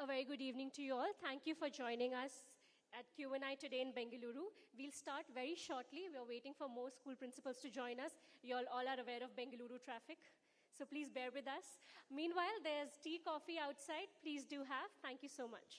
A very good evening to you all. Thank you for joining us at Q&I Today in Bengaluru. We'll start very shortly. We're waiting for more school principals to join us. You all are aware of Bengaluru traffic, so please bear with us. Meanwhile, there's tea, coffee outside. Please do have. Thank you so much.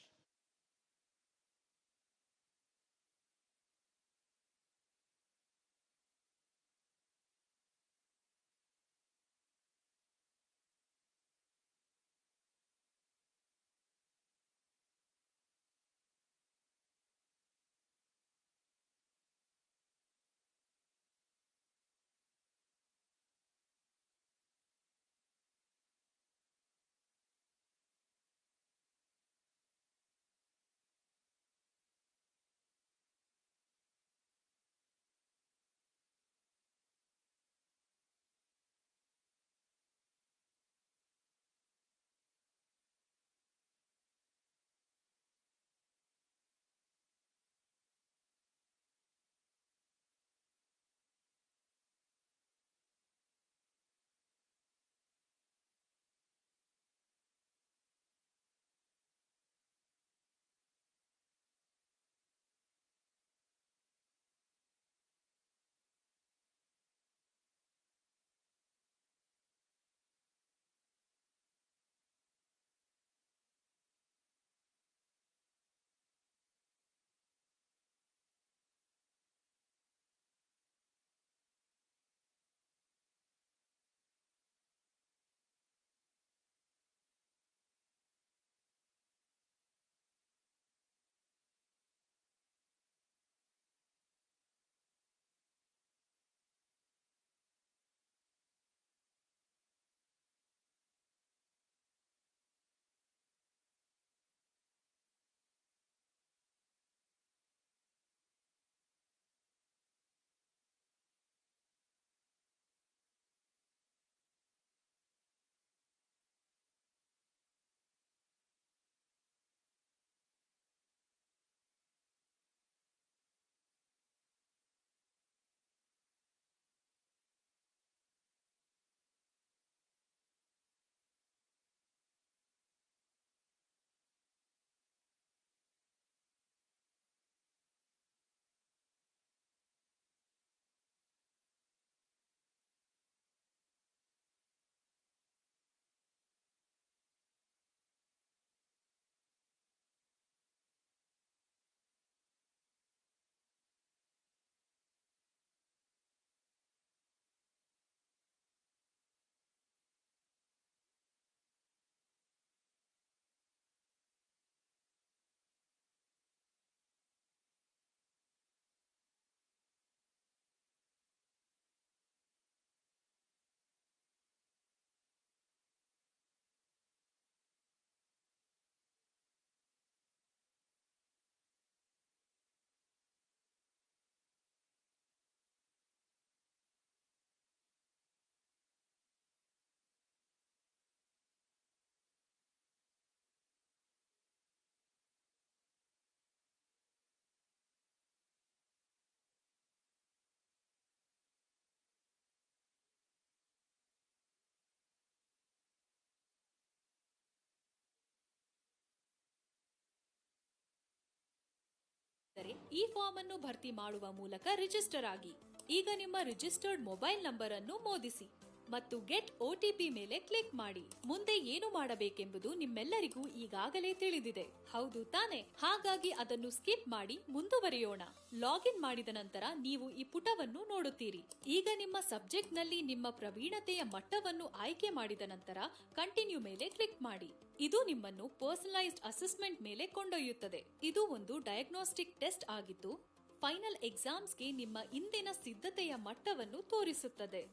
ಈ form ಅನ್ನು ಭರ್ತಿ ಮಾಡುವ ಮೂಲಕ register ಆಗಿ. ಈಗ ನಿಮ್ಮ registered mobile number ಅನ್ನು ಮೋದಿಸಿ ಮತ್ತು ಗೆಟ್ OTP ಮೇಲೆ ಕ್ಲಿಕ್ ಮಾಡಿ. ಮುಂದೆ ಏನು ಮಾಡಬೇಕೆಂಬುದು ನಿಮ್ಮೆಲ್ಲರಿಗೂ ಈಗಾಗಲೇ ತಿಳಿದಿದೆ, ಹೌದು ತಾನೆ? ಹಾಗಾಗಿ ಅದನ್ನು ಸ್ಕಿಪ್ ಮಾಡಿ ಮುಂದುವರಿಯೋಣ. ಲಾಗಿನ್ ಮಾಡಿದ ನಂತರ ನೀವು ಈ ಪುಟವನ್ನು ನೋಡುತ್ತೀರಿ. ಈಗ ನಿಮ್ಮ ಸಬ್ಜೆಕ್ಟ್ ನಲ್ಲಿ ನಿಮ್ಮ ಪ್ರವೀಣತೆಯ ಮಟ್ಟವನ್ನು ಆಯ್ಕೆ ಮಾಡಿದ ನಂತರ ಕಂಟಿನ್ಯೂ ಮೇಲೆ ಕ್ಲಿಕ್ ಮಾಡಿ. ಇದು ನಿಮ್ಮನ್ನು ಪರ್ಸನಲೈಸ್ಡ್ ಅಸೆಸ್ಮೆಂಟ್ ಮೇಲೆ ಕೊಂಡೊಯ್ಯುತ್ತದೆ. ಇದು ಒಂದು ಡಯಾಗ್ನೋಸ್ಟಿಕ್ ಟೆಸ್ಟ್ ಆಗಿದ್ದು ಫೈನಲ್ ಎಕ್ಸಾಮ್ಸ್ಗೆ ನಿಮ್ಮ ಇಂದಿನ ಸಿದ್ಧತೆಯ ಮಟ್ಟವನ್ನು ತೋರಿಸುತ್ತದೆ.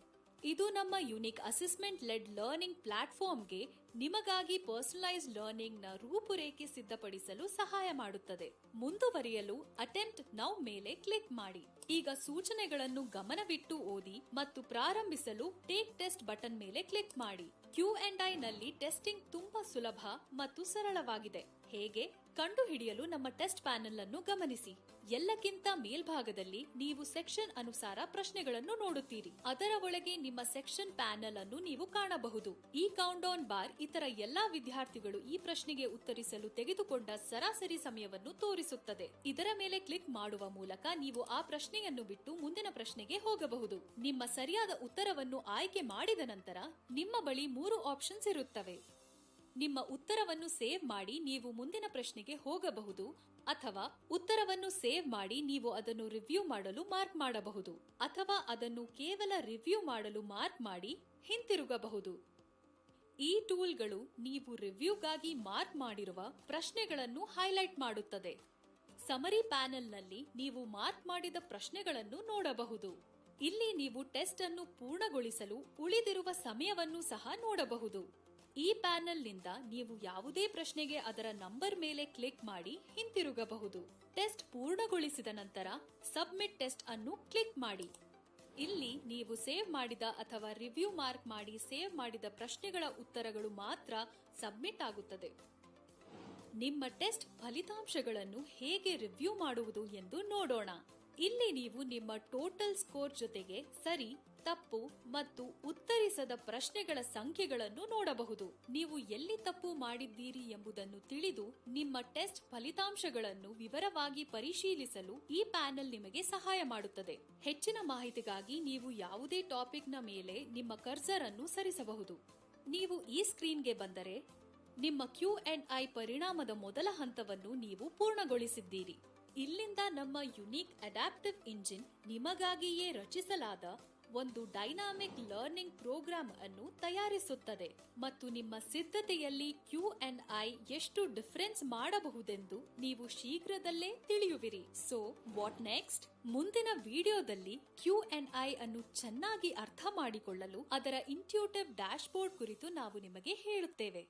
ಇದು ನಮ್ಮ ಯುನಿಕ್ ಅಸೆಸ್ಮೆಂಟ್ ಲೆಡ್ ಲರ್ನಿಂಗ್ ಪ್ಲಾಟ್ಫಾರ್ಮ್ಗೆ ನಿಮಗಾಗಿ ಪರ್ಸನಲೈಸ್ಡ್ ಲರ್ನಿಂಗ್ ನ ರೂಪುರೇಖೆ ಸಿದ್ಧಪಡಿಸಲು ಸಹಾಯ ಮಾಡುತ್ತದೆ. ಮುಂದುವರಿಯಲು ಅಟೆಂಪ್ಟ್ ನೌ ಮೇಲೆ ಕ್ಲಿಕ್ ಮಾಡಿ. ಈಗ ಸೂಚನೆಗಳನ್ನು ಗಮನವಿಟ್ಟು ಓದಿ ಮತ್ತು ಪ್ರಾರಂಭಿಸಲು ಟೇಕ್ ಟೆಸ್ಟ್ ಬಟನ್ ಮೇಲೆ ಕ್ಲಿಕ್ ಮಾಡಿ. Q&I ನಲ್ಲಿ ಟೆಸ್ಟಿಂಗ್ ತುಂಬಾ ಸುಲಭ ಮತ್ತು ಸರಳವಾಗಿದೆ. ಹೇಗೆ ಕಂಡುಹಿಡಿಯಲು ನಮ್ಮ ಟೆಸ್ಟ್ ಪ್ಯಾನೆಲ್ ಅನ್ನು ಗಮನಿಸಿ. ಎಲ್ಲಕ್ಕಿಂತ ಮೇಲ್ಭಾಗದಲ್ಲಿ ನೀವು ಸೆಕ್ಷನ್ ಅನುಸಾರ ಪ್ರಶ್ನೆಗಳನ್ನು ನೋಡುತ್ತೀರಿ. ಅದರ ಒಳಗೆ ನಿಮ್ಮ ಸೆಕ್ಷನ್ ಪ್ಯಾನೆಲ್ ಅನ್ನು ನೀವು ಕಾಣಬಹುದು. ಈ ಕೌಂಟ್ ಡೌನ್ ಬಾರ್ ಇತರ ಎಲ್ಲಾ ವಿದ್ಯಾರ್ಥಿಗಳು ಈ ಪ್ರಶ್ನೆಗೆ ಉತ್ತರಿಸಲು ತೆಗೆದುಕೊಂಡ ಸರಾಸರಿ ಸಮಯವನ್ನು ತೋರಿಸುತ್ತದೆ. ಇದರ ಮೇಲೆ ಕ್ಲಿಕ್ ಮಾಡುವ ಮೂಲಕ ನೀವು ಆ ಪ್ರಶ್ನೆಯನ್ನು ಬಿಟ್ಟು ಮುಂದಿನ ಪ್ರಶ್ನೆಗೆ ಹೋಗಬಹುದು. ನಿಮ್ಮ ಸರಿಯಾದ ಉತ್ತರವನ್ನು ಆಯ್ಕೆ ಮಾಡಿದ ನಂತರ ನಿಮ್ಮ ಬಳಿ 3 ಆಪ್ಷನ್ಸ್ ಇರುತ್ತವೆ. ನಿಮ್ಮ ಉತ್ತರವನ್ನು ಸೇವ್ ಮಾಡಿ ನೀವು ಮುಂದಿನ ಪ್ರಶ್ನೆಗೆ ಹೋಗಬಹುದು, ಅಥವಾ ಉತ್ತರವನ್ನು ಸೇವ್ ಮಾಡಿ ನೀವು ಅದನ್ನು ರಿವ್ಯೂ ಮಾಡಲು ಮಾರ್ಕ್ ಮಾಡಬಹುದು, ಅಥವಾ ಅದನ್ನು ಕೇವಲ ರಿವ್ಯೂ ಮಾಡಲು ಮಾರ್ಕ್ ಮಾಡಿ ಹಿಂತಿರುಗಬಹುದು. ಈ ಟೂಲ್ಗಳು ನೀವು ರಿವ್ಯೂಗಾಗಿ ಮಾರ್ಕ್ ಮಾಡಿರುವ ಪ್ರಶ್ನೆಗಳನ್ನು ಹೈಲೈಟ್ ಮಾಡುತ್ತದೆ. ಸಮರಿ ಪ್ಯಾನೆಲ್ನಲ್ಲಿ ನೀವು ಮಾರ್ಕ್ ಮಾಡಿದ ಪ್ರಶ್ನೆಗಳನ್ನು ನೋಡಬಹುದು. ಇಲ್ಲಿ ನೀವು ಟೆಸ್ಟ್ ಅನ್ನು ಪೂರ್ಣಗೊಳಿಸಲು ಉಳಿದಿರುವ ಸಮಯವನ್ನು ಸಹ ನೋಡಬಹುದು. ಈ ಪ್ಯಾನೆಲ್ನಿಂದ ನೀವು ಯಾವುದೇ ಪ್ರಶ್ನೆಗೆ ಅದರ ನಂಬರ್ ಮೇಲೆ ಕ್ಲಿಕ್ ಮಾಡಿ ಹಿಂತಿರುಗಬಹುದು. ಟೆಸ್ಟ್ ಪೂರ್ಣಗೊಳಿಸಿದ ನಂತರ ಸಬ್ಮಿಟ್ ಟೆಸ್ಟ್ ಅನ್ನು ಕ್ಲಿಕ್ ಮಾಡಿ. ಇಲ್ಲಿ ನೀವು ಸೇವ್ ಮಾಡಿದ ಅಥವಾ ರಿವ್ಯೂ ಮಾರ್ಕ್ ಮಾಡಿ ಸೇವ್ ಮಾಡಿದ ಪ್ರಶ್ನೆಗಳ ಉತ್ತರಗಳು ಮಾತ್ರ ಸಬ್ಮಿಟ್ ಆಗುತ್ತದೆ. ನಿಮ್ಮ ಟೆಸ್ಟ್ ಫಲಿತಾಂಶಗಳನ್ನು ಹೇಗೆ ರಿವ್ಯೂ ಮಾಡುವುದು ಎಂದು ನೋಡೋಣ. ಇಲ್ಲಿ ನೀವು ನಿಮ್ಮ ಟೋಟಲ್ ಸ್ಕೋರ್ ಜೊತೆಗೆ ಸರಿ, ತಪ್ಪು ಮತ್ತು ಉತ್ತರಿಸದ ಪ್ರಶ್ನೆಗಳ ಸಂಖ್ಯೆಗಳನ್ನು ನೋಡಬಹುದು. ನೀವು ಎಲ್ಲಿ ತಪ್ಪು ಮಾಡಿದ್ದೀರಿ ಎಂಬುದನ್ನು ತಿಳಿದು ನಿಮ್ಮ ಟೆಸ್ಟ್ ಫಲಿತಾಂಶಗಳನ್ನು ವಿವರವಾಗಿ ಪರಿಶೀಲಿಸಲು ಈ ಪ್ಯಾನೆಲ್ ನಿಮಗೆ ಸಹಾಯ ಮಾಡುತ್ತದೆ. ಹೆಚ್ಚಿನ ಮಾಹಿತಿಗಾಗಿ ನೀವು ಯಾವುದೇ ಟಾಪಿಕ್ನ ಮೇಲೆ ನಿಮ್ಮ ಕರ್ಸರ್ ಅನ್ನು ಸರಿಸಬಹುದು. ನೀವು ಈ ಸ್ಕ್ರೀನ್ಗೆ ಬಂದರೆ ನಿಮ್ಮ Q&I ಪರಿಣಾಮದ ಮೊದಲ ಹಂತವನ್ನು ನೀವು ಪೂರ್ಣಗೊಳಿಸಿದ್ದೀರಿ. ಇಲ್ಲಿಂದ ನಮ್ಮ ಯುನೀಕ್ ಅಡ್ಯಾಪ್ಟಿವ್ ಇಂಜಿನ್ ನಿಮಗಾಗಿಯೇ ರಚಿಸಲಾದ ಒಂದು ಡೈನಾಮಿಕ್ ಲರ್ನಿಂಗ್ ಪ್ರೋಗ್ರಾಂ ಅನ್ನು ತಯಾರಿಸುತ್ತದೆ ಮತ್ತು ನಿಮ್ಮ ಸಿದ್ಧತೆಯಲ್ಲಿ Q&I ಎಷ್ಟು ಡಿಫರೆನ್ಸ್ ಮಾಡಬಹುದೆಂದು ನೀವು ಶೀಘ್ರದಲ್ಲೇ ತಿಳಿಯುವಿರಿ. So what next? ಮುಂದಿನ ವಿಡಿಯೋದಲ್ಲಿ Q&I ಅನ್ನು ಚೆನ್ನಾಗಿ ಅರ್ಥ ಮಾಡಿಕೊಳ್ಳಲು ಅದರ ಇಂಟ್ಯೂಟಿವ್ ಡ್ಯಾಶ್ಬೋರ್ಡ್ ಕುರಿತು ನಾವು ನಿಮಗೆ ಹೇಳುತ್ತೇವೆ.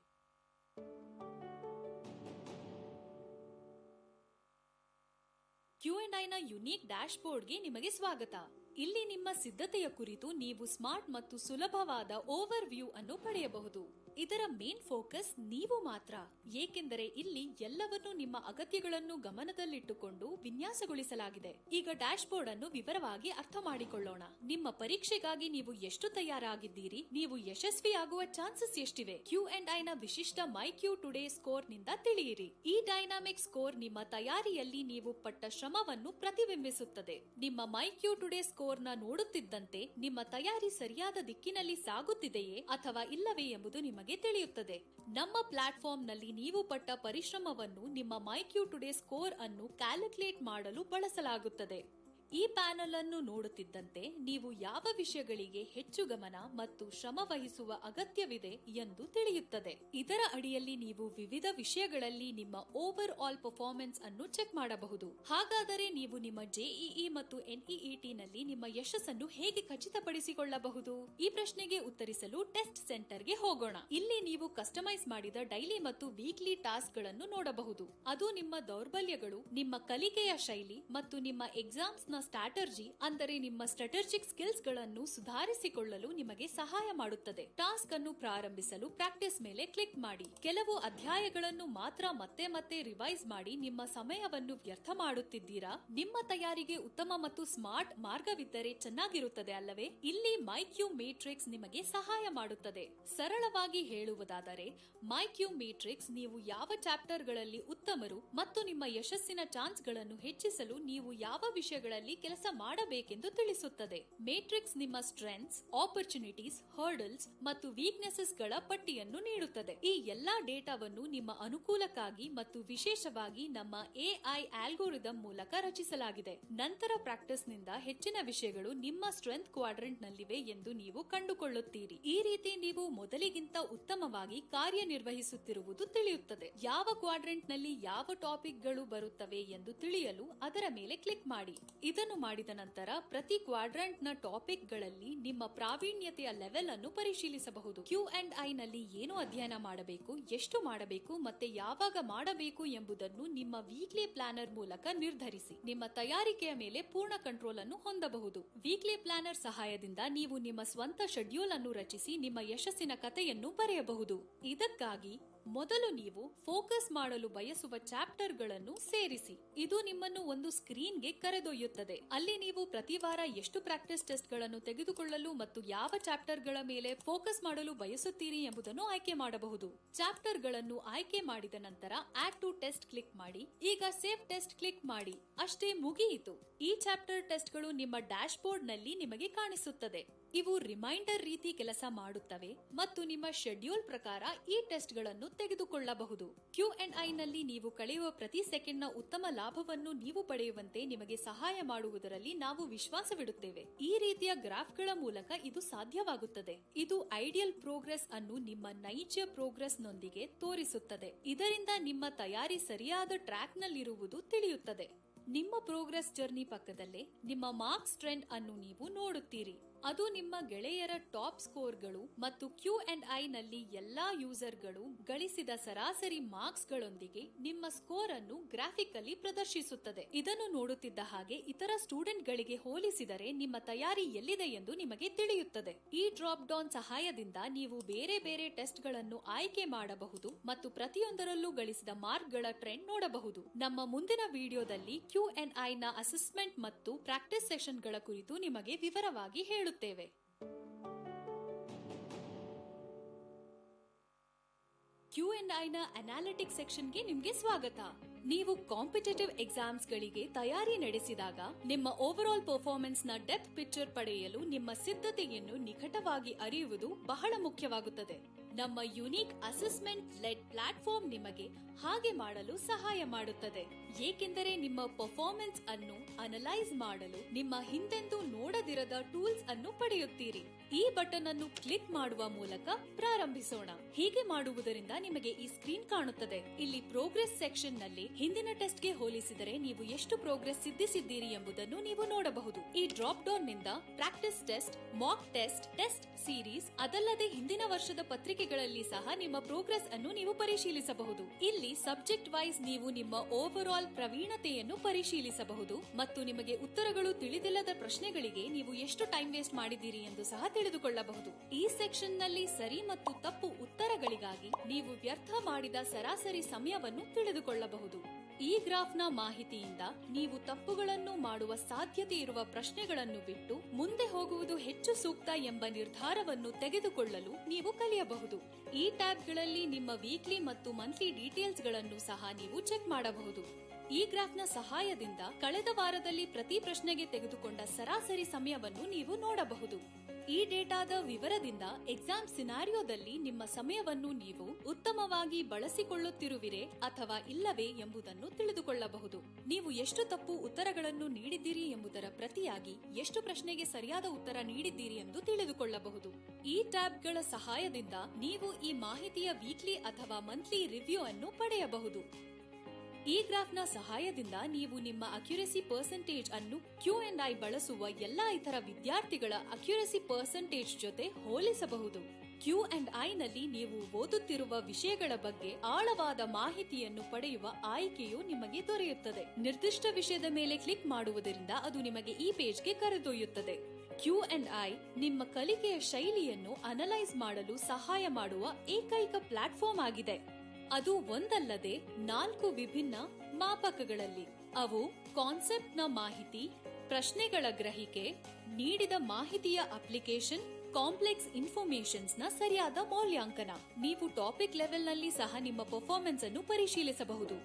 Q&I ನ ಯುನೀಕ್ ಡ್ಯಾಶ್ಬೋರ್ಡ್ಗೆ ನಿಮಗೆ ಸ್ವಾಗತ. ಇಲ್ಲಿ ನಿಮ್ಮ ಸಿದ್ಧತೆಯ ಕುರಿತು ನೀವು ಸ್ಮಾರ್ಟ್ ಮತ್ತು ಸುಲಭವಾದ ಓವರ್ ವ್ಯೂ ಅನ್ನು ಪಡೆಯಬಹುದು. ಇದರ ಮೇನ್ ಫೋಕಸ್ ನೀವು ಮಾತ್ರ, ಏಕೆಂದರೆ ಇಲ್ಲಿ ಎಲ್ಲವನ್ನೂ ನಿಮ್ಮ ಅಗತ್ಯಗಳನ್ನು ಗಮನದಲ್ಲಿಟ್ಟುಕೊಂಡು ವಿನ್ಯಾಸಗೊಳಿಸಲಾಗಿದೆ. ಈಗ ಡ್ಯಾಶ್ಬೋರ್ಡ್ ಅನ್ನು ವಿವರವಾಗಿ ಅರ್ಥ ಮಾಡಿಕೊಳ್ಳೋಣ. ನಿಮ್ಮ ಪರೀಕ್ಷೆಗಾಗಿ ನೀವು ಎಷ್ಟು ತಯಾರಾಗಿದ್ದೀರಿ, ನೀವು ಯಶಸ್ವಿಯಾಗುವ ಚಾನ್ಸಸ್ ಎಷ್ಟಿವೆ, Q&I ನ ವಿಶಿಷ್ಟ ಮೈ ಕ್ಯೂ ಟುಡೇ ಸ್ಕೋರ್ ನಿಂದ ತಿಳಿಯಿರಿ. ಈ ಡೈನಾಮಿಕ್ ಸ್ಕೋರ್ ನಿಮ್ಮ ತಯಾರಿಯಲ್ಲಿ ನೀವು ಪಟ್ಟ ಶ್ರಮವನ್ನು ಪ್ರತಿಬಿಂಬಿಸುತ್ತದೆ. ನಿಮ್ಮ ಮೈ ಕ್ಯೂ ಟುಡೇ ಸ್ಕೋರ್ ನ ನೋಡುತ್ತಿದ್ದಂತೆ ನಿಮ್ಮ ತಯಾರಿ ಸರಿಯಾದ ದಿಕ್ಕಿನಲ್ಲಿ ಸಾಗುತ್ತಿದೆಯೇ ಅಥವಾ ಇಲ್ಲವೇ ಎಂಬುದು ನಿಮಗೆ ತಿಳಿಯುತ್ತದೆ. ನಮ್ಮ ಪ್ಲಾಟ್ಫಾರ್ಮ್ ನಲ್ಲಿ ನೀವು ಪಟ್ಟ ಪರಿಶ್ರಮವನ್ನು ನಿಮ್ಮ ಮೈ ಕ್ಯೂ ಟುಡೇ ಸ್ಕೋರ್ ಅನ್ನು ಕ್ಯಾಲ್ಕುಲೇಟ್ ಮಾಡಲು ಬಳಸಲಾಗುತ್ತದೆ. ಈ ಪ್ಯಾನೆಲ್ ಅನ್ನು ನೋಡುತ್ತಿದ್ದಂತೆ ನೀವು ಯಾವ ವಿಷಯಗಳಿಗೆ ಹೆಚ್ಚು ಗಮನ ಮತ್ತು ಶ್ರಮ ವಹಿಸುವ ಅಗತ್ಯವಿದೆ ಎಂದು ತಿಳಿಯುತ್ತದೆ. ಇದರ ಅಡಿಯಲ್ಲಿ ನೀವು ವಿವಿಧ ವಿಷಯಗಳಲ್ಲಿ ನಿಮ್ಮ ಓವರ್ ಆಲ್ ಪರ್ಫಾರ್ಮೆನ್ಸ್ ಅನ್ನು ಚೆಕ್ ಮಾಡಬಹುದು. ಹಾಗಾದರೆ ನೀವು ನಿಮ್ಮ JEE ಮತ್ತು NEET ನಲ್ಲಿ ನಿಮ್ಮ ಯಶಸ್ಸನ್ನು ಹೇಗೆ ಖಚಿತಪಡಿಸಿಕೊಳ್ಳಬಹುದು? ಈ ಪ್ರಶ್ನೆಗೆ ಉತ್ತರಿಸಲು ಟೆಸ್ಟ್ ಸೆಂಟರ್ಗೆ ಹೋಗೋಣ. ಇಲ್ಲಿ ನೀವು ಕಸ್ಟಮೈಸ್ ಮಾಡಿದ ಡೈಲಿ ಮತ್ತು ವೀಕ್ಲಿ ಟಾಸ್ಕ್ ಗಳನ್ನು ನೋಡಬಹುದು. ಅದು ನಿಮ್ಮ ದೌರ್ಬಲ್ಯಗಳು, ನಿಮ್ಮ ಕಲಿಕೆಯ ಶೈಲಿ ಮತ್ತು ನಿಮ್ಮ ಎಕ್ಸಾಮ್ಸ್ ನ ಸ್ಟ್ರಾಟಜಿ, ಅಂದರೆ ನಿಮ್ಮ ಸ್ಟ್ರಾಟಜಿಕ್ ಸ್ಕಿಲ್ಸ್ ಗಳನ್ನು ಸುಧಾರಿಸಿಕೊಳ್ಳಲು ನಿಮಗೆ ಸಹಾಯ ಮಾಡುತ್ತದೆ. ಟಾಸ್ಕ್ ಅನ್ನು ಪ್ರಾರಂಭಿಸಲು ಪ್ರಾಕ್ಟೀಸ್ ಮೇಲೆ ಕ್ಲಿಕ್ ಮಾಡಿ. ಕೆಲವು ಅಧ್ಯಾಯಗಳನ್ನು ಮಾತ್ರ ಮತ್ತೆ ಮತ್ತೆ ರಿವೈಸ್ ಮಾಡಿ ನಿಮ್ಮ ಸಮಯವನ್ನು ವ್ಯರ್ಥ ಮಾಡುತ್ತಿದ್ದೀರಾ? ನಿಮ್ಮ ತಯಾರಿಗೆ ಉತ್ತಮ ಮತ್ತು ಸ್ಮಾರ್ಟ್ ಮಾರ್ಗವಿದ್ದರೆ ಚೆನ್ನಾಗಿರುತ್ತದೆ ಅಲ್ಲವೇ? ಇಲ್ಲಿ ಮೈ ಕ್ಯೂ ಮೇಟ್ರಿಕ್ಸ್ ನಿಮಗೆ ಸಹಾಯ ಮಾಡುತ್ತದೆ. ಸರಳವಾಗಿ ಹೇಳುವುದಾದರೆ ಮೈ ಕ್ಯೂ ಮೇಟ್ರಿಕ್ಸ್ ನೀವು ಯಾವ ಚಾಪ್ಟರ್ ಗಳಲ್ಲಿ ಉತ್ತಮರು ಮತ್ತು ನಿಮ್ಮ ಯಶಸ್ಸಿನ ಚಾನ್ಸ್ ಗಳನ್ನು ಹೆಚ್ಚಿಸಲು ನೀವು ಯಾವ ವಿಷಯಗಳಲ್ಲಿ ಕೆಲಸ ಮಾಡಬೇಕೆಂದು ತಿಳಿಸುತ್ತದೆ. ಮೇಟ್ರಿಕ್ಸ್ ನಿಮ್ಮ ಸ್ಟ್ರೆಂತ್ಸ್, ಆಪರ್ಚುನಿಟೀಸ್, ಹರ್ಡಲ್ಸ್ ಮತ್ತು ವೀಕ್ನೆಸಸ್ ಗಳ ಪಟ್ಟಿಯನ್ನು ನೀಡುತ್ತದೆ. ಈ ಎಲ್ಲಾ ಡೇಟಾವನ್ನು ನಿಮ್ಮ ಅನುಕೂಲಕ್ಕಾಗಿ ಮತ್ತು ವಿಶೇಷವಾಗಿ ನಮ್ಮ AI ಆಲ್ಗೋರಿದಮ್ ಮೂಲಕ ರಚಿಸಲಾಗಿದೆ. ನಂತರ ಪ್ರಾಕ್ಟೀಸ್ ನಿಂದ ಹೆಚ್ಚಿನ ವಿಷಯಗಳು ನಿಮ್ಮ ಸ್ಟ್ರೆಂತ್ ಕ್ವಾಡ್ರೆಂಟ್ ನಲ್ಲಿವೆ ಎಂದು ನೀವು ಕಂಡುಕೊಳ್ಳುತ್ತೀರಿ. ಈ ರೀತಿ ನೀವು ಮೊದಲಿಗಿಂತ ಉತ್ತಮವಾಗಿ ಕಾರ್ಯನಿರ್ವಹಿಸುತ್ತಿರುವುದು ತಿಳಿಯುತ್ತದೆ. ಯಾವ ಕ್ವಾಡ್ರೆಂಟ್ ನಲ್ಲಿ ಯಾವ ಟಾಪಿಕ್ ಗಳು ಬರುತ್ತವೆ ಎಂದು ತಿಳಿಯಲು ಅದರ ಮೇಲೆ ಕ್ಲಿಕ್ ಮಾಡಿ. ಇದನ್ನು ಮಾಡಿದ ನಂತರ ಪ್ರತಿ ಕ್ವಾಡ್ರೆಂಟ್ ನ ಟಾಪಿಕ್ ಗಳಲ್ಲಿ ನಿಮ್ಮ ಪ್ರಾವೀಣ್ಯತೆಯ ಲೆವೆಲ್ ಅನ್ನು ಪರಿಶೀಲಿಸಬಹುದು. Q&I ನಲ್ಲಿ ಏನು ಅಧ್ಯಯನ ಮಾಡಬೇಕು, ಎಷ್ಟು ಮಾಡಬೇಕು ಮತ್ತೆ ಯಾವಾಗ ಮಾಡಬೇಕು ಎಂಬುದನ್ನು ನಿಮ್ಮ ವೀಕ್ಲಿ ಪ್ಲಾನರ್ ಮೂಲಕ ನಿರ್ಧರಿಸಿ ನಿಮ್ಮ ತಯಾರಿಕೆಯ ಮೇಲೆ ಪೂರ್ಣ ಕಂಟ್ರೋಲ್ ಅನ್ನು ಹೊಂದಬಹುದು. ವೀಕ್ಲಿ ಪ್ಲಾನರ್ ಸಹಾಯದಿಂದ ನೀವು ನಿಮ್ಮ ಸ್ವಂತ ಶೆಡ್ಯೂಲ್ ಅನ್ನು ರಚಿಸಿ ನಿಮ್ಮ ಯಶಸ್ಸಿನ ಕಥೆಯನ್ನು ಬರೆಯಬಹುದು. ಇದಕ್ಕಾಗಿ ಮೊದಲು ನೀವು ಫೋಕಸ್ ಮಾಡಲು ಬಯಸುವ ಚಾಪ್ಟರ್ ಗಳನ್ನು ಸೇರಿಸಿ. ಇದು ನಿಮ್ಮನ್ನು ಒಂದು ಸ್ಕ್ರೀನ್ಗೆ ಕರೆದೊಯ್ಯುತ್ತದೆ. ಇರುತ್ತದೆ. ಅಲ್ಲಿ ನೀವು ಪ್ರತಿ ವಾರ ಎಷ್ಟು ಪ್ರಾಕ್ಟೀಸ್ ಟೆಸ್ಟ್ ಗಳನ್ನು ತೆಗೆದುಕೊಳ್ಳಲು ಮತ್ತು ಯಾವ ಚಾಪ್ಟರ್ ಗಳ ಮೇಲೆ ಫೋಕಸ್ ಮಾಡಲು ಬಯಸುತ್ತೀರಿ ಎಂಬುದನ್ನು ಆಯ್ಕೆ ಮಾಡಬಹುದು. ಚಾಪ್ಟರ್ ಗಳನ್ನು ಆಯ್ಕೆ ಮಾಡಿದ ನಂತರ ಆಡ್ ಟು ಟೆಸ್ಟ್ ಕ್ಲಿಕ್ ಮಾಡಿ. ಈಗ ಸೇವ್ ಟೆಸ್ಟ್ ಕ್ಲಿಕ್ ಮಾಡಿ. ಅಷ್ಟೇ, ಮುಗಿಯಿತು. ಈ ಚಾಪ್ಟರ್ ಟೆಸ್ಟ್ ಗಳು ನಿಮ್ಮ ಡ್ಯಾಶ್ ಬೋರ್ಡ್ ನಲ್ಲಿ ನಿಮಗೆ ಕಾಣಿಸುತ್ತದೆ. ಇವು ರಿಮೈಂಡರ್ ರೀತಿ ಕೆಲಸ ಮಾಡುತ್ತವೆ ಮತ್ತು ನಿಮ್ಮ ಶೆಡ್ಯೂಲ್ ಪ್ರಕಾರ ಈ ಟೆಸ್ಟ್ ಗಳನ್ನು ತೆಗೆದುಕೊಳ್ಳಬಹುದು. Q&I ನಲ್ಲಿ ನೀವು ಕಳೆಯುವ ಪ್ರತಿ ಸೆಕೆಂಡ್ ನ ಉತ್ತಮ ಲಾಭವನ್ನು ನೀವು ಪಡೆಯುವಂತೆ ನಿಮಗೆ ಸಹಾಯ ಮಾಡುವುದರಲ್ಲಿ ನಾವು ವಿಶ್ವಾಸವಿಡುತ್ತೇವೆ. ಈ ರೀತಿಯ ಗ್ರಾಫ್ ಗಳ ಮೂಲಕ ಇದು ಸಾಧ್ಯವಾಗುತ್ತದೆ. ಇದು ಐಡಿಯಲ್ ಪ್ರೋಗ್ರೆಸ್ ಅನ್ನು ನಿಮ್ಮ ನೈಜ ಪ್ರೋಗ್ರೆಸ್ ನೊಂದಿಗೆ ತೋರಿಸುತ್ತದೆ. ಇದರಿಂದ ನಿಮ್ಮ ತಯಾರಿ ಸರಿಯಾದ ಟ್ರ್ಯಾಕ್ ನಲ್ಲಿರುವುದು ತಿಳಿಯುತ್ತದೆ. ನಿಮ್ಮ ಪ್ರೋಗ್ರೆಸ್ ಜರ್ನಿ ಪಕ್ಕದಲ್ಲೇ ನಿಮ್ಮ ಮಾರ್ಕ್ಸ್ ಟ್ರೆಂಡ್ ಅನ್ನು ನೀವು ನೋಡುತ್ತೀರಿ. ಅದು ನಿಮ್ಮ ಗೆಳೆಯರ ಟಾಪ್ ಸ್ಕೋರ್ಗಳು ಮತ್ತು Q&I ನಲ್ಲಿ ಎಲ್ಲಾ ಯೂಸರ್ಗಳು ಗಳಿಸಿದ ಸರಾಸರಿ ಮಾರ್ಕ್ಸ್ ಗಳೊಂದಿಗೆ ನಿಮ್ಮ ಸ್ಕೋರ್ ಅನ್ನು ಗ್ರಾಫಿಕಲಿ ಪ್ರದರ್ಶಿಸುತ್ತದೆ. ಇದನ್ನು ನೋಡುತ್ತಿದ್ದ ಹಾಗೆ ಇತರ ಸ್ಟೂಡೆಂಟ್ ಗಳಿಗೆ ಹೋಲಿಸಿದರೆ ನಿಮ್ಮ ತಯಾರಿ ಎಲ್ಲಿದೆ ಎಂದು ನಿಮಗೆ ತಿಳಿಯುತ್ತದೆ. ಈ ಡ್ರಾಪ್ ಡೌನ್ ಸಹಾಯದಿಂದ ನೀವು ಬೇರೆ ಬೇರೆ ಟೆಸ್ಟ್ ಗಳನ್ನು ಆಯ್ಕೆ ಮಾಡಬಹುದು ಮತ್ತು ಪ್ರತಿಯೊಂದರಲ್ಲೂ ಗಳಿಸಿದ ಮಾರ್ಕ್ ಗಳ ಟ್ರೆಂಡ್ ನೋಡಬಹುದು. ನಮ್ಮ ಮುಂದಿನ ವಿಡಿಯೋದಲ್ಲಿ Q&I ನ ಅಸೆಸ್ಮೆಂಟ್ ಮತ್ತು ಪ್ರಾಕ್ಟೀಸ್ ಸೆಷನ್ ಗಳ ಕುರಿತು ನಿಮಗೆ ವಿವರವಾಗಿ ಹೇಳುತ್ತೇವೆ. Q&I ನ ಅನಾಲಿಟಿಕ್ಸ್ ಸೆಕ್ಷನ್ಗೆ ನಿಮಗೆ ಸ್ವಾಗತ. ನೀವು ಕಾಂಪಿಟೇಟಿವ್ ಎಕ್ಸಾಮ್ಸ್ ಗಳಿಗೆ ತಯಾರಿ ನಡೆಸಿದಾಗ ನಿಮ್ಮ ಓವರ್ ಆಲ್ ಪರ್ಫಾರ್ಮೆನ್ಸ್ ನ ಡೆಪ್ತ್ ಪಿಕ್ಚರ್ ಪಡೆಯಲು ನಿಮ್ಮ ಸಿದ್ಧತೆಯನ್ನು ನಿಕಟವಾಗಿ ಅರಿಯುವುದು ಬಹಳ ಮುಖ್ಯವಾಗುತ್ತದೆ. ನಮ್ಮ ಯುನೀಕ್ ಅಸೆಸ್ಮೆಂಟ್ ಲೆಡ್ ಪ್ಲಾಟ್ಫಾರ್ಮ್ ನಿಮಗೆ ಹಾಗೆ ಮಾಡಲು ಸಹಾಯ ಮಾಡುತ್ತದೆ, ಏಕೆಂದರೆ ನಿಮ್ಮ ಪರ್ಫಾರ್ಮೆನ್ಸ್ ಅನ್ನು ಅನಲೈಸ್ ಮಾಡಲು ನಿಮ್ಮ ಹಿಂದೆಂದೂ ನೋಡದಿರದ ಟೂಲ್ಸ್ ಅನ್ನು ಪಡೆಯುತ್ತೀರಿ. ಈ ಬಟನ್ ಅನ್ನು ಕ್ಲಿಕ್ ಮಾಡುವ ಮೂಲಕ ಪ್ರಾರಂಭಿಸೋಣ. ಹೀಗೆ ಮಾಡುವುದರಿಂದ ನಿಮಗೆ ಈ ಸ್ಕ್ರೀನ್ ಕಾಣುತ್ತದೆ. ಇಲ್ಲಿ ಪ್ರೋಗ್ರೆಸ್ ಸೆಕ್ಷನ್ ನಲ್ಲಿ ಹಿಂದಿನ ಟೆಸ್ಟ್ ಗೆ ಹೋಲಿಸಿದರೆ ನೀವು ಎಷ್ಟು ಪ್ರೋಗ್ರೆಸ್ ಸಿದ್ಧಿಸಿದ್ದೀರಿ ಎಂಬುದನ್ನು ನೀವು ನೋಡಬಹುದು. ಈ ಡ್ರಾಪ್ ಡೌನ್ ನಿಂದ practice test, mock test, test series, ಅದಲ್ಲದೆ ಹಿಂದಿನ ವರ್ಷದ ಪತ್ರಿಕೆಗಳಲ್ಲಿ ಸಹ ನಿಮ್ಮ ಪ್ರೋಗ್ರೆಸ್ ಅನ್ನು ನೀವು ಪರಿಶೀಲಿಸಬಹುದು. ಇಲ್ಲಿ ಸಬ್ಜೆಕ್ಟ್ ವೈಸ್ ನೀವು ನಿಮ್ಮ ಓವರ್ ಆಲ್ ಪ್ರವೀಣತೆಯನ್ನು ಪರಿಶೀಲಿಸಬಹುದು ಮತ್ತು ನಿಮಗೆ ಉತ್ತರಗಳು ತಿಳಿದಿಲ್ಲದ ಪ್ರಶ್ನೆಗಳಿಗೆ ನೀವು ಎಷ್ಟು ಟೈಮ್ ವೇಸ್ಟ್ ಮಾಡಿದ್ದೀರಿ ಎಂದು ಸಹ ತಿಳಿದುಕೊಳ್ಳಬಹುದು. ಈ ಸೆಕ್ಷನ್ ನಲ್ಲಿ ಸರಿ ಮತ್ತು ತಪ್ಪು ಉತ್ತರಗಳಿಗಾಗಿ ನೀವು ವ್ಯರ್ಥ ಮಾಡಿದ ಸರಾಸರಿ ಸಮಯವನ್ನು ತಿಳಿದುಕೊಳ್ಳಬಹುದು. ಈ ಗ್ರಾಫ್ ನ ಮಾಹಿತಿಯಿಂದ ನೀವು ತಪ್ಪುಗಳನ್ನು ಮಾಡುವ ಸಾಧ್ಯತೆ ಇರುವ ಪ್ರಶ್ನೆಗಳನ್ನು ಬಿಟ್ಟು ಮುಂದೆ ಹೋಗುವುದು ಹೆಚ್ಚು ಸೂಕ್ತ ಎಂಬ ನಿರ್ಧಾರವನ್ನು ತೆಗೆದುಕೊಳ್ಳಲು ನೀವು ಕಲಿಯಬಹುದು. ಈ ಟ್ಯಾಬ್ಗಳಲ್ಲಿ ನಿಮ್ಮ ವೀಕ್ಲಿ ಮತ್ತು ಮಂತ್ಲಿ ಡೀಟೇಲ್ಸ್ ಗಳನ್ನು ಸಹ ನೀವು ಚೆಕ್ ಮಾಡಬಹುದು. ಈ ಗ್ರಾಫ್ ನ ಸಹಾಯದಿಂದ ಕಳೆದ ವಾರದಲ್ಲಿ ಪ್ರತಿ ಪ್ರಶ್ನೆಗೆ ತೆಗೆದುಕೊಂಡ ಸರಾಸರಿ ಸಮಯವನ್ನು ನೀವು ನೋಡಬಹುದು. ಈ ಡೇಟಾದ ವಿವರದಿಂದ ಎಕ್ಸಾಮ್ ಸಿನಾರಿಯೋದಲ್ಲಿ ನಿಮ್ಮ ಸಮಯವನ್ನು ನೀವು ಉತ್ತಮವಾಗಿ ಬಳಸಿಕೊಳ್ಳುತ್ತಿರುವಿರೇ ಅಥವಾ ಇಲ್ಲವೇ ಎಂಬುದನ್ನು ತಿಳಿದುಕೊಳ್ಳಬಹುದು. ನೀವು ಎಷ್ಟು ತಪ್ಪು ಉತ್ತರಗಳನ್ನು ನೀಡಿದ್ದೀರಿ ಎಂಬುದರ ಪ್ರತಿಯಾಗಿ ಎಷ್ಟು ಪ್ರಶ್ನೆಗೆ ಸರಿಯಾದ ಉತ್ತರ ನೀಡಿದ್ದೀರಿ ಎಂದು ತಿಳಿದುಕೊಳ್ಳಬಹುದು. ಈ ಟ್ಯಾಬ್ಗಳ ಸಹಾಯದಿಂದ ನೀವು ಈ ಮಾಹಿತಿಯ ವೀಕ್ಲಿ ಅಥವಾ ಮಂತ್ಲಿ ರಿವ್ಯೂ ಅನ್ನು ಪಡೆಯಬಹುದು. ಈ ಗ್ರಾಫ್ ನ ಸಹಾಯದಿಂದ ನೀವು ನಿಮ್ಮ ಅಕ್ಯುರಸಿ ಪರ್ಸೆಂಟೇಜ್ ಅನ್ನು Q&I ಬಳಸುವ ಎಲ್ಲಾ ಇತರ ವಿದ್ಯಾರ್ಥಿಗಳ ಅಕ್ಯುರಸಿ ಪರ್ಸೆಂಟೇಜ್ ಜೊತೆ ಹೋಲಿಸಬಹುದು. Q&I ನಲ್ಲಿ ನೀವು ಓದುತ್ತಿರುವ ವಿಷಯಗಳ ಬಗ್ಗೆ ಆಳವಾದ ಮಾಹಿತಿಯನ್ನು ಪಡೆಯುವ ಆಯ್ಕೆಯು ನಿಮಗೆ ದೊರೆಯುತ್ತದೆ. ನಿರ್ದಿಷ್ಟ ವಿಷಯದ ಮೇಲೆ ಕ್ಲಿಕ್ ಮಾಡುವುದರಿಂದ ಅದು ನಿಮಗೆ ಈ ಪೇಜ್ಗೆ ಕರೆದೊಯ್ಯುತ್ತದೆ. Q&I ನಿಮ್ಮ ಕಲಿಕೆಯ ಶೈಲಿಯನ್ನು ಅನಲೈಸ್ ಮಾಡಲು ಸಹಾಯ ಮಾಡುವ ಏಕೈಕ ಪ್ಲಾಟ್ಫಾರ್ಮ್ ಆಗಿದೆ. ಅದು ಒಂದಲ್ಲದೆ 4 ವಿಭಿನ್ನ ಮಾಪಕಗಳಲ್ಲಿ. ಅವು ಕಾನ್ಸೆಪ್ಟ್ ನ ಮಾಹಿತಿ, ಪ್ರಶ್ನೆಗಳ ಗ್ರಹಿಕೆ, ನೀಡಿದ ಮಾಹಿತಿಯ ಅಪ್ಲಿಕೇಶನ್, ಕಾಂಪ್ಲೆಕ್ಸ್ ಇನ್ಫಾರ್ಮೇಶನ್ಸ್ ನ ಸರಿಯಾದ ಮೌಲ್ಯಾಂಕನ. ನೀವು ಟಾಪಿಕ್ ಲೆವೆಲ್ ನಲ್ಲಿ ಸಹ ನಿಮ್ಮ ಪರ್ಫಾರ್ಮೆನ್ಸ್ ಅನ್ನು ಪರಿಶೀಲಿಸಬಹುದು.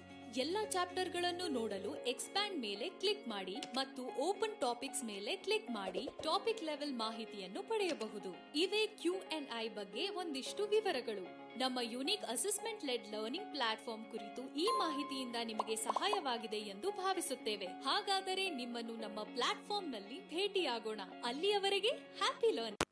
ಎಲ್ಲಾ ಚಾಪ್ಟರ್ ಗಳನ್ನು ನೋಡಲು ಎಕ್ಸ್ಪ್ಯಾಂಡ್ ಮೇಲೆ ಕ್ಲಿಕ್ ಮಾಡಿ ಮತ್ತು ಓಪನ್ ಟಾಪಿಕ್ಸ್ ಮೇಲೆ ಕ್ಲಿಕ್ ಮಾಡಿ ಟಾಪಿಕ್ ಲೆವೆಲ್ ಮಾಹಿತಿಯನ್ನು ಪಡೆಯಬಹುದು. ಇವೇ Q&I ಬಗ್ಗೆ ಒಂದಿಷ್ಟು ವಿವರಗಳು. ನಮ್ಮ unique assessment led learning platform ಕುರಿತು ಈ ಮಾಹಿತಿಯಿಂದ ನಿಮಗೆ ಸಹಾಯವಾಗಿದೆ ಎಂದು ಭಾವಿಸುತ್ತೇವೆ. ಹಾಗಾದರೆ ನಿಮ್ಮನ್ನು ನಮ್ಮ ಪ್ಲಾಟ್ಫಾರ್ಮ್ ನಲ್ಲಿ ಭೇಟಿಯಾಗೋಣ. ಅಲ್ಲಿಯವರೆಗೆ ಹ್ಯಾಪಿ ಲರ್ನಿಂಗ್.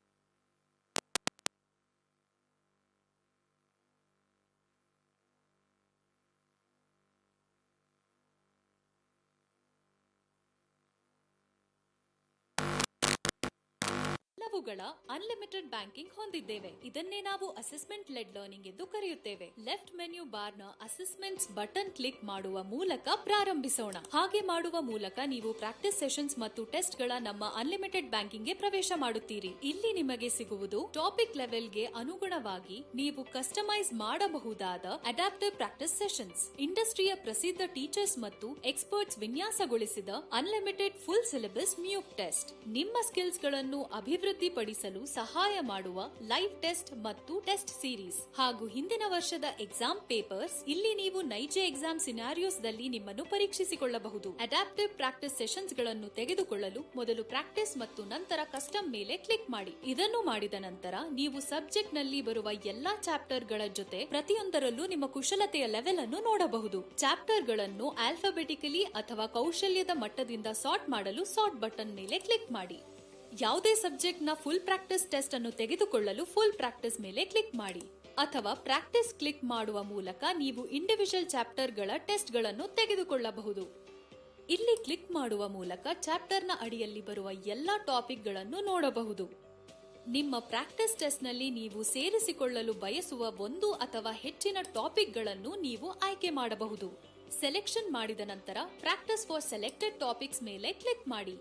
ಇವೆಲ್ಲವುಗಳ ಅನ್ಲಿಮಿಟೆಡ್ ಬ್ಯಾಂಕಿಂಗ್ ಹೊಂದಿದ್ದೇವೆ. ಇದನ್ನೇ ನಾವು ಅಸೆಸ್ಮೆಂಟ್ ಲೆಡ್ ಲರ್ನಿಂಗ್ ಎಂದು ಕರೆಯುತ್ತೇವೆ. ಲೆಫ್ಟ್ ಮೆನ್ಯೂ ಬಾರ್ ನ ಅಸೆಸ್ಮೆಂಟ್ಸ್ ಬಟನ್ ಕ್ಲಿಕ್ ಮಾಡುವ ಮೂಲಕ ಪ್ರಾರಂಭಿಸೋಣ. ಹಾಗೆ ಮಾಡುವ ಮೂಲಕ ನೀವು ಪ್ರಾಕ್ಟೀಸ್ ಸೆಷನ್ಸ್ ಮತ್ತು ಟೆಸ್ಟ್ ಗಳ ನಮ್ಮ ಅನ್ಲಿಮಿಟೆಡ್ ಬ್ಯಾಂಕಿಂಗ್ ಗೆ ಪ್ರವೇಶ ಮಾಡುತ್ತೀರಿ. ಇಲ್ಲಿ ನಿಮಗೆ ಸಿಗುವುದು ಟಾಪಿಕ್ ಲೆವೆಲ್ ಗೆ ಅನುಗುಣವಾಗಿ ನೀವು ಕಸ್ಟಮೈಸ್ ಮಾಡಬಹುದಾದ ಅಡಾಪ್ಟಿವ್ ಪ್ರಾಕ್ಟೀಸ್ ಸೆಷನ್ಸ್, ಇಂಡಸ್ಟ್ರಿಯ ಪ್ರಸಿದ್ಧ ಟೀಚರ್ಸ್ ಮತ್ತು ಎಕ್ಸ್ಪರ್ಟ್ಸ್ ವಿನ್ಯಾಸಗೊಳಿಸಿದ ಅನ್ಲಿಮಿಟೆಡ್ ಫುಲ್ ಸಿಲೆಬಸ್ ಮ್ಯೂಕ್ ಟೆಸ್ಟ್, ನಿಮ್ಮ ಸ್ಕಿಲ್ಸ್ ಗಳನ್ನು ಅಭಿವೃದ್ಧಿಪಡಿಸಲು ಸಹಾಯ ಮಾಡುವ ಲೈವ್ ಟೆಸ್ಟ್ ಮತ್ತು ಟೆಸ್ಟ್ ಸೀರೀಸ್, ಹಾಗೂ ಹಿಂದಿನ ವರ್ಷದ ಎಕ್ಸಾಮ್ ಪೇಪರ್ಸ್. ಇಲ್ಲಿ ನೀವು ನೈಜ ಎಕ್ಸಾಮ್ ಸಿನಾರಿಯೋಸ್ ದಲ್ಲಿ ನಿಮ್ಮನ್ನು ಪರೀಕ್ಷಿಸಿಕೊಳ್ಳಬಹುದು. ಅಡಾಪ್ಟಿವ್ ಪ್ರಾಕ್ಟೀಸ್ ಸೆಷನ್ಸ್ ಗಳನ್ನು ತೆಗೆದುಕೊಳ್ಳಲು ಮೊದಲು ಪ್ರಾಕ್ಟೀಸ್ ಮತ್ತು ನಂತರ ಕಸ್ಟಮ್ ಮೇಲೆ ಕ್ಲಿಕ್ ಮಾಡಿ. ಇದನ್ನು ಮಾಡಿದ ನಂತರ ನೀವು ಸಬ್ಜೆಕ್ಟ್ ನಲ್ಲಿ ಬರುವ ಎಲ್ಲಾ ಚಾಪ್ಟರ್ ಗಳ ಜೊತೆ ಪ್ರತಿಯೊಂದರಲ್ಲೂ ನಿಮ್ಮ ಕುಶಲತೆಯ ಲೆವೆಲ್ ಅನ್ನು ನೋಡಬಹುದು. ಚಾಪ್ಟರ್ ಗಳನ್ನು ಆಲ್ಫಾಬೆಟಿಕಲಿ ಅಥವಾ ಕೌಶಲ್ಯದ ಮಟ್ಟದಿಂದ ಸಾರ್ಟ್ ಮಾಡಲು ಸಾರ್ಟ್ ಬಟನ್ ಮೇಲೆ ಕ್ಲಿಕ್ ಮಾಡಿ. ಯಾವುದೇ ಸಬ್ಜೆಕ್ಟ್ ನ ಫುಲ್ ಪ್ರಾಕ್ಟೀಸ್ ಟೆಸ್ಟ್ ಅನ್ನು ತೆಗೆದುಕೊಳ್ಳಲು ಫುಲ್ ಪ್ರಾಕ್ಟೀಸ್ ಮೇಲೆ ಕ್ಲಿಕ್ ಮಾಡಿ, ಅಥವಾ ಪ್ರಾಕ್ಟೀಸ್ ಕ್ಲಿಕ್ ಮಾಡುವ ಮೂಲಕ ನೀವು ಇಂಡಿವಿಜುವಲ್ ಚಾಪ್ಟರ್ ಗಳ ಟೆಸ್ಟ್ ಗಳನ್ನು ತೆಗೆದುಕೊಳ್ಳಬಹುದು. ಇಲ್ಲಿ ಕ್ಲಿಕ್ ಮಾಡುವ ಮೂಲಕ ಚಾಪ್ಟರ್ ನ ಅಡಿಯಲ್ಲಿ ಬರುವ ಎಲ್ಲಾ ಟಾಪಿಕ್ ಗಳನ್ನು ನೋಡಬಹುದು. ನಿಮ್ಮ ಪ್ರಾಕ್ಟೀಸ್ ಟೆಸ್ಟ್ ನಲ್ಲಿ ನೀವು ಸೇರಿಸಿಕೊಳ್ಳಲು ಬಯಸುವ ಒಂದು ಅಥವಾ ಹೆಚ್ಚಿನ ಟಾಪಿಕ್ ಗಳನ್ನು ನೀವು ಆಯ್ಕೆ ಮಾಡಬಹುದು. ಸೆಲೆಕ್ಷನ್ ಮಾಡಿದ ನಂತರ ಪ್ರಾಕ್ಟೀಸ್ ಫಾರ್ ಸೆಲೆಕ್ಟೆಡ್ ಟಾಪಿಕ್ಸ್ ಮೇಲೆ ಕ್ಲಿಕ್ ಮಾಡಿ.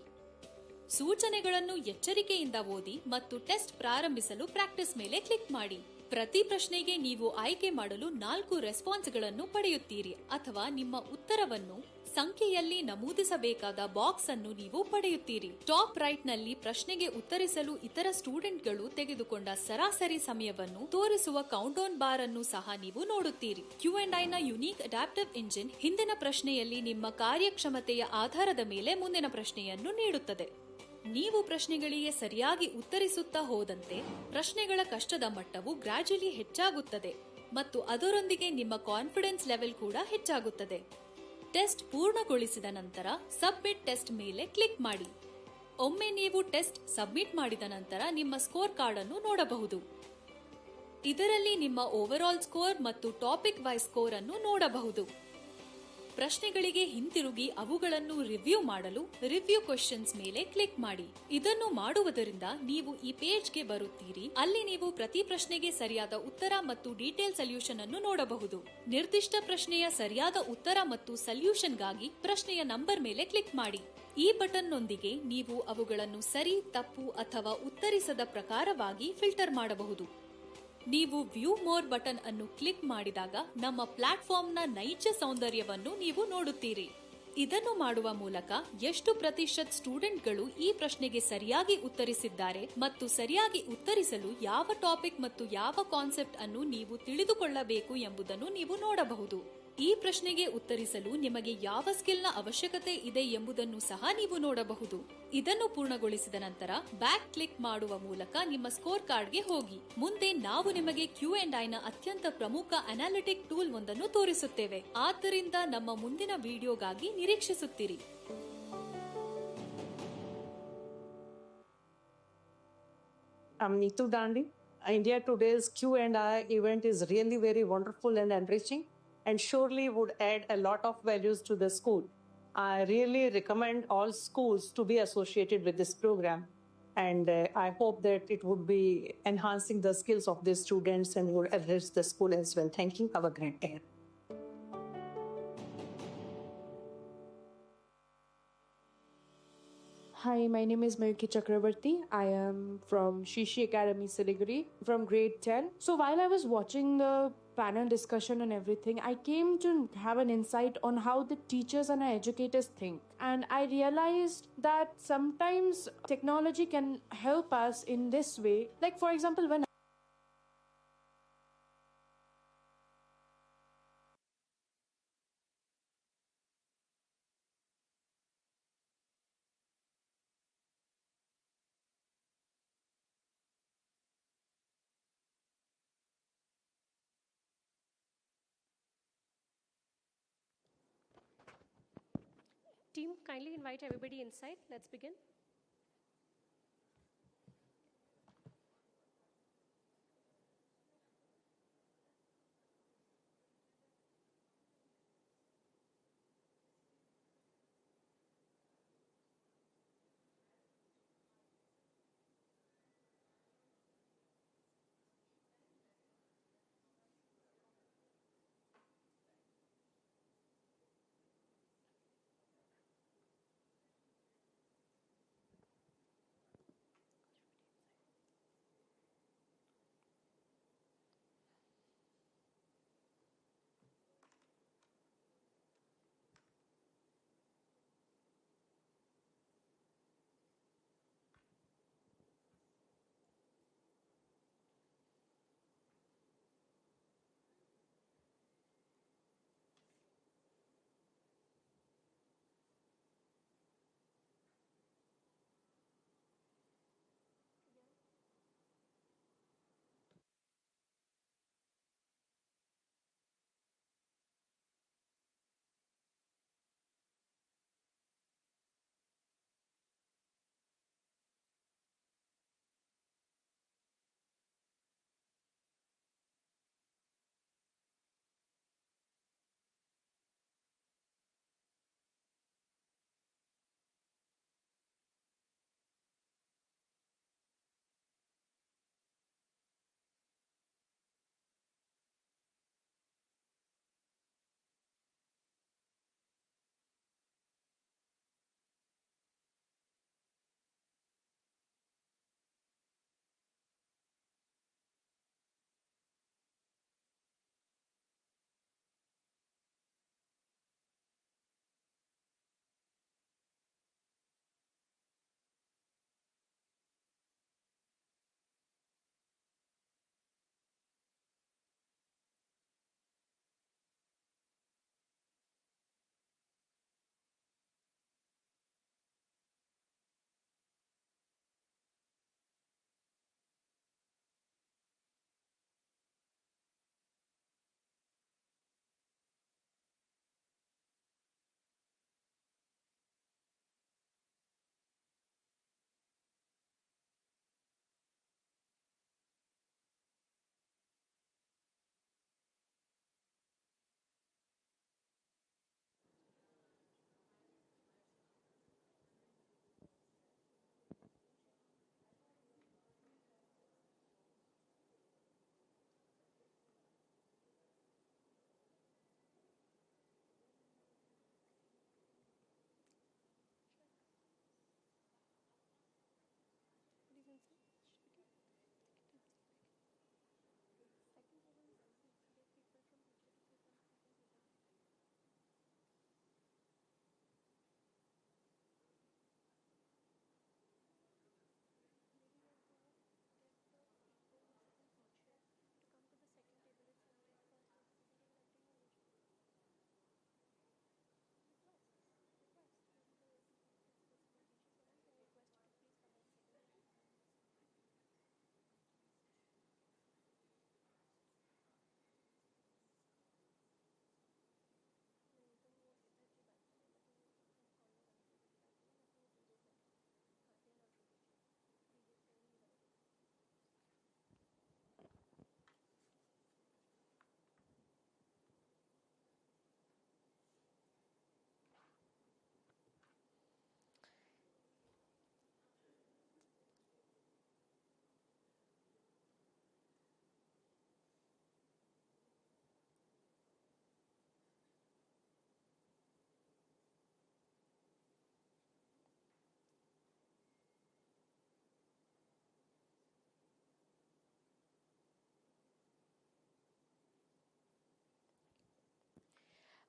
ಸೂಚನೆಗಳನ್ನು ಎಚ್ಚರಿಕೆಯಿಂದ ಓದಿ ಮತ್ತು ಟೆಸ್ಟ್ ಪ್ರಾರಂಭಿಸಲು ಪ್ರಾಕ್ಟೀಸ್ ಮೇಲೆ ಕ್ಲಿಕ್ ಮಾಡಿ. ಪ್ರತಿ ಪ್ರಶ್ನೆಗೆ ನೀವು ಆಯ್ಕೆ ಮಾಡಲು 4 ರೆಸ್ಪಾನ್ಸ್ ಗಳನ್ನು ಪಡೆಯುತ್ತೀರಿ, ಅಥವಾ ನಿಮ್ಮ ಉತ್ತರವನ್ನು ಸಂಖ್ಯೆಯಲ್ಲಿ ನಮೂದಿಸಬೇಕಾದ ಬಾಕ್ಸ್ ಅನ್ನು ನೀವು ಪಡೆಯುತ್ತೀರಿ. ಟಾಪ್ ರೈಟ್ ನಲ್ಲಿ ಪ್ರಶ್ನೆಗೆ ಉತ್ತರಿಸಲು ಇತರ ಸ್ಟೂಡೆಂಟ್ಗಳು ತೆಗೆದುಕೊಂಡ ಸರಾಸರಿ ಸಮಯವನ್ನು ತೋರಿಸುವ ಕೌಂಟ್ ಡೌನ್ ಬಾರ್ ಅನ್ನು ಸಹ ನೀವು ನೋಡುತ್ತೀರಿ. Q&I ನ ಯುನೀಕ್ ಅಡಾಪ್ಟಿವ್ ಇಂಜಿನ್ ಹಿಂದಿನ ಪ್ರಶ್ನೆಯಲ್ಲಿ ನಿಮ್ಮ ಕಾರ್ಯಕ್ಷಮತೆಯ ಆಧಾರದ ಮೇಲೆ ಮುಂದಿನ ಪ್ರಶ್ನೆಯನ್ನು ನೀಡುತ್ತದೆ. ನೀವು ಪ್ರಶ್ನೆಗಳಿಗೆ ಸರಿಯಾಗಿ ಉತ್ತರಿಸುತ್ತಾ ಹೋದಂತೆ ಪ್ರಶ್ನೆಗಳ ಕಷ್ಟದ ಮಟ್ಟವು ಗ್ರಾಜುಯಲಿ ಹೆಚ್ಚಾಗುತ್ತದೆ ಮತ್ತು ಅದರೊಂದಿಗೆ ನಿಮ್ಮ ಕಾನ್ಫಿಡೆನ್ಸ್ ಲೆವೆಲ್ ಕೂಡ ಹೆಚ್ಚಾಗುತ್ತದೆ. ಟೆಸ್ಟ್ ಪೂರ್ಣಗೊಳಿಸಿದ ನಂತರ ಸಬ್ಮಿಟ್ ಟೆಸ್ಟ್ ಮೇಲೆ ಕ್ಲಿಕ್ ಮಾಡಿ. ಒಮ್ಮೆ ನೀವು ಟೆಸ್ಟ್ ಸಬ್ಮಿಟ್ ಮಾಡಿದ ನಂತರ ನಿಮ್ಮ ಸ್ಕೋರ್ ಕಾರ್ಡ್ ಅನ್ನು ನೋಡಬಹುದು. ಇದರಲ್ಲಿ ನಿಮ್ಮ ಓವರ್ ಆಲ್ ಸ್ಕೋರ್ ಮತ್ತು ಟಾಪಿಕ್ ವೈಸ್ ಸ್ಕೋರ್ ಅನ್ನು ನೋಡಬಹುದು. ಪ್ರಶ್ನೆಗಳಿಗೆ ಹಿಂತಿರುಗಿ ಅವುಗಳನ್ನು ರಿವ್ಯೂ ಮಾಡಲು ರಿವ್ಯೂ ಕ್ವೆಶ್ಚನ್ಸ್ ಮೇಲೆ ಕ್ಲಿಕ್ ಮಾಡಿ. ಇದನ್ನು ಮಾಡುವುದರಿಂದ ನೀವು ಈ ಪೇಜ್ಗೆ ಬರುತ್ತೀರಿ. ಅಲ್ಲಿ ನೀವು ಪ್ರತಿ ಪ್ರಶ್ನೆಗೆ ಸರಿಯಾದ ಉತ್ತರ ಮತ್ತು ಡೀಟೇಲ್ ಸೊಲ್ಯೂಷನ್ ಅನ್ನು ನೋಡಬಹುದು. ನಿರ್ದಿಷ್ಟ ಪ್ರಶ್ನೆಯ ಸರಿಯಾದ ಉತ್ತರ ಮತ್ತು ಸೊಲ್ಯೂಷನ್ಗಾಗಿ ಪ್ರಶ್ನೆಯ ನಂಬರ್ ಮೇಲೆ ಕ್ಲಿಕ್ ಮಾಡಿ. ಈ ಬಟನ್ ನೊಂದಿಗೆ ನೀವು ಅವುಗಳನ್ನು ಸರಿ, ತಪ್ಪು ಅಥವಾ ಉತ್ತರಿಸದ ಪ್ರಕಾರವಾಗಿ ಫಿಲ್ಟರ್ ಮಾಡಬಹುದು. ನೀವು ವ್ಯೂ ಮೋರ್ ಬಟನ್ ಅನ್ನು ಕ್ಲಿಕ್ ಮಾಡಿದಾಗ ನಮ್ಮ ಪ್ಲಾಟ್ಫಾರ್ಮ್ ನ ನೈಜ ಸೌಂದರ್ಯವನ್ನು ನೀವು ನೋಡುತ್ತೀರಿ. ಇದನ್ನು ಮಾಡುವ ಮೂಲಕ ಎಷ್ಟು ಪ್ರತಿಶತ ಸ್ಟೂಡೆಂಟ್ಗಳು ಈ ಪ್ರಶ್ನೆಗೆ ಸರಿಯಾಗಿ ಉತ್ತರಿಸಿದ್ದಾರೆ ಮತ್ತು ಸರಿಯಾಗಿ ಉತ್ತರಿಸಲು ಯಾವ ಟಾಪಿಕ್ ಮತ್ತು ಯಾವ ಕಾನ್ಸೆಪ್ಟ್ ಅನ್ನು ನೀವು ತಿಳಿದುಕೊಳ್ಳಬೇಕು ಎಂಬುದನ್ನು ನೀವು ನೋಡಬಹುದು. ಈ ಪ್ರಶ್ನೆಗೆ ಉತ್ತರಿಸಲು ನಿಮಗೆ ಯಾವ ಸ್ಕಿಲ್ ನ ಅವಶ್ಯಕತೆ ಇದೆ ಎಂಬುದನ್ನು ಸಹ ನೀವು ನೋಡಬಹುದು. ಇದನ್ನು ಪೂರ್ಣಗೊಳಿಸಿದ ನಂತರ ಬ್ಯಾಕ್ ಕ್ಲಿಕ್ ಮಾಡುವ ಮೂಲಕ ನಿಮ್ಮ ಸ್ಕೋರ್ ಕಾರ್ಡ್ಗೆ ಹೋಗಿ. ಮುಂದೆ ನಾವು ನಿಮಗೆ Q&I ನ ಅತ್ಯಂತ ಪ್ರಮುಖ ಅನಾಲಿಟಿಕ್ ಟೂಲ್ ಒಂದನ್ನು ತೋರಿಸುತ್ತೇವೆ. ಆದ್ದರಿಂದ ನಮ್ಮ ಮುಂದಿನ ವಿಡಿಯೋಗಾಗಿ ನಿರೀಕ್ಷಿಸುತ್ತೀರಿ. I'm Neetu Dandi. India Today's Q&I event is really very wonderful and enriching, and surely would add a lot of values to the school. I really recommend all schools to be associated with this program, and I hope that it would be enhancing the skills of the students and would enrich the school as well. Thank you. Have a great day. Hi, my name is Mayuki Chakrabarti. I am from Shishi Academy, Siliguri, from grade 10. So while I was watching the panel discussion and everything, I came to have an insight on how the teachers and our educators think. And I realized that sometimes technology can help us in this way. Like, for example, when Team, kindly invite everybody inside. Let's begin.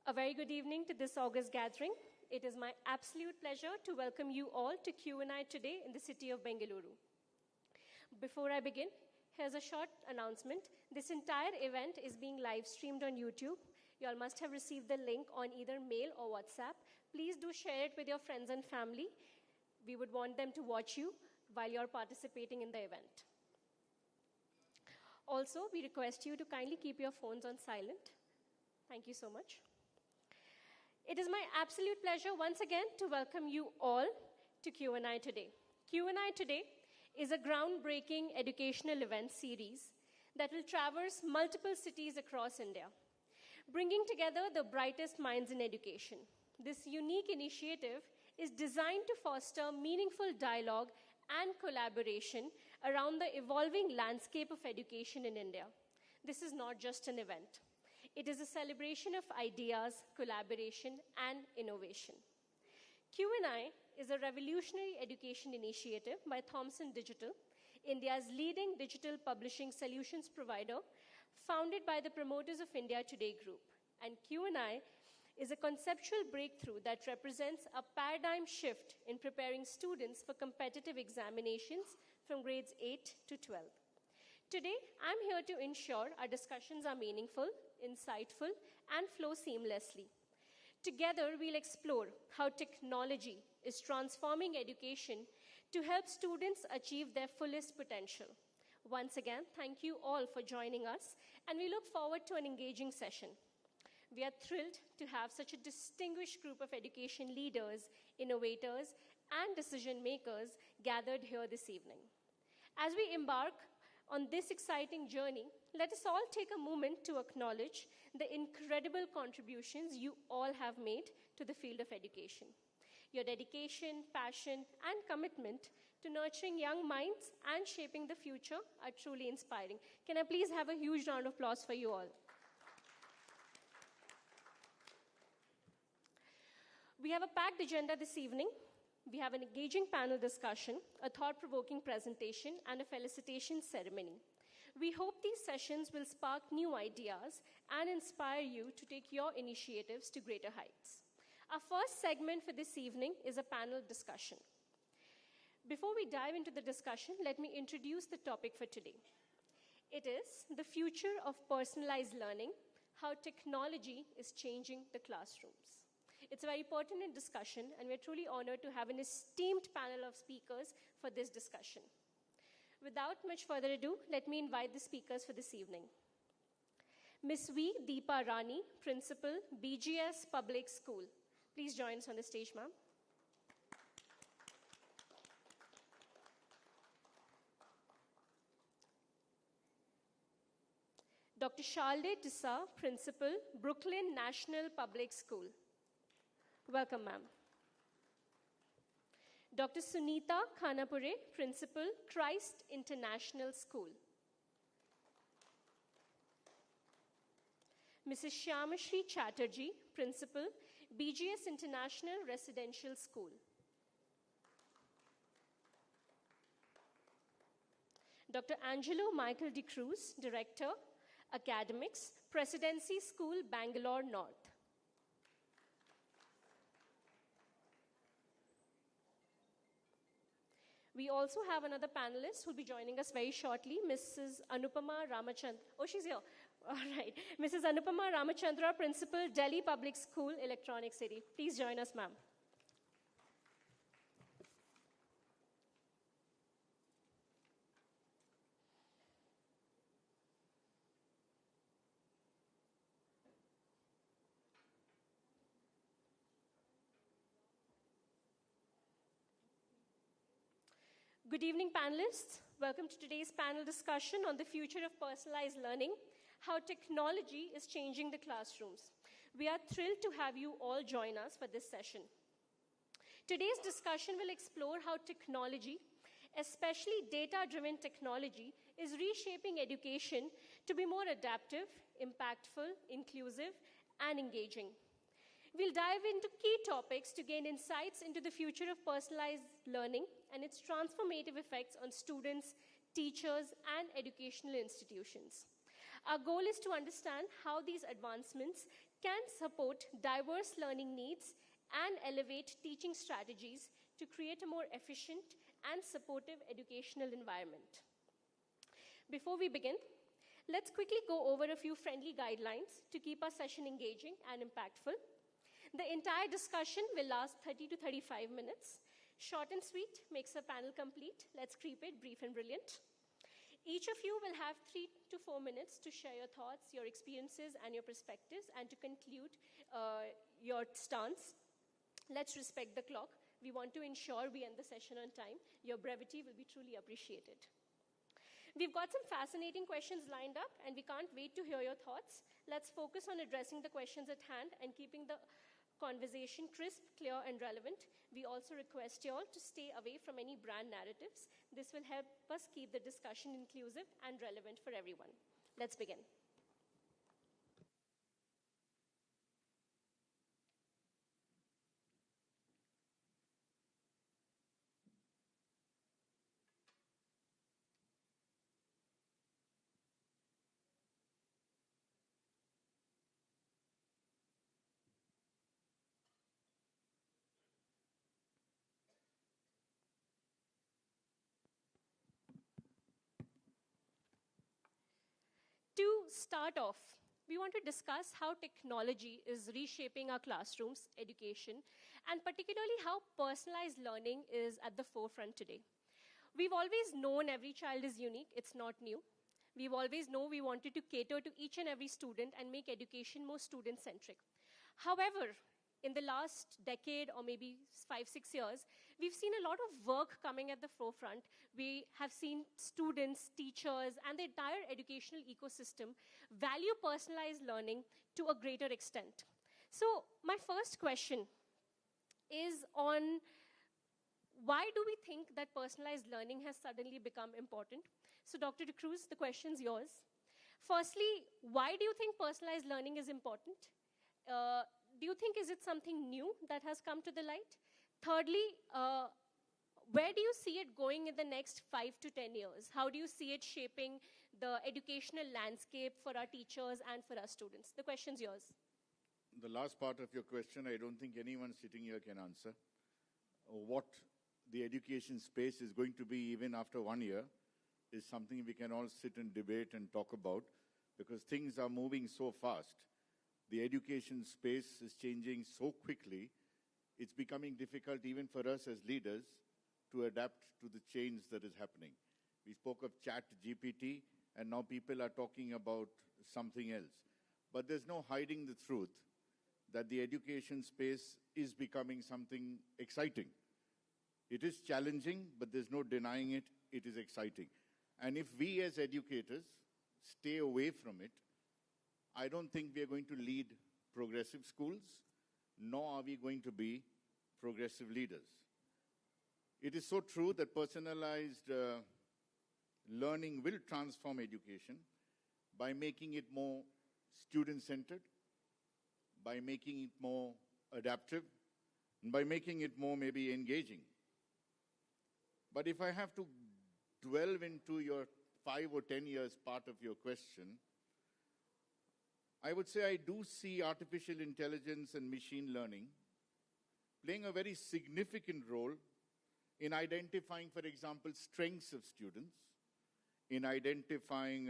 A very good evening to this August gathering. It is my absolute pleasure to welcome you all to Q&I Today in the city of Bengaluru. Before I begin, here's a short announcement. This entire event is being live streamed on YouTube. You all must have received the link on either mail or WhatsApp. Please do share it with your friends and family. We would want them to watch you while you're participating in the event. Also, we request you to kindly keep your phones on silent. Thank you so much. It is my absolute pleasure once again to welcome you all to Q&I Today. Q&I Today is a groundbreaking educational event series that will traverse multiple cities across India, bringing together the brightest minds in education. This unique initiative is designed to foster meaningful dialogue and collaboration around the evolving landscape of education in India. This is not just an event. It is a celebration of ideas, collaboration, and innovation. Q&I is a revolutionary education initiative by Thomson Digital, India's leading digital publishing solutions provider, founded by the promoters of India Today Group. And Q&I is a conceptual breakthrough that represents a paradigm shift in preparing students for competitive examinations from grades 8 to 12. Today, I'm here to ensure our discussions are meaningful, insightful, and flow seamlessly. Together, we'll explore how technology is transforming education to help students achieve their fullest potential. Once again, thank you all for joining us, and we look forward to an engaging session. We are thrilled to have such a distinguished group of education leaders, innovators, and decision makers gathered here this evening. As we embark on this exciting journey, let us all take a moment to acknowledge the incredible contributions you all have made to the field of education. Your dedication, passion, and commitment to nurturing young minds and shaping the future are truly inspiring. Can I please have a huge round of applause for you all? We have a packed agenda this evening. We have an engaging panel discussion, a thought-provoking presentation, and a felicitation ceremony. We hope these sessions will spark new ideas and inspire you to take your initiatives to greater heights. Our first segment for this evening is a panel discussion. Before we dive into the discussion, let me introduce the topic for today. It is the future of personalized learning, how technology is changing the classrooms. It's a very pertinent discussion, and we're truly honored to have an esteemed panel of speakers for this discussion. Without much further ado, let me invite the speakers for this evening. Ms. V. Deepa Rani, Principal, BGS Public School. Please join us on the stage, ma'am. Dr. Shalde Tissa, Principal, Brooklyn National Public School. Welcome, ma'am. Dr. Sunita Khanapure, Principal, Christ International School. Mrs. Shyamashri Chatterjee, Principal, BGS International Residential School. Dr. Angelo Michael De Cruz, Director, Academics, Presidency School, Bangalore North. We also have another panelist who will be joining us very shortly, Mrs. Anupama Ramachandra. Oh, she's here. All right. Mrs. Anupama Ramachandra, Principal, Delhi Public School, Electronic City. Please join us, ma'am. Good evening, panelists. Welcome to today's panel discussion on the future of personalized learning, how technology is changing the classrooms. We are thrilled to have you all join us for this session. Today's discussion will explore how technology, especially data-driven technology, is reshaping education to be more adaptive, impactful, inclusive, and engaging. We'll dive into key topics to gain insights into the future of personalized learning and its transformative effects on students, teachers, and educational institutions. Our goal is to understand how these advancements can support diverse learning needs and elevate teaching strategies to create a more efficient and supportive educational environment. Before we begin, let's quickly go over a few friendly guidelines to keep our session engaging and impactful. The entire discussion will last 30 to 35 minutes. Short and sweet makes the panel complete. Let's keep it brief and brilliant. Each of you will have 3 to 4 minutes to share your thoughts, your experiences, and your perspectives, and to conclude your stance. Let's respect the clock. We want to ensure we end the session on time. Your brevity will be truly appreciated. We've got some fascinating questions lined up, and we can't wait to hear your thoughts. Let's focus on addressing the questions at hand and keeping the conversation crisp, clear, and relevant. We also request you all to stay away from any brand narratives. This will help us keep the discussion inclusive and relevant for everyone. Let's begin. To start off, we want to discuss how technology is reshaping our classrooms, education, and particularly how personalized learning is at the forefront today. We've always known every child is unique. It's not new. We've always known we wanted to cater to each and every student and make education more student-centric. However, in the last decade or maybe 5-6 years, we've seen a lot of work coming at the forefront. We have seen students, teachers, and the entire educational ecosystem value personalized learning to a greater extent. So my first question is on why do we think that personalized learning has suddenly become important? So Dr. De Cruz, the question's yours. Firstly, why do you think personalized learning is important? Do you think is it something new that has come to the light? Thirdly, where do you see it going in the next 5 to 10 years? How do you see it shaping the educational landscape for our teachers and for our students? The question's yours. The last part of your question, I don't think anyone sitting here can answer. What the education space is going to be even after 1 year is something we can all sit and debate and talk about, because things are moving so fast. The education space is changing so quickly, it's becoming difficult even for us as leaders to adapt to the change that is happening. We spoke of Chat GPT, and now people are talking about something else. But there's no hiding the truth that the education space is becoming something exciting. It is challenging, but there's no denying it. It is exciting. And if we as educators stay away from it, I don't think we are going to lead progressive schools, nor are we going to be progressive leaders. It is so true that personalized learning will transform education by making it more student-centered, by making it more adaptive, and by making it more maybe engaging. But if I have to delve into your 5 or 10 years part of your question, I would say I do see artificial intelligence and machine learning playing a very significant role in identifying, for example, strengths of students, in identifying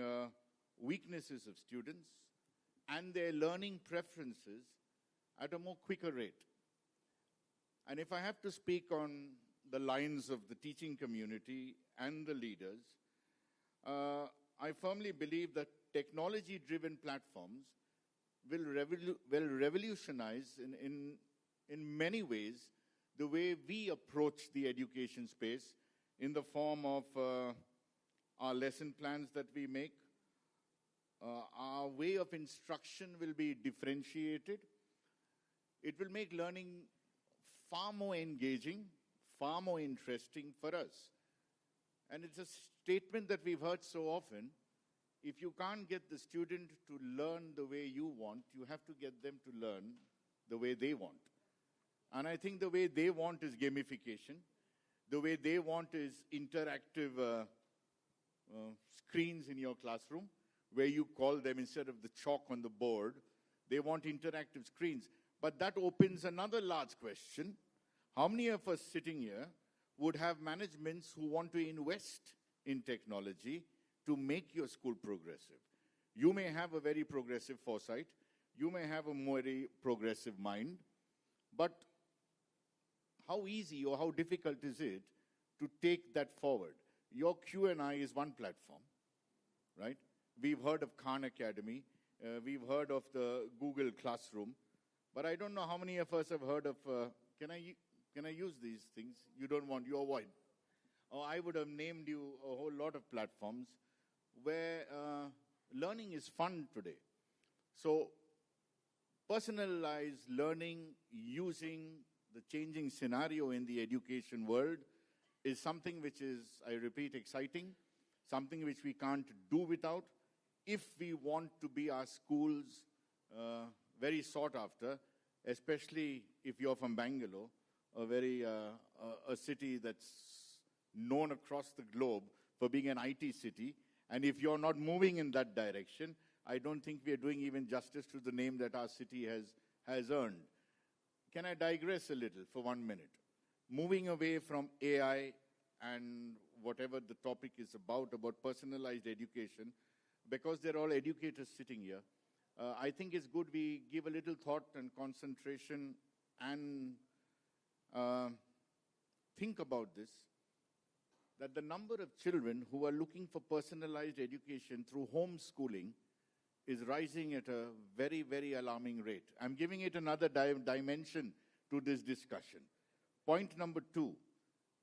weaknesses of students, and their learning preferences at a more quicker rate. And if I have to speak on the lines of the teaching community and the leaders, I firmly believe that technology-driven platforms will revolutionize in many ways the way we approach the education space in the form of our lesson plans that we make. Our way of instruction will be differentiated. It will make learning far more engaging, far more interesting for us. And it's a statement that we've heard so often. If you can't get the student to learn the way you want, you have to get them to learn the way they want. And I think the way they want is gamification. The way they want is interactive screens in your classroom, where you call them, instead of the chalk on the board, They want interactive screens. But that opens another large question. How many of us sitting here would have managements who want to invest in technology to make your school progressive? You may have a very progressive foresight. You may have a very progressive mind. But how easy or how difficult is it to take that forward? Your Q&I is one platform, right? We've heard of Khan Academy. We've heard of the Google Classroom. But I don't know how many of us have heard of, can I use these things? You don't want, you avoid. Or I would have named you a whole lot of platforms where learning is fun today. So personalized learning using the changing scenario in the education world is something which is, I repeat, exciting, something which we can't do without if we want to be our schools very sought after, especially if you're from Bengaluru, a city that's known across the globe for being an IT city. And if you're not moving in that direction, I don't think we are doing even justice to the name that our city has earned. Can I digress a little for 1 minute? Moving away from AI and whatever the topic is about personalized education, because they're all educators sitting here, I think it's good we give a little thought and concentration and think about this, that the number of children who are looking for personalized education through homeschooling is rising at a very, very alarming rate. I'm giving it another dimension to this discussion. Point number 2,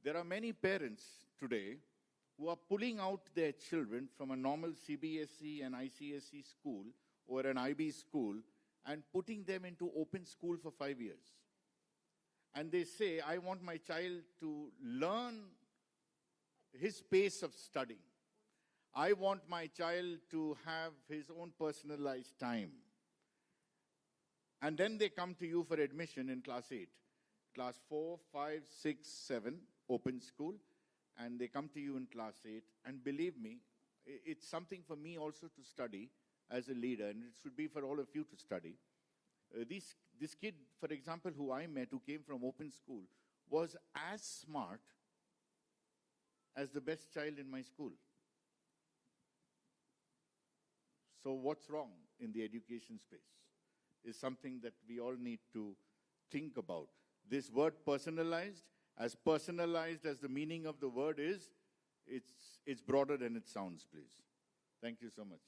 there are many parents today who are pulling out their children from a normal CBSE and ICSE school or an IB school and putting them into open school for 5 years. And they say, I want my child to learn his pace of studying. I want my child to have his own personalized time. And then they come to you for admission in class 8. Class 4, 5, 6, 7, open school. And they come to you in class 8. And believe me, it's something for me also to study as a leader. And it should be for all of you to study. This kid, for example, who I met, who came from open school, was as smart as the best child in my school. So what's wrong in the education space is something that we all need to think about. This word personalized as the meaning of the word is, it's broader than it sounds, please. Thank you so much.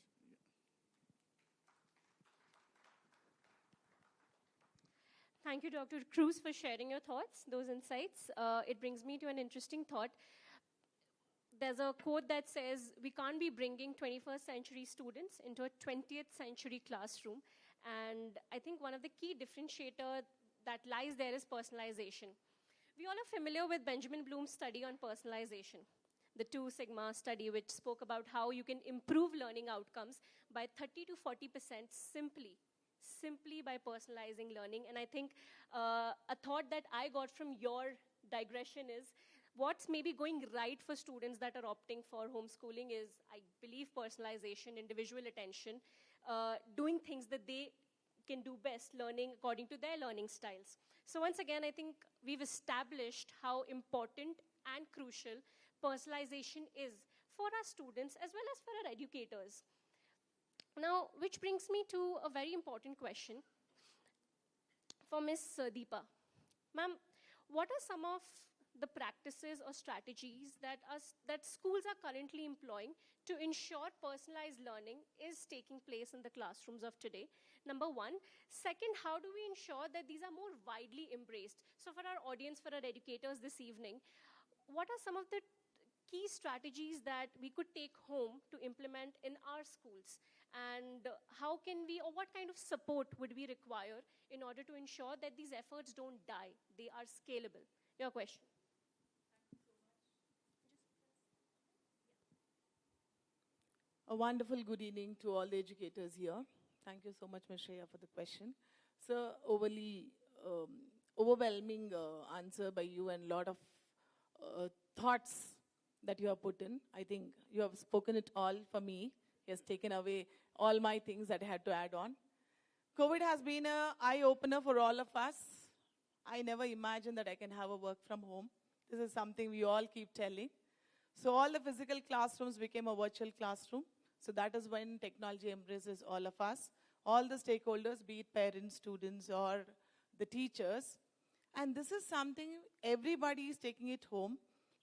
Thank you, Dr. Cruz, for sharing your thoughts, those insights. It brings me to an interesting thought. There's a quote that says, we can't be bringing 21st century students into a 20th century classroom. And I think one of the key differentiator that lies there is personalization. We all are familiar with Benjamin Bloom's study on personalization, the 2 Sigma study, which spoke about how you can improve learning outcomes by 30 to 40% simply by personalizing learning. And I think a thought that I got from your digression is, what's maybe going right for students that are opting for homeschooling is, I believe, personalization, individual attention, doing things that they can do best, learning according to their learning styles. So once again, I think we've established how important and crucial personalization is for our students as well as for our educators. Now, which brings me to a very important question for Ms. Deepa. Ma'am, what are some of the practices or strategies that schools are currently employing to ensure personalized learning is taking place in the classrooms of today? Number 1. Second, how do we ensure that these are more widely embraced? So for our audience, for our educators this evening, what are some of the key strategies that we could take home to implement in our schools? And how can we, or what kind of support would we require in order to ensure that these efforts don't die, they are scalable? Your question. A wonderful good evening to all the educators here. Thank you so much, Ms. Shreya, for the question. So, overwhelming answer by you and a lot of thoughts that you have put in. I think you have spoken it all for me. He has taken away all my things that I had to add on. COVID has been an eye-opener for all of us. I never imagined that I can have a work from home. This is something we all keep telling. So all the physical classrooms became a virtual classroom. So that is when technology embraces all of us, all the stakeholders, be it parents, students, or the teachers. And this is something everybody is taking it home.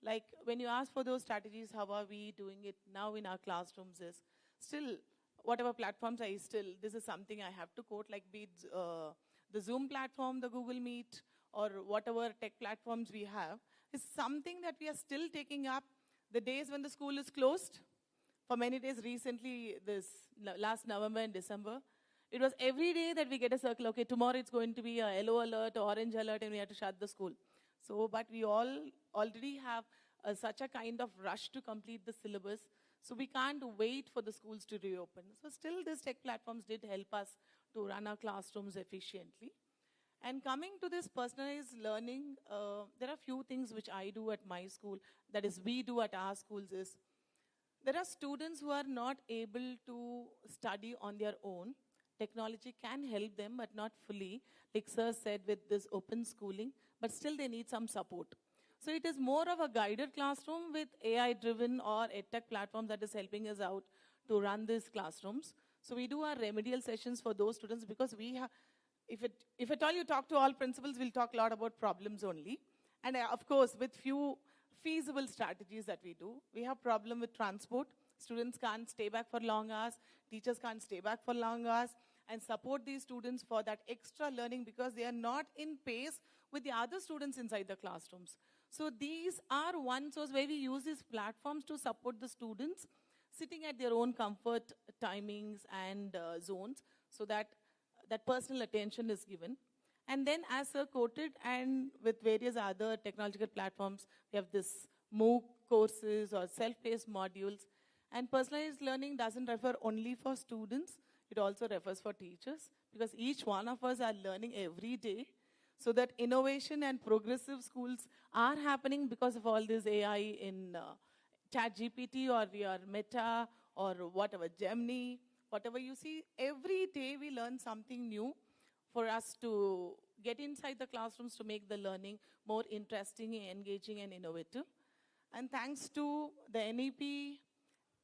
Like when you ask for those strategies, how are we doing it now in our classrooms is still, whatever platforms this is something I have to quote, like be it the Zoom platform, the Google Meet, or whatever tech platforms we have, is something that we are still taking up. The days when the school is closed, for many days recently, this last November and December, it was every day that we get a circle, okay, tomorrow it's going to be a yellow alert, orange alert, and we have to shut the school. So, but we all already have such a kind of rush to complete the syllabus, so we can't wait for the schools to reopen. So still these tech platforms did help us to run our classrooms efficiently. And coming to this personalized learning, there are few things which I do at my school, that is we do at our schools is, there are students who are not able to study on their own. Technology can help them, but not fully, like sir said, with this open schooling, but still they need some support. So it is more of a guided classroom with AI-driven or edtech platforms that is helping us out to run these classrooms. So we do our remedial sessions for those students because we have, if at all you talk to all principals, we'll talk a lot about problems only. And of course, with few feasible strategies that we do. We have problem with transport. Students can't stay back for long hours. Teachers can't stay back for long hours. And support these students for that extra learning because they are not in pace with the other students inside the classrooms. So these are one source where we use these platforms to support the students sitting at their own comfort timings and zones so that that personal attention is given. And then as Sir quoted, and with various other technological platforms, we have this MOOC courses or self-paced modules. And personalized learning doesn't refer only for students, it also refers for teachers because each one of us are learning every day so that innovation and progressive schools are happening because of all this AI in ChatGPT or via Meta or whatever, Gemini, whatever you see, every day we learn something new for us to get inside the classrooms to make the learning more interesting, engaging, and innovative. And thanks to the NEP,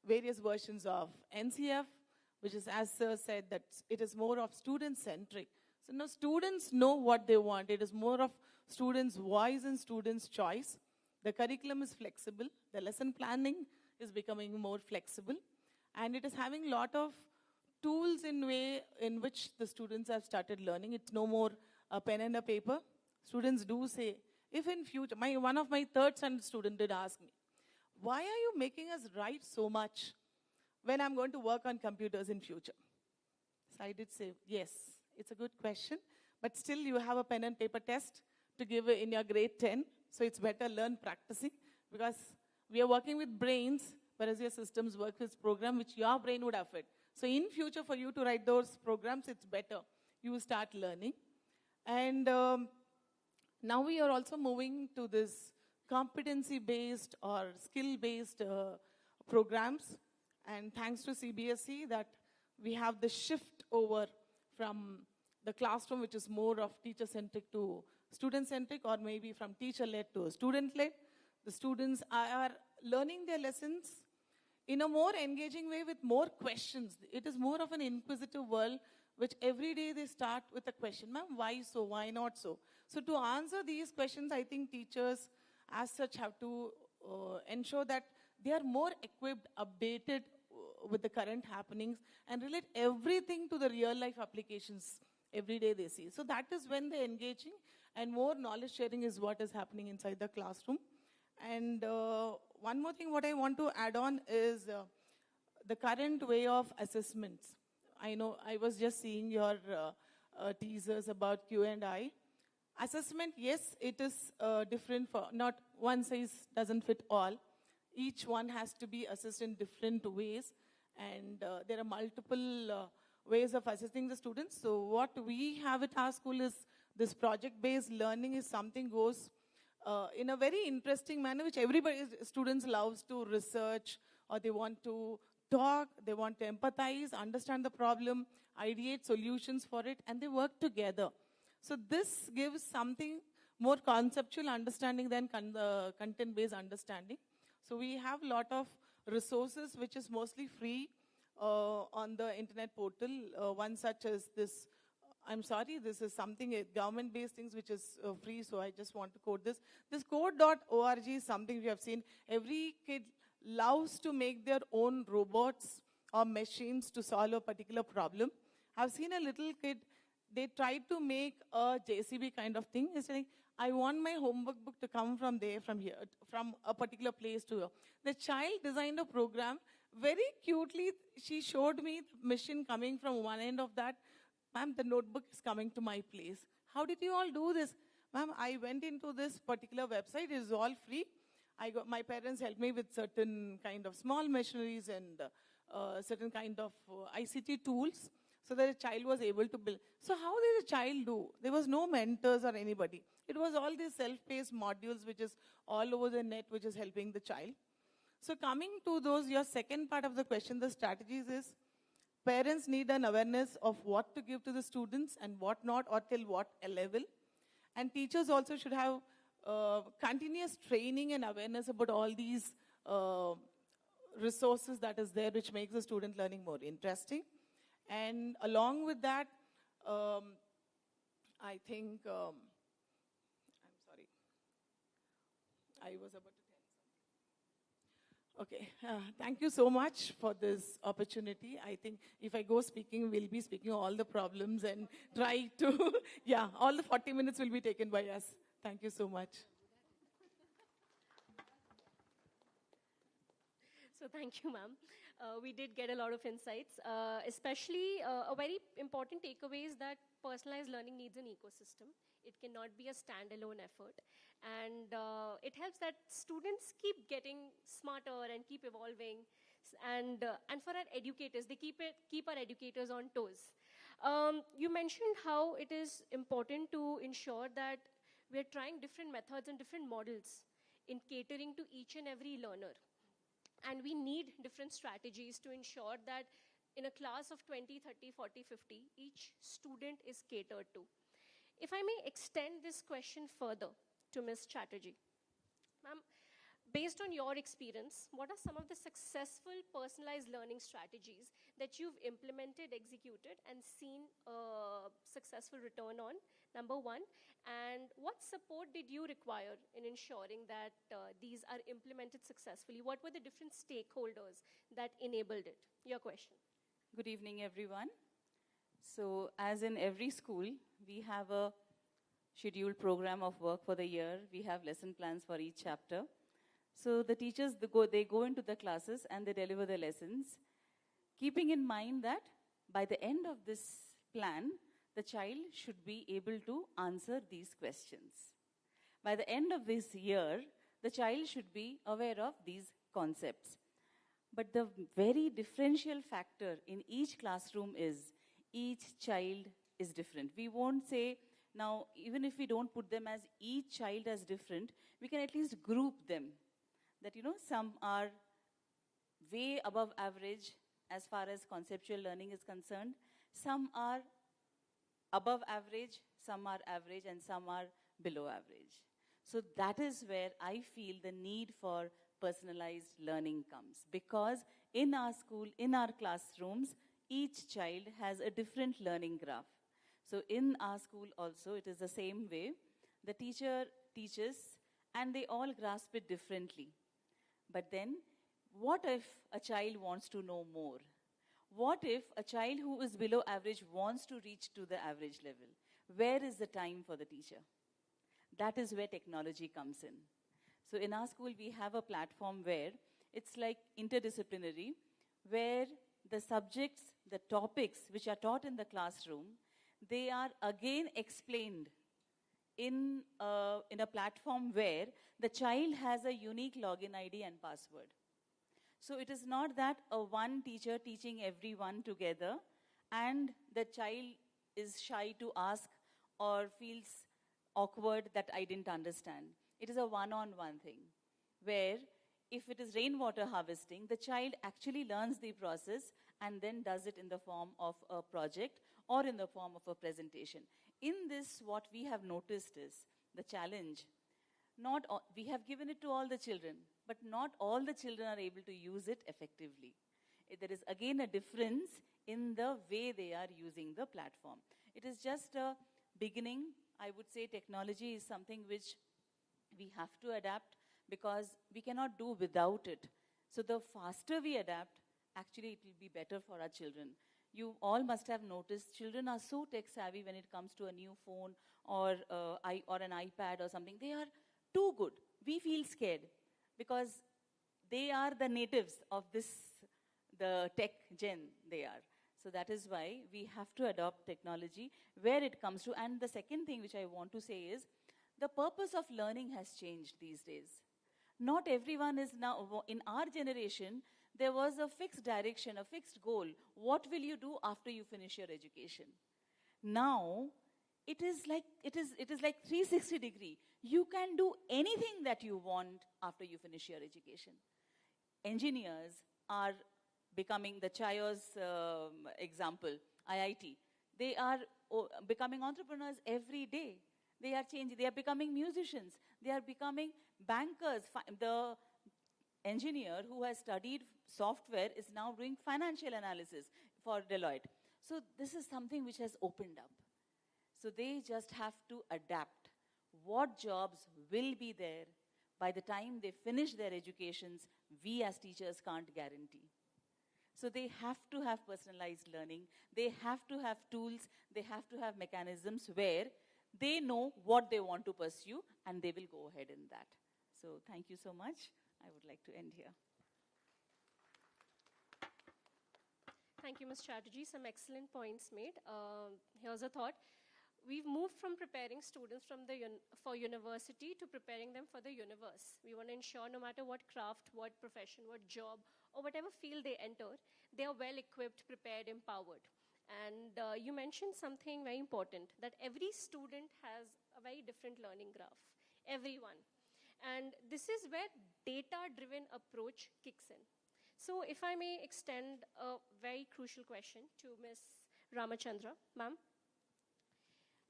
various versions of NCF, which is, as Sir said, that it is more of student-centric. So now students know what they want. It is more of students' voice and students' choice. The curriculum is flexible. The lesson planning is becoming more flexible. And it is having a lot of tools in which the students have started learning. It's no more a pen and a paper. Students do say, if in future, one of my third standard student did ask me, why are you making us write so much when I'm going to work on computers in future? So I did say, yes, it's a good question, but still you have a pen and paper test to give in your grade 10, so it's better learn practicing because we are working with brains, whereas your systems work with program which your brain would have fit. So in future, for you to write those programs, it's better. You start learning. And now we are also moving to this competency-based or skill-based programs. And thanks to CBSE that we have the shift over from the classroom, which is more of teacher-centric to student-centric, or maybe from teacher-led to student-led. The students are learning their lessons in a more engaging way with more questions. It is more of an inquisitive world, which every day they start with a question, ma'am, why so, why not so? So to answer these questions, I think teachers as such have to ensure that they are more equipped, updated with the current happenings and relate everything to the real life applications every day they see. So that is when they're engaging and more knowledge sharing is what is happening inside the classroom. And one more thing what I want to add on is the current way of assessments. I know I was just seeing your teasers about Q&I. Assessment, yes, it is different for, not one size doesn't fit all. Each one has to be assessed in different ways. And there are multiple ways of assessing the students. So what we have at our school is this project-based learning is something goes in a very interesting manner, which everybody, students loves to research or they want to talk, they want to empathize, understand the problem, ideate solutions for it, and they work together. So this gives something more conceptual understanding than content-based understanding. So we have a lot of resources which is mostly free on the internet portal. One such as this, I'm sorry, this is something, government-based things which is free, so I just want to quote this. This code.org is something we have seen. Every kid loves to make their own robots or machines to solve a particular problem. I've seen a little kid, they tried to make a JCB kind of thing. It's like, I want my homework book to come from there, from here, from a particular place to here. The child designed a program. Very cutely, she showed me the machine coming from one end of that. Ma'am, the notebook is coming to my place. How did you all do this? Ma'am, I went into this particular website. It is all free. My parents helped me with certain kind of small machineries and certain kind of ICT tools, so that a child was able to build. So how did a child do? There was no mentors or anybody. It was all these self-paced modules which is all over the net, which is helping the child. So coming to those, your second part of the question, the strategies is, parents need an awareness of what to give to the students and what not, or till what level. And teachers also should have continuous training and awareness about all these resources that is there, which makes the student learning more interesting. And along with that, I think, I'm sorry, I was about to tell something. Okay, thank you so much for this opportunity. I think if I go speaking, we'll be speaking all the problems and try to, yeah, all the 40 minutes will be taken by us. Thank you so much. So thank you, ma'am. We did get a lot of insights, especially a very important takeaway is that personalized learning needs an ecosystem. It cannot be a standalone effort. And it helps that students keep getting smarter and keep evolving. And for our educators, they keep our educators on toes. You mentioned how it is important to ensure that we're trying different methods and different models in catering to each and every learner. And we need different strategies to ensure that in a class of 20, 30, 40, 50, each student is catered to. If I may extend this question further to Ms. Chatterjee. Ma'am, based on your experience, what are some of the successful personalized learning strategies that you've implemented, executed, and seen a successful return on, number one? And what support did you require in ensuring that these are implemented successfully? What were the different stakeholders that enabled it? Your question. Good evening, everyone. So, as in every school, we have a scheduled program of work for the year. We have lesson plans for each chapter. So the teachers, they go into the classes and they deliver the lessons, keeping in mind that by the end of this plan, the child should be able to answer these questions. By the end of this year, the child should be aware of these concepts. But the very differential factor in each classroom is each child is different. We won't say, now, even if we don't put them as each child as different, we can at least group them. That, some are way above average as far as conceptual learning is concerned. Some are above average, some are average, and some are below average. So that is where I feel the need for personalized learning comes. Because in our school, in our classrooms, each child has a different learning graph. So in our school also, it is the same way. The teacher teaches, and they all grasp it differently. But then, what if a child wants to know more? What if a child who is below average wants to reach to the average level? Where is the time for the teacher? That is where technology comes in. So in our school, we have a platform where it's like interdisciplinary, where the subjects, the topics which are taught in the classroom, they are again explained in a platform where the child has a unique login ID and password. So it is not that a one teacher teaching everyone together and the child is shy to ask or feels awkward that I didn't understand. It is a one-on-one thing where if it is rainwater harvesting, the child actually learns the process and then does it in the form of a project or in the form of a presentation. In this, what we have noticed is the challenge. We have given it to all the children, but not all the children are able to use it effectively. There is again a difference in the way they are using the platform. It is just a beginning. I would say technology is something which we have to adapt because we cannot do without it. So the faster we adapt, actually it will be better for our children. You all must have noticed children are so tech savvy when it comes to a new phone or an iPad or something. They are too good. We feel scared because they are the natives of the tech gen they are. So that is why we have to adopt technology where it comes to. And the second thing which I want to say is, the purpose of learning has changed these days. Not everyone is now, in our generation, there was a fixed direction, a fixed goal. What will you do after you finish your education? Now, it is like 360 degree. You can do anything that you want after you finish your education. Engineers are becoming the Chayo's example, IIT. They are becoming entrepreneurs every day. They are changing. They are becoming musicians. They are becoming bankers. The engineer who has studied software is now doing financial analysis for Deloitte. So this is something which has opened up. So they just have to adapt. What jobs will be there by the time they finish their educations, we as teachers can't guarantee. So they have to have personalized learning. They have to have tools. They have to have mechanisms where they know what they want to pursue and they will go ahead in that. So thank you so much. I would like to end here. Thank you, Ms. Chatterjee. Some excellent points made. Here's a thought. We've moved from preparing students for university to preparing them for the universe. We want to ensure no matter what craft, what profession, what job, or whatever field they enter, they are well equipped, prepared, empowered. And you mentioned something very important, that every student has a very different learning graph. Everyone. And this is where data-driven approach kicks in. So if I may extend a very crucial question to Ms. Ramachandra, ma'am.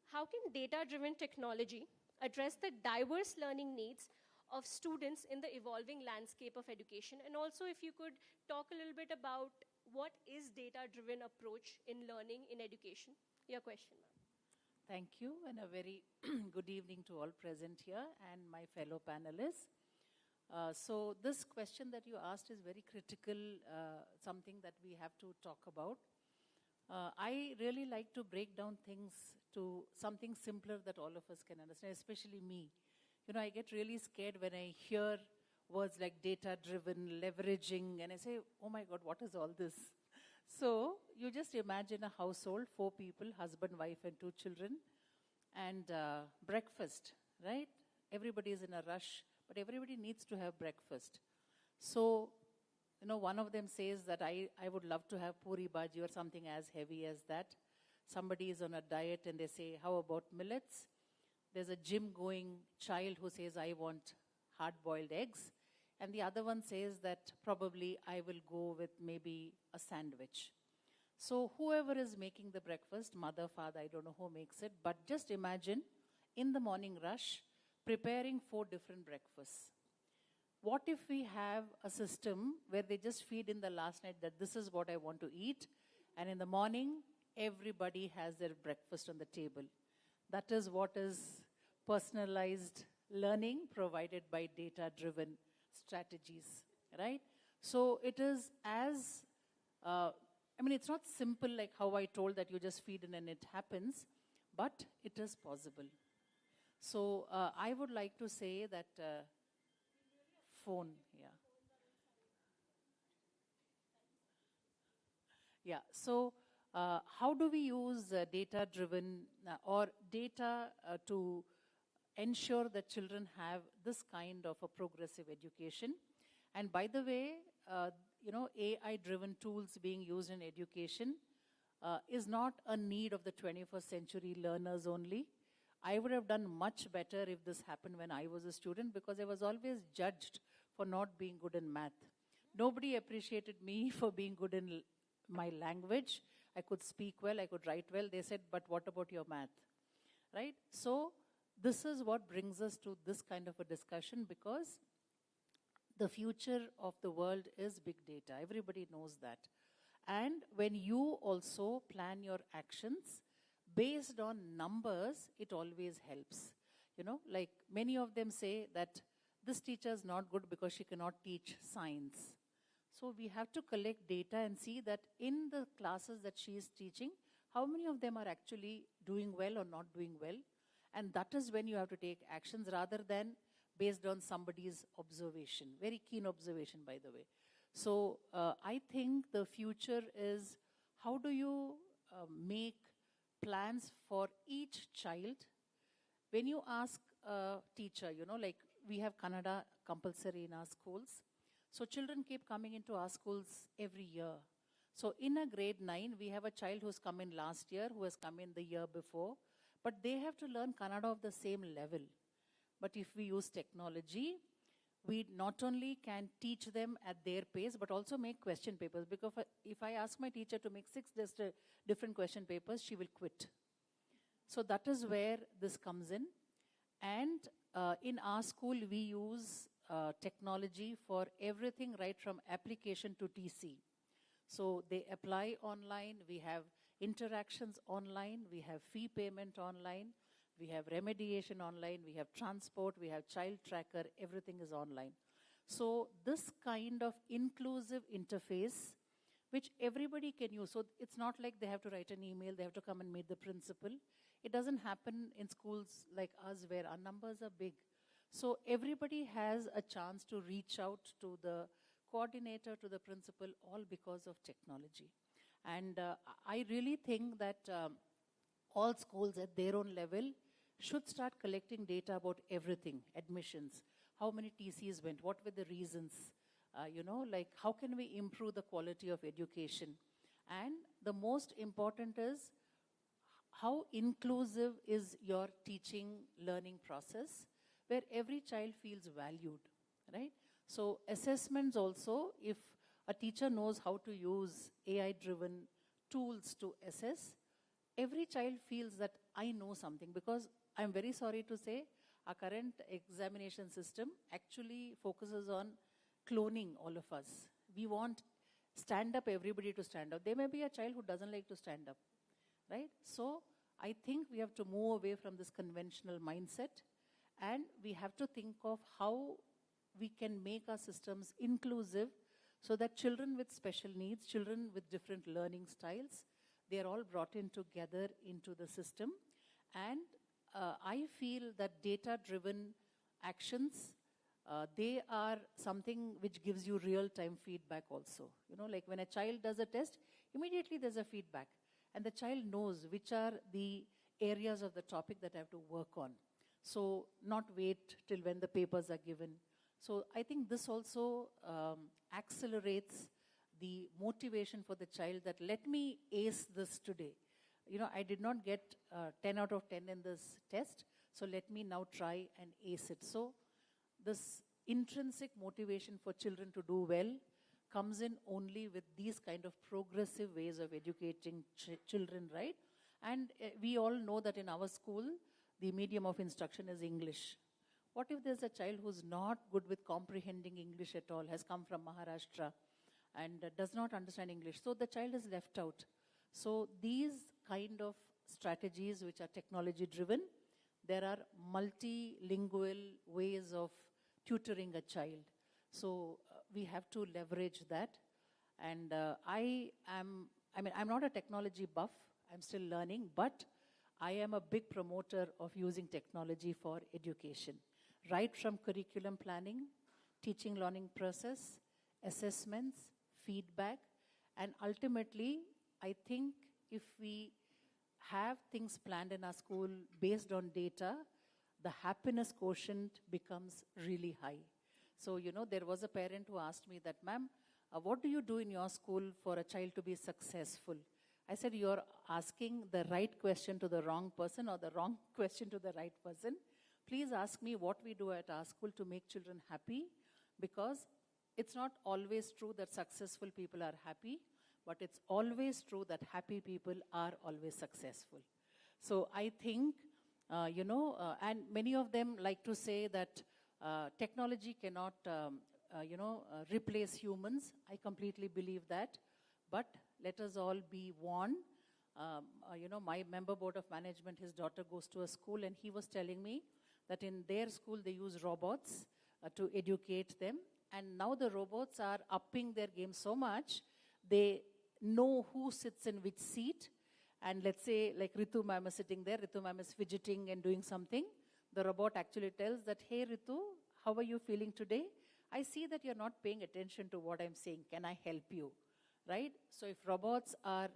How can data-driven technology address the diverse learning needs of students in the evolving landscape of education? And also, if you could talk a little bit about what is data-driven approach in learning in education? Your question, ma'am. Thank you, and a very good evening to all present here and my fellow panelists. So this question that you asked is very critical, something that we have to talk about. I really like to break down things to something simpler that all of us can understand, especially me. You know, I get really scared when I hear words like data-driven, leveraging, and I say, oh my God, what is all this? So you just imagine a household, 4 people, husband, wife, and 2 children, and breakfast, right? Everybody is in a rush, but everybody needs to have breakfast. So, you know, one of them says that I would love to have puri bhaji or something as heavy as that. Somebody is on a diet and they say, how about millets? There's a gym-going child who says, I want hard-boiled eggs. And the other one says that probably I will go with maybe a sandwich. So whoever is making the breakfast, mother, father, I don't know who makes it, but just imagine in the morning rush, preparing 4 different breakfasts. What if we have a system where they just feed in the last night that this is what I want to eat, and in the morning, everybody has their breakfast on the table? That is what is personalized learning provided by data-driven strategies, right? So it is as, it's not simple like how I told that you just feed in and it happens, but it is possible. So I would like to say that phone, yeah. So how do we use data-driven or data to ensure that children have this kind of a progressive education? And by the way, AI-driven tools being used in education is not a need of the 21st century learners only. I would have done much better if this happened when I was a student, because I was always judged for not being good in math. Nobody appreciated me for being good in my language. I could speak well, I could write well. They said, but what about your math? Right? So this is what brings us to this kind of a discussion, because the future of the world is big data. Everybody knows that. And when you also plan your actions based on numbers, it always helps. You know, like many of them say that this teacher is not good because she cannot teach science. So we have to collect data and see that in the classes that she is teaching, how many of them are actually doing well or not doing well. And that is when you have to take actions rather than based on somebody's observation. Very keen observation, by the way. So I think the future is, how do you make plans for each child? When you ask a teacher, you know, like we have Kannada compulsory in our schools. So children keep coming into our schools every year. So in a grade 9, we have a child who's come in last year, who has come in the year before, but they have to learn Kannada of the same level. But if we use technology, we not only can teach them at their pace, but also make question papers. Because if I ask my teacher to make 6 different question papers, she will quit. So that is where this comes in. And in our school, we use technology for everything, right from application to TC. So they apply online, we have interactions online, we have fee payment online, we have remediation online, we have transport, we have child tracker, everything is online. So this kind of inclusive interface, which everybody can use. So it's not like they have to write an email, they have to come and meet the principal. It doesn't happen in schools like us where our numbers are big. So everybody has a chance to reach out to the coordinator, to the principal, all because of technology. And I really think that all schools at their own level should start collecting data about everything, admissions, how many TCs went, what were the reasons, you know, like how can we improve the quality of education. And the most important is, how inclusive is your teaching learning process, where every child feels valued, right? So assessments also, if a teacher knows how to use AI-driven tools to assess, every child feels that I know something. Because I'm very sorry to say, our current examination system actually focuses on cloning all of us. We want stand-up everybody to stand up. There may be a child who doesn't like to stand up, right? So I think we have to move away from this conventional mindset, and we have to think of how we can make our systems inclusive so that children with special needs, children with different learning styles, they are all brought in together into the system. And I feel that data-driven actions, they are something which gives you real-time feedback also. You know, like when a child does a test, immediately there's a feedback. And the child knows which are the areas of the topic that I have to work on. So not wait till when the papers are given. So I think this also accelerates the motivation for the child that let me ace this today. You know, I did not get 10 out of 10 in this test, so let me now try and ace it. So this intrinsic motivation for children to do well comes in only with these kind of progressive ways of educating children, right? And we all know that in our school, the medium of instruction is English. What if there's a child who's not good with comprehending English at all, has come from Maharashtra and does not understand English? So the child is left out. So these kind of strategies which are technology driven, there are multilingual ways of tutoring a child. So we have to leverage that. And I'm not a technology buff, I'm still learning, but I am a big promoter of using technology for education. Right from curriculum planning, teaching learning process, assessments, feedback, and ultimately, I think if we have things planned in our school based on data, the happiness quotient becomes really high. So, you know, there was a parent who asked me that, ma'am, what do you do in your school for a child to be successful? I said, you're asking the right question to the wrong person or the wrong question to the right person. Please ask me what we do at our school to make children happy, because it's not always true that successful people are happy, but it's always true that happy people are always successful. So I think, and many of them like to say that technology cannot, replace humans. I completely believe that. But let us all be warned. My member board of management, his daughter goes to a school, and he was telling me that in their school they use robots to educate them. And now the robots are upping their game so much, they know who sits in which seat. And let's say, like Ritu ma'am is sitting there, Ritu ma'am is fidgeting and doing something. The robot actually tells that, hey Ritu, how are you feeling today? I see that you're not paying attention to what I'm saying. Can I help you? Right? So if robots are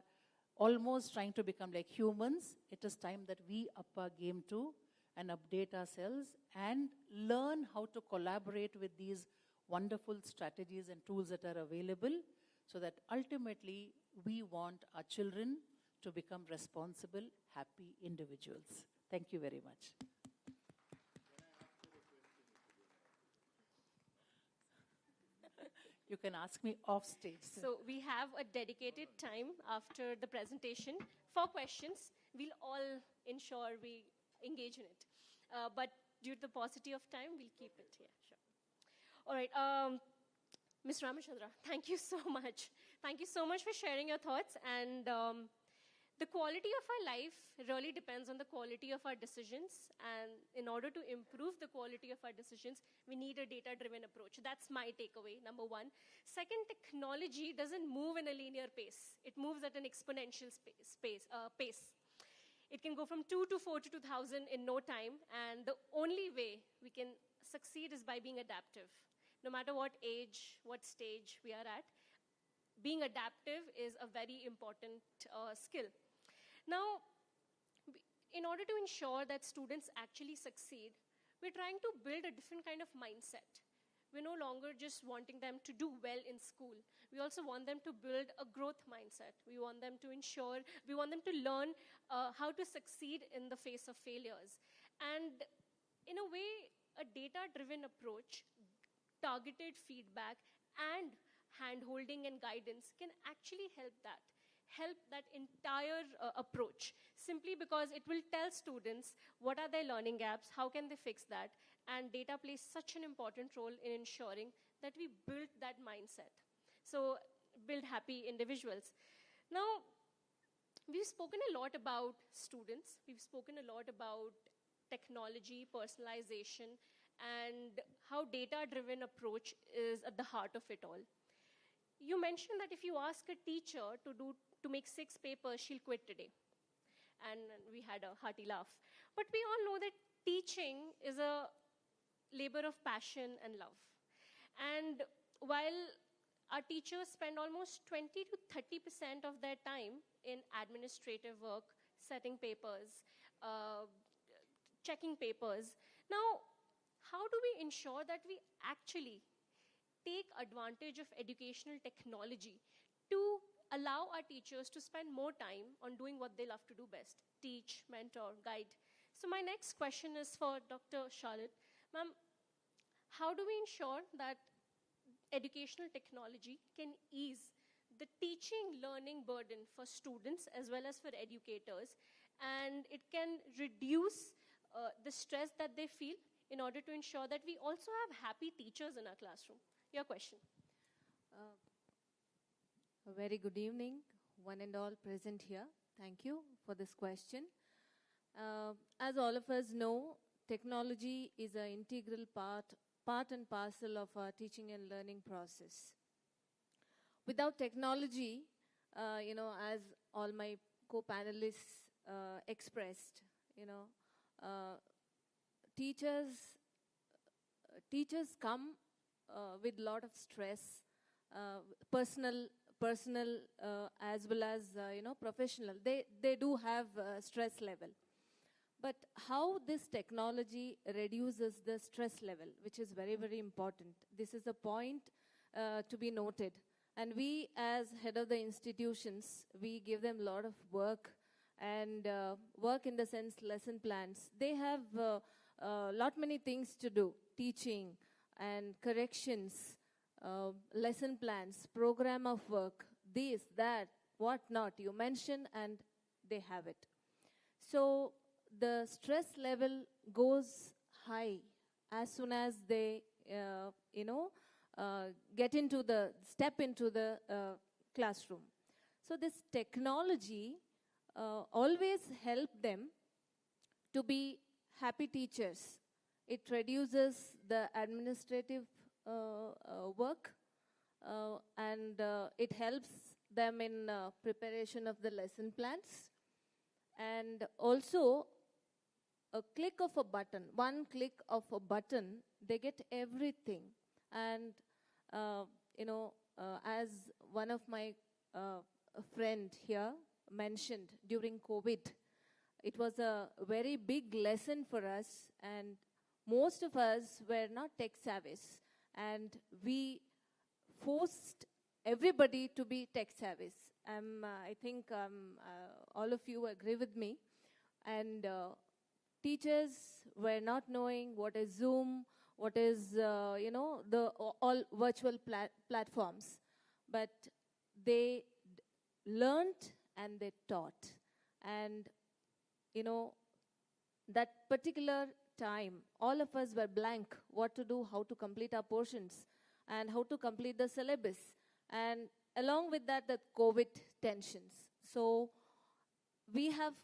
almost trying to become like humans, it is time that we up our game too and update ourselves and learn how to collaborate with these wonderful strategies and tools that are available, so that ultimately we want our children to become responsible, happy individuals. Thank you very much. You can ask me off stage. So we have a dedicated time after the presentation for questions. We'll all ensure we engage in it. But due to the paucity of time, we'll keep it here. Sure. All right. Ms. Ramachandra, thank you so much. Thank you so much for sharing your thoughts. And the quality of our life really depends on the quality of our decisions. And in order to improve the quality of our decisions, we need a data-driven approach. That's my takeaway, number one. Second, technology doesn't move in a linear pace. It moves at an exponential pace. It can go from 2 to 4 to 2,000 in no time. And the only way we can succeed is by being adaptive. No matter what age, what stage we are at, being adaptive is a very important skill. Now, in order to ensure that students actually succeed, we're trying to build a different kind of mindset. We're no longer just wanting them to do well in school. We also want them to build a growth mindset. We want them to learn how to succeed in the face of failures. And in a way, a data-driven approach, targeted feedback, and hand-holding and guidance can actually help that entire approach, simply because it will tell students what are their learning gaps, how can they fix that, and data plays such an important role in ensuring that we build that mindset. So build happy individuals. Now, we've spoken a lot about students, we've spoken a lot about technology, personalization, and how data-driven approach is at the heart of it all. You mentioned that if you ask a teacher to make 6 papers, she'll quit today. And we had a hearty laugh. But we all know that teaching is a labor of passion and love. And while our teachers spend almost 20 to 30% of their time in administrative work, setting papers, checking papers, now, how do we ensure that we actually take advantage of educational technology to allow our teachers to spend more time on doing what they love to do best, teach, mentor, guide? So my next question is for Dr. Charlotte. Ma'am, how do we ensure that educational technology can ease the teaching learning burden for students as well as for educators, and it can reduce the stress that they feel in order to ensure that we also have happy teachers in our classroom? Your question. A very good evening, one and all present here. Thank you for this question. As all of us know, technology is an integral part and parcel of our teaching and learning process. Without technology, as all my co-panelists expressed, teachers come with a lot of stress, personal as well as professional. They do have stress level. But how this technology reduces the stress level, which is very, very important. This is a point to be noted. And we, as head of the institutions, we give them a lot of work, and work in the sense lesson plans. They have lot many things to do, teaching and corrections, lesson plans, program of work, this, that, what not, you mention and they have it. So the stress level goes high as soon as they, step into the classroom. So this technology always help them to be happy teachers. It reduces the administrative work and it helps them in preparation of the lesson plans. And also, a click of a button, one click of a button, they get everything. And, as one of my friend here mentioned during COVID, it was a very big lesson for us, and most of us were not tech savvy, and we forced everybody to be tech savvy. I think all of you agree with me. And teachers were not knowing what is Zoom, what is, all virtual platforms. But they learned and they taught. And, that particular time, all of us were blank what to do, how to complete our portions, and how to complete the syllabus. And along with that, the COVID tensions. So we have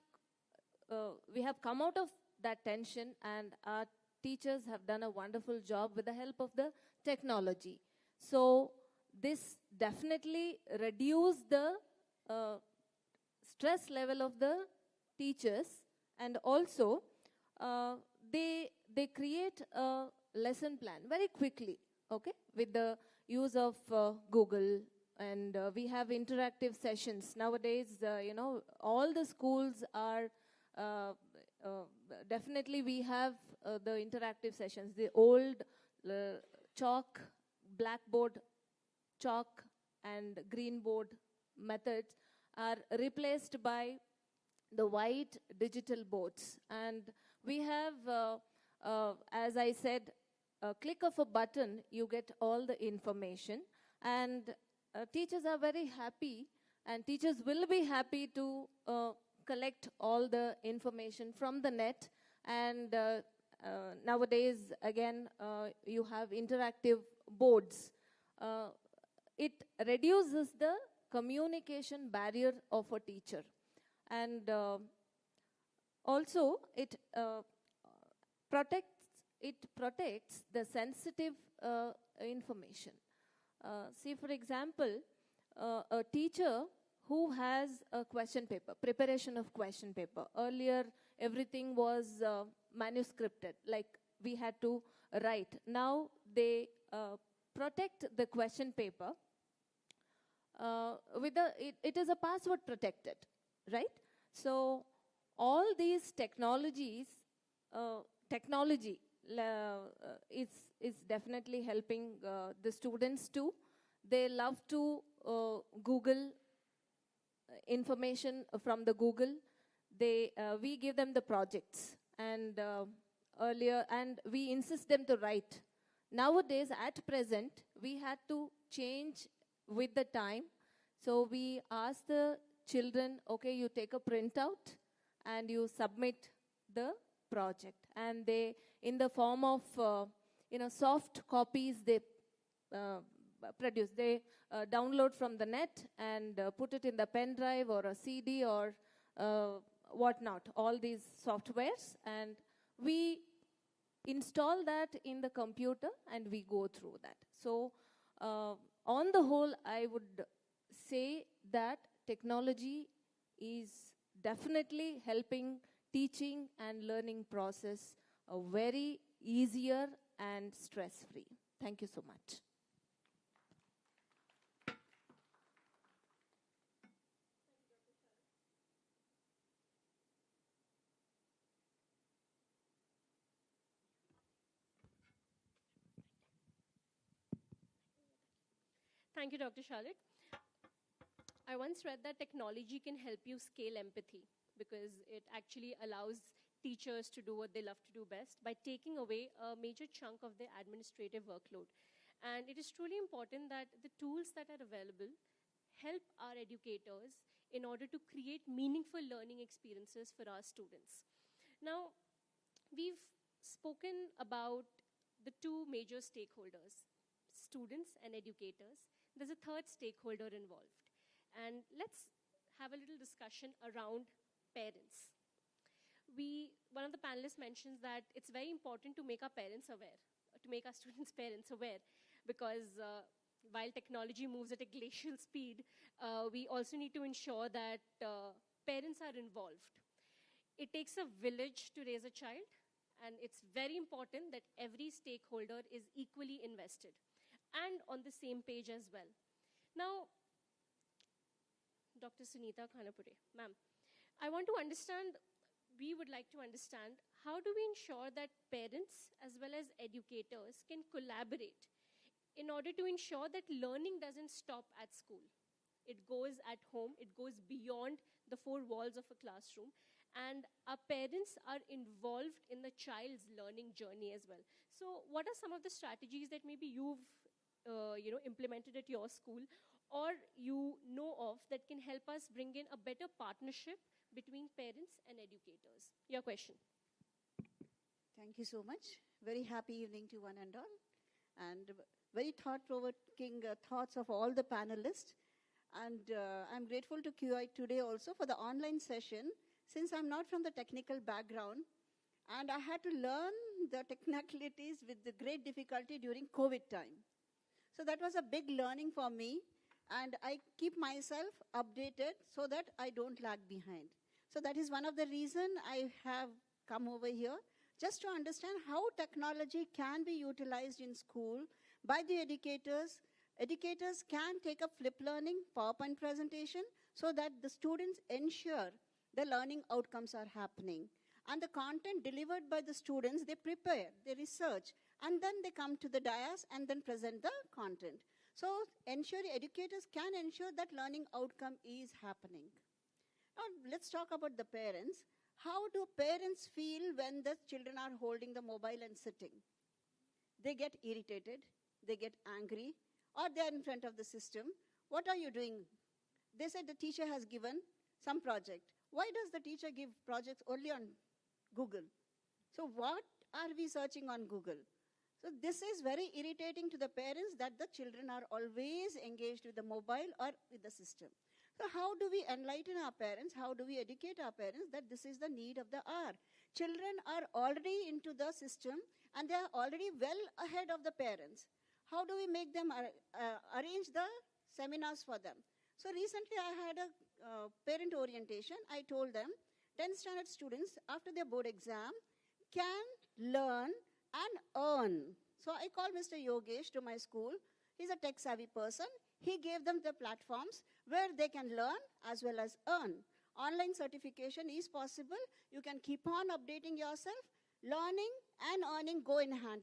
come out of that tension, and our teachers have done a wonderful job with the help of the technology. So this definitely reduced the stress level of the teachers, and also they create a lesson plan very quickly, okay, with the use of Google, and we have interactive sessions. Nowadays, all the schools are, definitely we have the interactive sessions. The old chalk, blackboard, chalk and green board methods are replaced by the white digital boards. And we have, as I said, a click of a button, you get all the information. And teachers are very happy, and teachers will be happy to collect all the information from the net. And nowadays, again, you have interactive boards. It reduces the communication barrier of a teacher. And also, it protects the sensitive information. See, for example, a teacher who has a question paper, preparation of question paper. Earlier, everything was manuscripted, like we had to write. Now, they protect the question paper it is a password protected, right? So all these technology is definitely helping the students too. They love to Google information from the Google. We give them the projects, and earlier, and we insist them to write. Nowadays, at present, we had to change with the time. So we ask the children, okay, you take a printout and you submit the project. And they, in the form of, soft copies, they produce. They download from the net and put it in the pen drive or a CD or whatnot, all these softwares. And we install that in the computer and we go through that. So on the whole, I would say that technology is definitely helping teaching and learning process very easier and stress-free. Thank you so much. Thank you, Dr. Charlotte. I once read that technology can help you scale empathy because it actually allows teachers to do what they love to do best by taking away a major chunk of their administrative workload. And it is truly important that the tools that are available help our educators in order to create meaningful learning experiences for our students. Now, we've spoken about the two major stakeholders, students and educators. There's a third stakeholder involved. And let's have a little discussion around parents. One of the panelists mentions that it's very important to make our parents aware, to make our students' parents aware, because while technology moves at a glacial speed, we also need to ensure that parents are involved. It takes a village to raise a child, and it's very important that every stakeholder is equally invested and on the same page as well. Now, Dr. Sunita Khanapure, ma'am, we would like to understand, how do we ensure that parents as well as educators can collaborate in order to ensure that learning doesn't stop at school? It goes at home, it goes beyond the four walls of a classroom, and our parents are involved in the child's learning journey as well. So what are some of the strategies that maybe you've implemented at your school, or you know of, that can help us bring in a better partnership between parents and educators? Your question. Thank you so much. Very happy evening to one and all. And very thought-provoking thoughts of all the panelists. And I'm grateful to Q&I Today also for the online session, since I'm not from the technical background. And I had to learn the technicalities with the great difficulty during COVID time. So that was a big learning for me. And I keep myself updated so that I don't lag behind. So that is one of the reasons I have come over here, just to understand how technology can be utilized in school by the educators. Educators can take a flip learning PowerPoint presentation so that the students ensure the learning outcomes are happening. And the content delivered by the students, they prepare, they research, and then they come to the dais and then present the content. So educators can ensure that learning outcome is happening. Now let's talk about the parents. How do parents feel when the children are holding the mobile and sitting? They get irritated, they get angry, or they're in front of the system. What are you doing? They said the teacher has given some project. Why does the teacher give projects only on Google? So what are we searching on Google? So this is very irritating to the parents, that the children are always engaged with the mobile or with the system. So how do we enlighten our parents? How do we educate our parents that this is the need of the hour? Children are already into the system and they are already well ahead of the parents. How do we make them arrange the seminars for them? So recently I had a parent orientation. I told them 10th standard students after their board exam can learn and earn. So I called Mr. Yogesh to my school. He's a tech-savvy person. He gave them the platforms where they can learn as well as earn. Online certification is possible. You can keep on updating yourself. Learning and earning go in hand.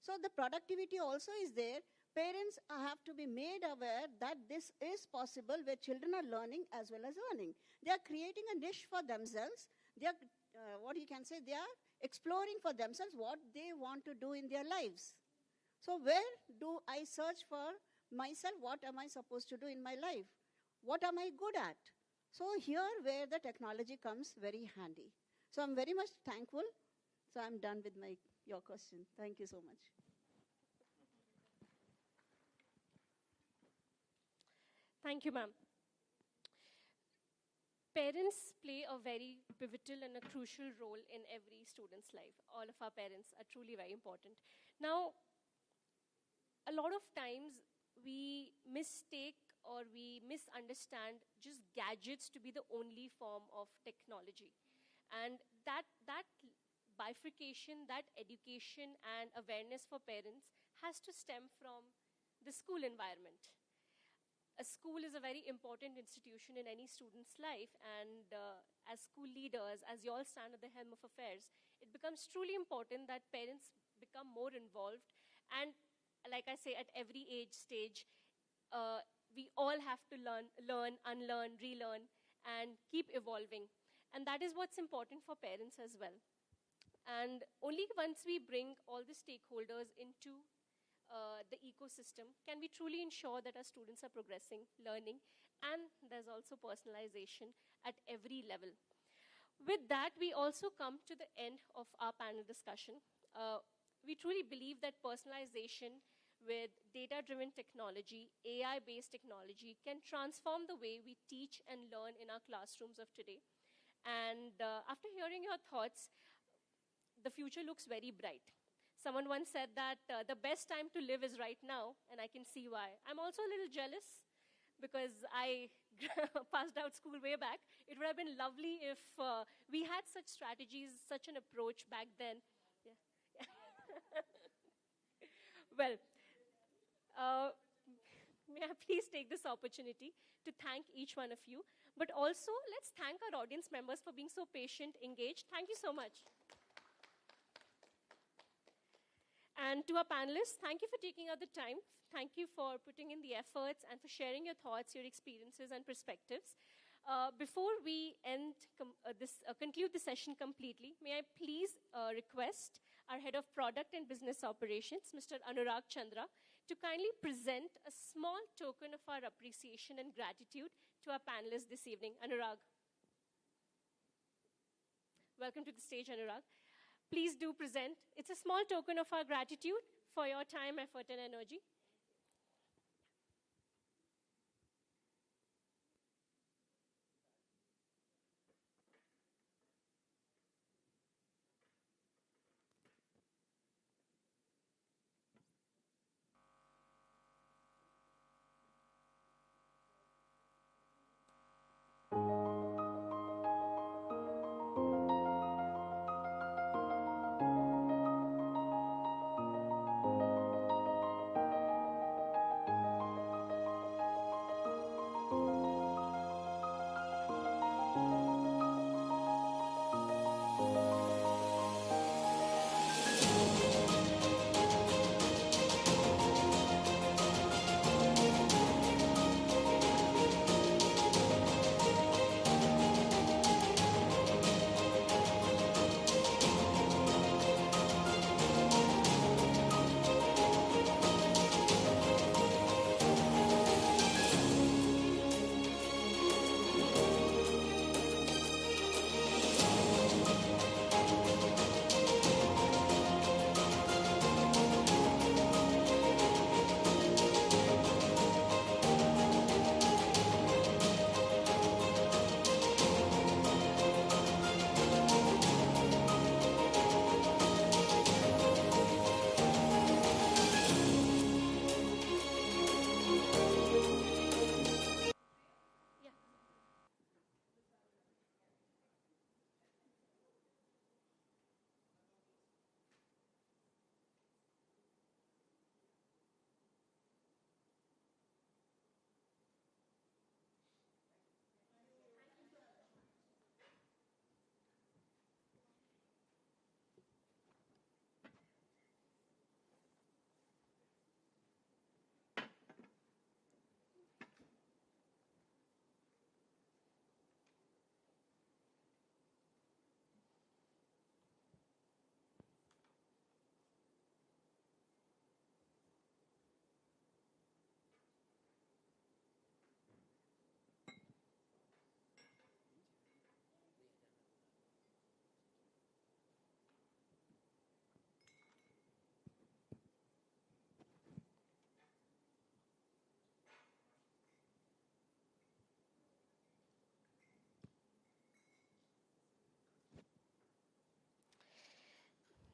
So the productivity also is there. Parents have to be made aware that this is possible, where children are learning as well as earning. They are creating a niche for themselves. They are, they are exploring for themselves what they want to do in their lives. So where do I search for myself? What am I supposed to do in my life? What am I good at? So here where the technology comes very handy. So I'm very much thankful. So I'm done with your question. Thank you so much. Thank you, ma'am. Parents play a very pivotal and a crucial role in every student's life. All of our parents are truly very important. Now, a lot of times we mistake or we misunderstand just gadgets to be the only form of technology. And that bifurcation, that education and awareness for parents has to stem from the school environment. A school is a very important institution in any student's life, and as school leaders, as you all stand at the helm of affairs, it becomes truly important that parents become more involved. And like I say, at every age stage, we all have to learn, unlearn, relearn, and keep evolving. And that is what's important for parents as well. And only once we bring all the stakeholders into the ecosystem can we truly ensure that our students are progressing, learning, and there's also personalization at every level. With that, we also come to the end of our panel discussion. We truly believe that personalization with data-driven technology, AI-based technology, can transform the way we teach and learn in our classrooms of today. And after hearing your thoughts, the future looks very bright. Someone once said that the best time to live is right now, and I can see why. I'm also a little jealous because I passed out school way back. It would have been lovely if we had such strategies, such an approach back then. Yeah. Well, may I please take this opportunity to thank each one of you, but also let's thank our audience members for being so patient, engaged. Thank you so much. And to our panelists, thank you for taking out the time. Thank you for putting in the efforts and for sharing your thoughts, your experiences, and perspectives. Before we conclude the session completely, may I please request our Head of Product and Business Operations, Mr. Anurag Chandra, to kindly present a small token of our appreciation and gratitude to our panelists this evening. Anurag. Welcome to the stage, Anurag. Please do present. It's a small token of our gratitude for your time, effort, and energy.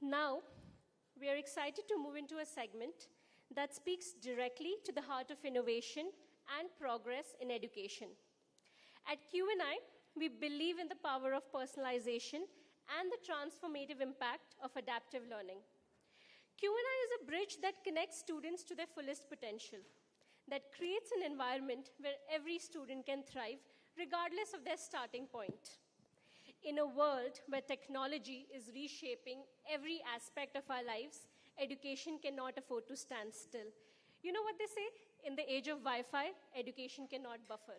Now, we are excited to move into a segment that speaks directly to the heart of innovation and progress in education. At Q&I, we believe in the power of personalization and the transformative impact of adaptive learning. Q&I is a bridge that connects students to their fullest potential, that creates an environment where every student can thrive regardless of their starting point. In a world where technology is reshaping every aspect of our lives, education cannot afford to stand still. You know what they say? In the age of Wi-Fi, education cannot buffer.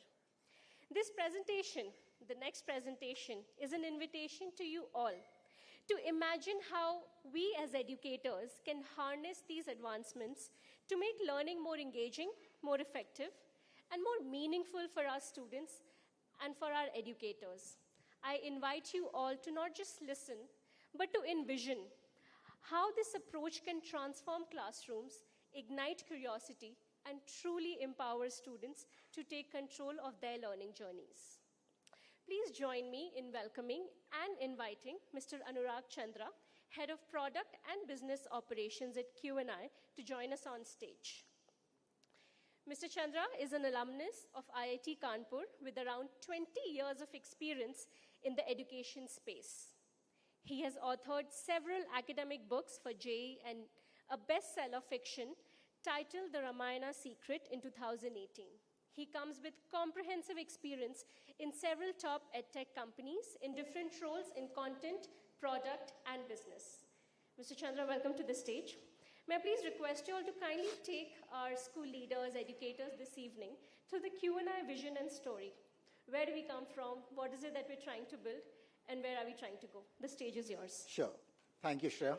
This presentation the next presentation, is an invitation to you all to imagine how we as educators can harness these advancements to make learning more engaging, more effective, and more meaningful for our students and for our educators. I invite you all to not just listen, but to envision how this approach can transform classrooms, ignite curiosity, and truly empower students to take control of their learning journeys. Please join me in welcoming and inviting Mr. Anurag Chandra, Head of Product and Business Operations at Q&I, to join us on stage. Mr. Chandra is an alumnus of IIT Kanpur with around 20 years of experience in the education space. He has authored several academic books for JEE and a bestseller fiction titled The Ramayana Secret in 2018. He comes with comprehensive experience in several top edtech companies in different roles in content, product, and business. Mr. Chandra, welcome to the stage. May I please request you all to kindly take our school leaders, educators this evening through the Q&I vision and story. Where do we come from? What is it that we're trying to build? And where are we trying to go? The stage is yours. Sure. Thank you, Shreya.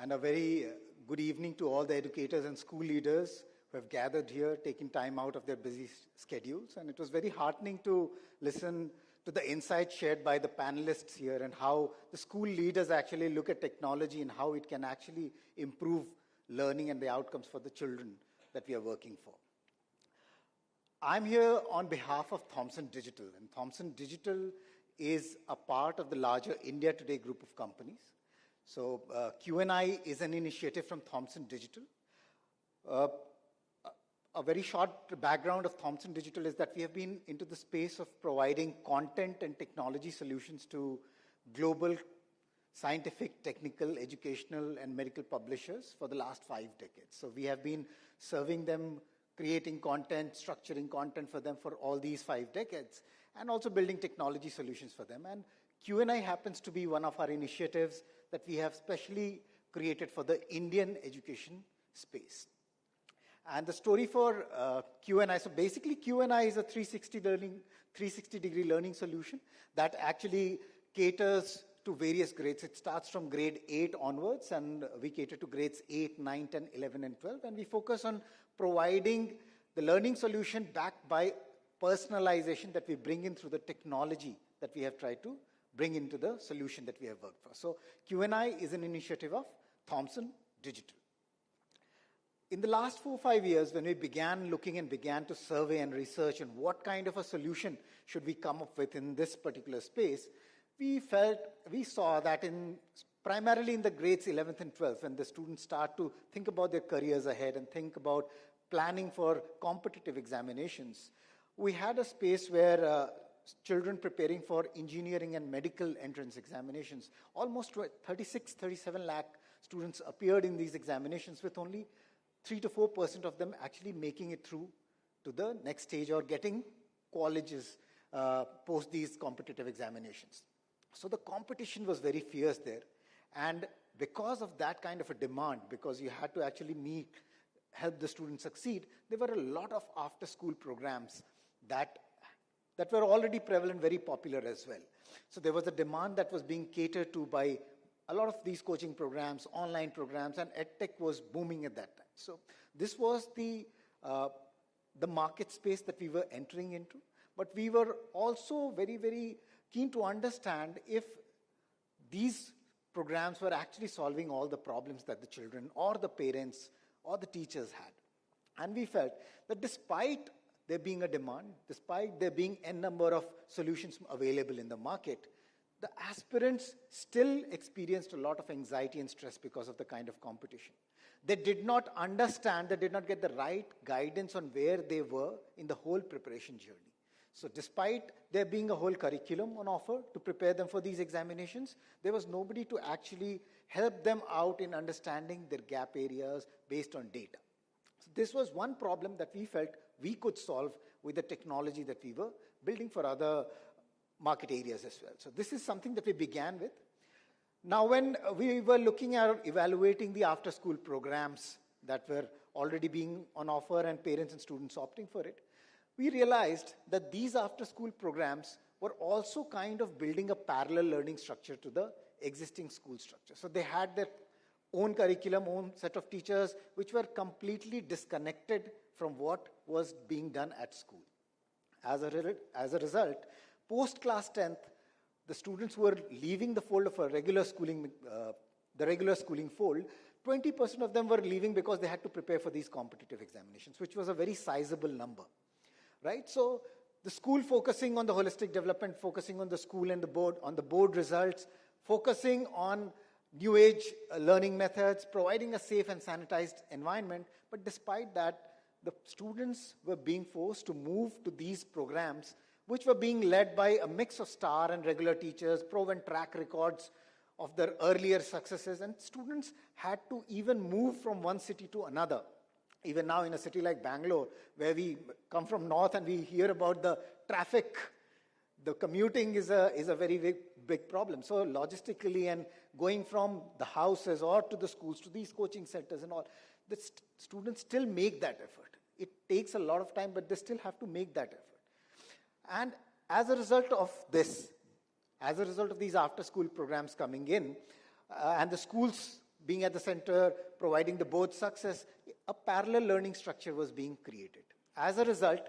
And a very good evening to all the educators and school leaders who have gathered here, taking time out of their busy schedules. And it was very heartening to listen to the insights shared by the panelists here and how the school leaders actually look at technology and how it can actually improve learning and the outcomes for the children that we are working for. I'm here on behalf of Thomson Digital, and Thomson Digital is a part of the larger India Today group of companies. So Q&I is an initiative from Thomson Digital. A very short background of Thomson Digital is that we have been into the space of providing content and technology solutions to global scientific, technical, educational, and medical publishers for the last 5 decades. So we have been serving them, creating content, structuring content for them for all these 5 decades, and also building technology solutions for them. And Q&I happens to be one of our initiatives that we have specially created for the Indian education space. And the story for Q&I, so basically Q&I is a 360-degree learning solution that actually caters to various grades. It starts from grade 8 onwards, and we cater to grades 8, 9, 10, 11, and 12. And we focus on providing the learning solution backed by personalization that we bring in through the technology that we have tried to bring into the solution that we have worked for. So Q&I is an initiative of Thomson Digital. In the last 4 or 5 years, when we began looking and began to survey and research on what kind of a solution should we come up with in this particular space, we saw that primarily in the grades 11th and 12th, when the students start to think about their careers ahead and think about planning for competitive examinations, we had a space where children preparing for engineering and medical entrance examinations, almost 37 lakh students appeared in these examinations, with only 3 to 4% of them actually making it through to the next stage or getting colleges post these competitive examinations. So the competition was very fierce there. And because of that kind of a demand, because you had to actually help the students succeed, there were a lot of after-school programs that were already prevalent, very popular as well. So there was a demand that was being catered to by a lot of these coaching programs, online programs, and EdTech was booming at that time. So this was the market space that we were entering into. But we were also very, very keen to understand if these programs were actually solving all the problems that the children or the parents or the teachers had. And we felt that despite there being a demand, despite there being n number of solutions available in the market, the aspirants still experienced a lot of anxiety and stress because of the kind of competition. They did not understand, they did not get the right guidance on where they were in the whole preparation journey. So despite there being a whole curriculum on offer to prepare them for these examinations, there was nobody to actually help them out in understanding their gap areas based on data. So this was one problem that we felt we could solve with the technology that we were building for other market areas as well. So this is something that we began with. Now, when we were looking at evaluating the after-school programs that were already being on offer and parents and students opting for it, we realized that these after-school programs were also kind of building a parallel learning structure to the existing school structure. So they had their own curriculum, own set of teachers, which were completely disconnected from what was being done at school. As a result, post-class 10th, the students who were leaving the fold of a regular schooling, the regular schooling fold, 20% of them were leaving because they had to prepare for these competitive examinations, which was a very sizable number, right? So the school focusing on the holistic development, focusing on the school and the board, on the board results, focusing on new age learning methods, providing a safe and sanitized environment. But despite that, the students were being forced to move to these programs, which were being led by a mix of star and regular teachers, proven track records of their earlier successes, and students had to even move from one city to another. Even now in a city like Bangalore, where we come from north and we hear about the traffic, the commuting is a very big problem. So logistically and going from the houses or to the schools, to these coaching centers and all, the students still make that effort. It takes a lot of time, but they still have to make that effort. And as a result of this, as a result of these after-school programs coming in, and the schools being at the center, providing the board success, a parallel learning structure was being created. As a result,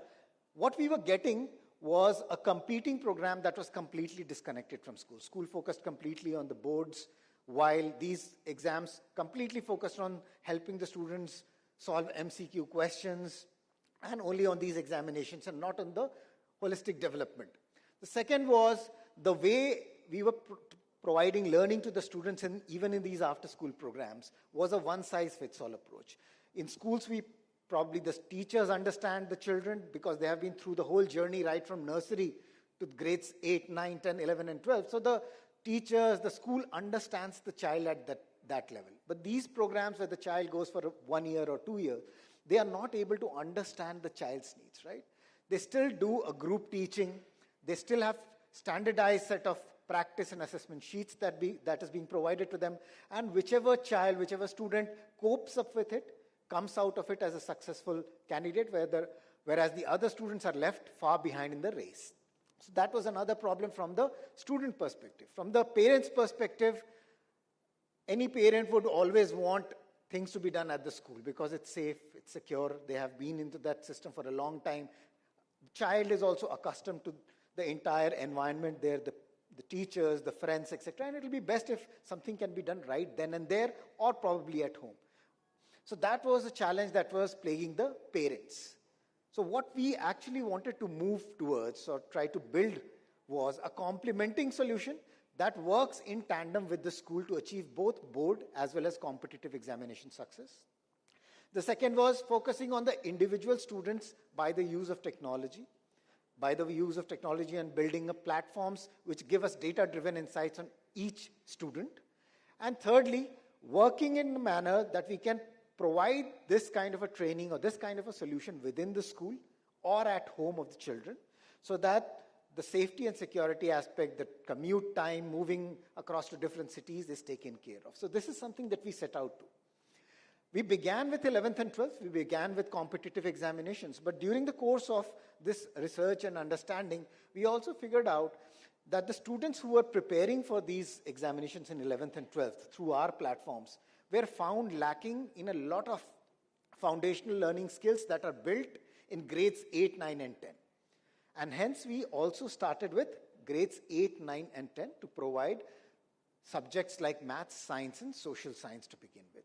what we were getting was a competing program that was completely disconnected from school. School focused completely on the boards, while these exams completely focused on helping the students solve MCQ questions, and only on these examinations and not on the holistic development. The second was the way we were providing learning to the students, even in these after-school programs, was a one-size-fits-all approach. In schools, probably the teachers understand the children because they have been through the whole journey right from nursery to grades 8, 9, 10, 11, and 12. So the teachers, the school understands the child at that level. But these programs where the child goes for 1 year or 2 years, they are not able to understand the child's needs, right? They still do a group teaching. They still have standardized set of practice and assessment sheets that is being provided to them. And whichever child, whichever student copes up with it, comes out of it as a successful candidate, whereas the other students are left far behind in the race. So that was another problem from the student perspective. From the parent's perspective, any parent would always want things to be done at the school because it's safe, it's secure, they have been into that system for a long time. The child is also accustomed to the entire environment there, the teachers, the friends, etc. And it will be best if something can be done right then and there, or probably at home. So that was a challenge that was plaguing the parents. So what we actually wanted to move towards or try to build was a complementing solution that works in tandem with the school to achieve both board as well as competitive examination success. The second was focusing on the individual students by the use of technology. And building up platforms which give us data-driven insights on each student. And thirdly, working in a manner that we can provide this kind of a training or this kind of a solution within the school or at home of the children, so that the safety and security aspect, the commute time, moving across to different cities is taken care of. So this is something that we set out to. We began with 11th and 12th, we began with competitive examinations, but during the course of this research and understanding, we also figured out that the students who were preparing for these examinations in 11th and 12th through our platforms were found lacking in a lot of foundational learning skills that are built in grades 8, 9, and 10. And hence, we also started with grades 8, 9, and 10 to provide subjects like maths, science, and social science to begin with.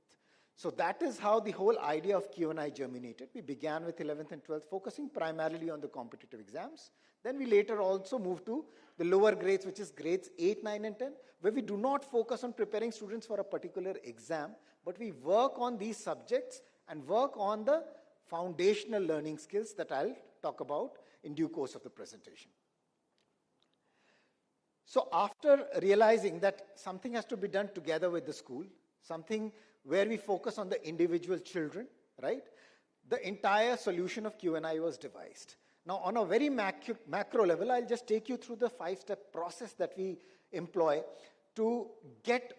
So that is how the whole idea of Q&I germinated. We began with 11th and 12th, focusing primarily on the competitive exams. Then we later also moved to the lower grades, which is grades 8, 9, and 10, where we do not focus on preparing students for a particular exam, but we work on these subjects and work on the foundational learning skills that I'll talk about in due course of the presentation. So after realizing that something has to be done together with the school, something where we focus on the individual children, right? The entire solution of Q&I was devised. Now, on a very macro level, I'll just take you through the 5-step process that we employ to get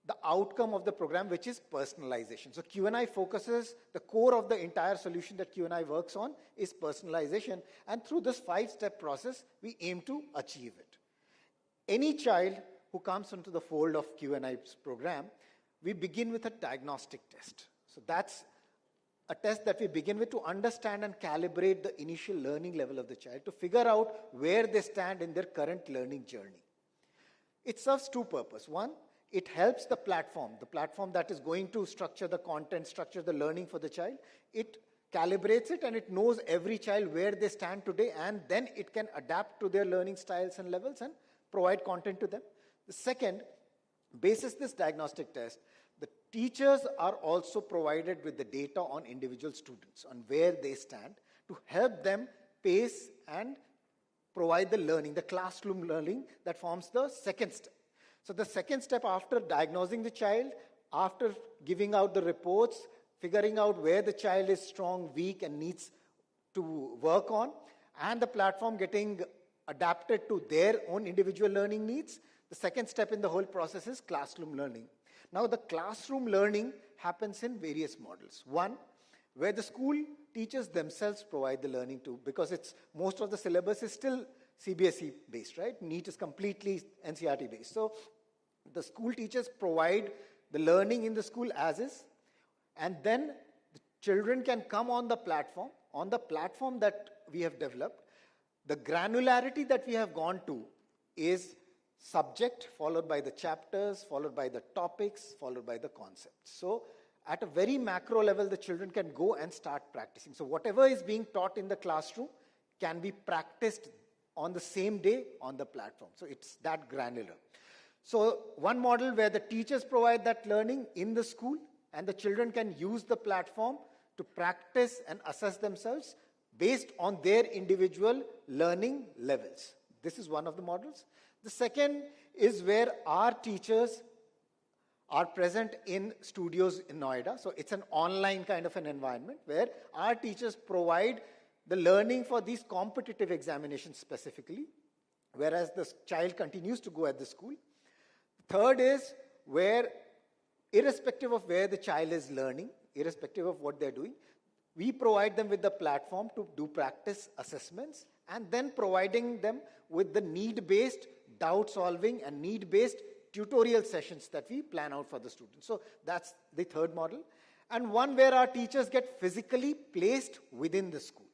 the outcome of the program, which is personalization. So Q&I focuses, the core of the entire solution that Q&I works on is personalization. And through this 5-step process, we aim to achieve it. Any child who comes into the fold of Q&I's program, we begin with a diagnostic test. So that's a test that we begin with to understand and calibrate the initial learning level of the child, to figure out where they stand in their current learning journey. It serves two purposes. One, it helps the platform that is going to structure the content, structure the learning for the child. It calibrates it and it knows every child where they stand today, and then it can adapt to their learning styles and levels and provide content to them. The second, basis this diagnostic test, the teachers are also provided with the data on individual students, on where they stand, to help them pace and provide the learning, the classroom learning that forms the second step. So the second step, after diagnosing the child, after giving out the reports, figuring out where the child is strong, weak, and needs to work on, and the platform getting adapted to their own individual learning needs, the second step in the whole process is classroom learning. Now, the classroom learning happens in various models. One, where the school teachers themselves provide the learning to, because most of the syllabus is still CBSE based, right? NEET is completely NCERT based. So the school teachers provide the learning in the school as is, and then the children can come on the platform that we have developed. The granularity that we have gone to is subject, followed by the chapters, followed by the topics, followed by the concepts. So at a very macro level, the children can go and start practicing. So whatever is being taught in the classroom can be practiced on the same day on the platform. So it's that granular. So one model where the teachers provide that learning in the school, and the children can use the platform to practice and assess themselves based on their individual learning levels. This is one of the models. The second is where our teachers are present in studios in Noida. So it's an online kind of an environment where our teachers provide the learning for these competitive examinations specifically, whereas the child continues to go at the school. Third is where, irrespective of where the child is learning, irrespective of what they're doing, we provide them with the platform to do practice assessments, and then providing them with the need-based doubt solving and need-based tutorial sessions that we plan out for the students. So that's the third model. And one where our teachers get physically placed within the school.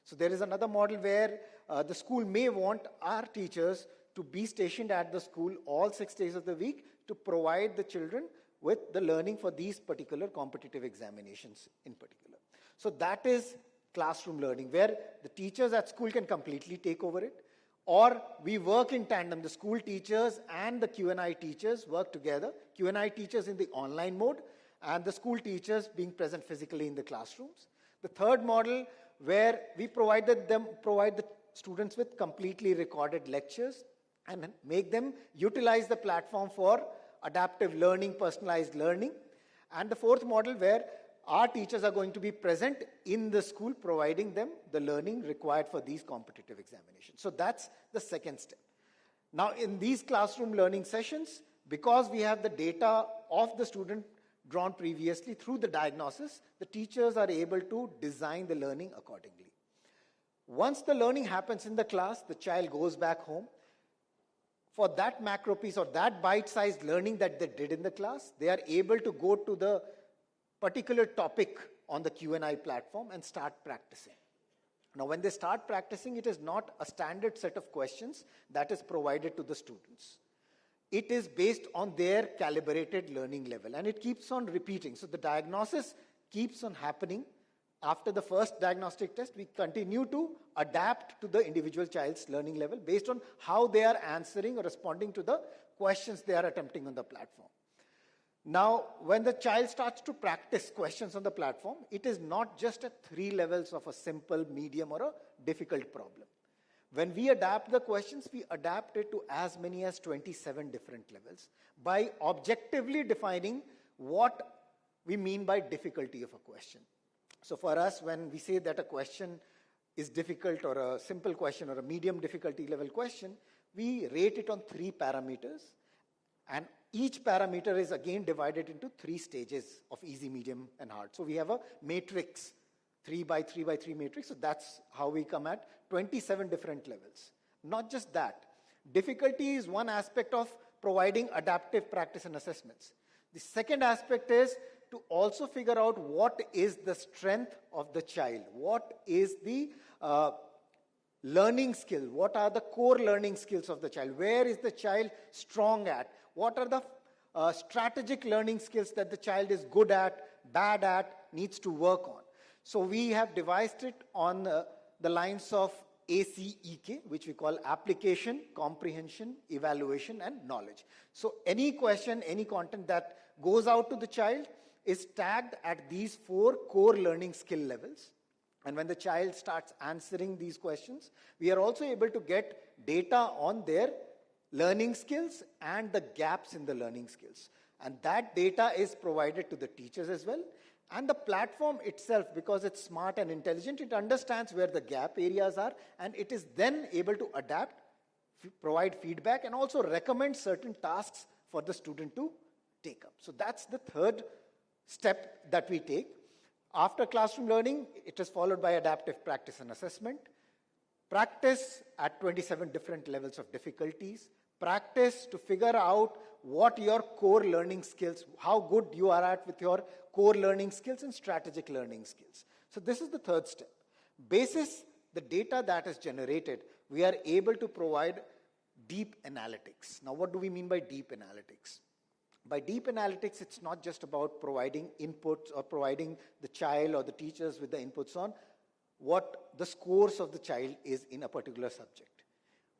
So there is another model where the school may want our teachers to be stationed at the school all 6 days of the week to provide the children with the learning for these particular competitive examinations in particular. So that is classroom learning, where the teachers at school can completely take over it, or we work in tandem. The school teachers and the Q&I teachers work together. Q&I teachers in the online mode, and the school teachers being present physically in the classrooms. The third model, where we provide the students with completely recorded lectures and make them utilize the platform for adaptive learning, personalized learning. And the fourth model, where our teachers are going to be present in the school, providing them the learning required for these competitive examinations. So that's the second step. Now, in these classroom learning sessions, because we have the data of the student drawn previously through the diagnosis, the teachers are able to design the learning accordingly. Once the learning happens in the class, the child goes back home. For that macro piece or that bite-sized learning that they did in the class, they are able to go to the particular topic on the Q&I platform and start practicing. Now, when they start practicing, it is not a standard set of questions that is provided to the students. It is based on their calibrated learning level, and it keeps on repeating. So the diagnosis keeps on happening. After the first diagnostic test, we continue to adapt to the individual child's learning level based on how they are answering or responding to the questions they are attempting on the platform. Now, when the child starts to practice questions on the platform, it is not just at 3 levels of a simple, medium, or a difficult problem. When we adapt the questions, we adapt it to as many as 27 different levels by objectively defining what we mean by difficulty of a question. So for us, when we say that a question is difficult, or a simple question, or a medium difficulty level question, we rate it on 3 parameters. And each parameter is again divided into 3 stages of easy, medium, and hard. So we have a matrix, 3 by 3 by 3 matrix. So that's how we come at 27 different levels. Not just that. Difficulty is one aspect of providing adaptive practice and assessments. The second aspect is to also figure out what is the strength of the child. What is the learning skill? What are the core learning skills of the child? Where is the child strong at? What are the strategic learning skills that the child is good at, bad at, needs to work on? So we have devised it on the lines of ACEK, which we call application, comprehension, evaluation, and knowledge. So any question, any content that goes out to the child is tagged at these 4 core learning skill levels. And when the child starts answering these questions, we are also able to get data on their learning skills and the gaps in the learning skills. And that data is provided to the teachers as well. And the platform itself, because it's smart and intelligent, it understands where the gap areas are, and it is then able to adapt, provide feedback, and also recommend certain tasks for the student to take up. So that's the third step that we take. After classroom learning, it is followed by adaptive practice and assessment. Practice at 27 different levels of difficulties. Practice to figure out what your core learning skills, how good you are at with your core learning skills and strategic learning skills. So this is the third step. Basis the data that is generated, we are able to provide deep analytics. Now, what do we mean by deep analytics? By deep analytics, it's not just about providing inputs or providing the child or the teachers with the inputs on what the scores of the child is in a particular subject.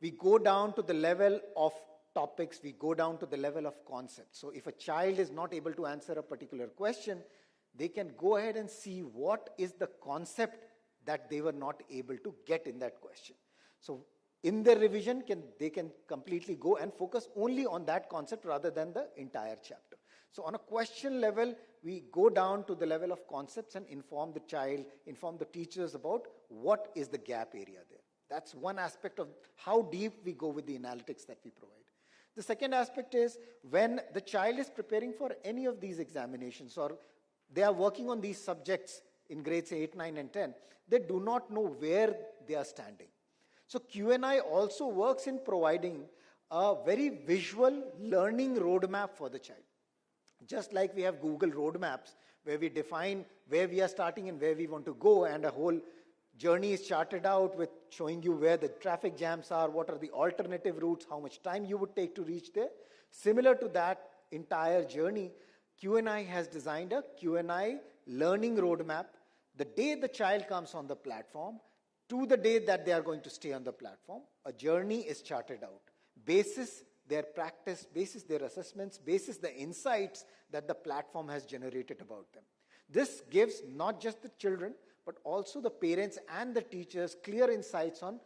We go down to the level of topics, we go down to the level of concepts. So if a child is not able to answer a particular question, they can go ahead and see what is the concept that they were not able to get in that question. So in their revision, they can completely go and focus only on that concept rather than the entire chapter. So on a question level, we go down to the level of concepts and inform the child, inform the teachers about what is the gap area there. That's one aspect of how deep we go with the analytics that we provide. The second aspect is when the child is preparing for any of these examinations or they are working on these subjects in grades 8, 9, and 10, they do not know where they are standing. So Q&I also works in providing a very visual learning roadmap for the child. Just like we have Google roadmaps where we define where we are starting and where we want to go, and a whole journey is charted out with showing you where the traffic jams are, what are the alternative routes, how much time you would take to reach there. Similar to that entire journey, Q&I has designed a Q&I learning roadmap. The day the child comes on the platform to the day that they are going to stay on the platform, a journey is charted out. Basis their practice, basis their assessments, basis the insights that the platform has generated about them. This gives not just the children, but also the parents and the teachers clear insights on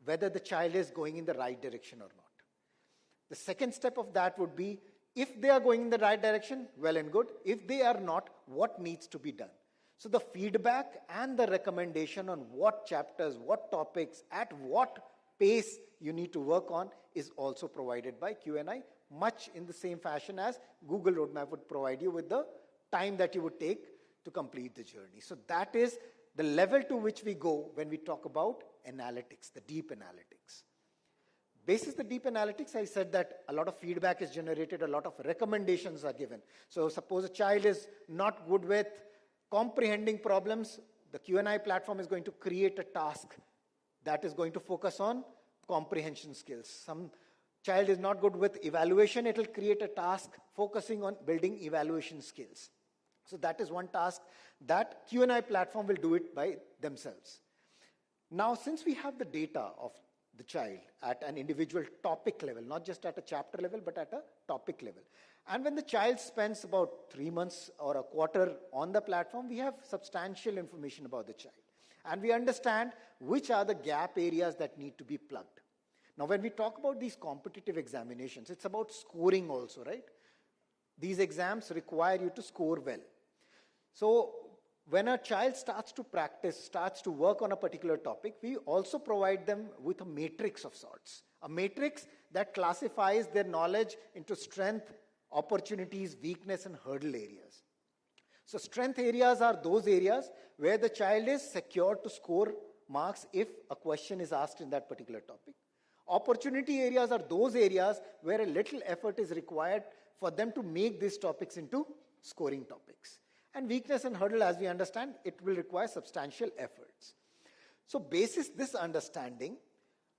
whether the child is going in the right direction or not. The second step of that would be, if they are going in the right direction, well and good. If they are not, what needs to be done? So the feedback and the recommendation on what chapters, what topics, at what pace you need to work on is also provided by Q&I, much in the same fashion as Google Roadmap would provide you with the time that you would take to complete the journey. So that is the level to which we go when we talk about analytics, the deep analytics. Basis the deep analytics, I said that a lot of feedback is generated, a lot of recommendations are given. So suppose a child is not good with comprehending problems, the Q&I platform is going to create a task that is going to focus on comprehension skills. Some child is not good with evaluation, it will create a task focusing on building evaluation skills. So that is one task that Q&I platform will do it by themselves. Now, since we have the data of the child at an individual topic level, not just at a chapter level, but at a topic level. And when the child spends about 3 months or a quarter on the platform, we have substantial information about the child. And we understand which are the gap areas that need to be plugged. Now, when we talk about these competitive examinations, it's about scoring also, right? These exams require you to score well. So when a child starts to practice, starts to work on a particular topic, we also provide them with a matrix of sorts, A matrix that classifies their knowledge into strength, opportunities, weakness, and hurdle areas. So strength areas are those areas where the child is secure to score marks if a question is asked in that particular topic. Opportunity areas are those areas where a little effort is required for them to make these topics into scoring topics. And weakness and hurdle, as we understand, it will require substantial efforts. So basis this understanding,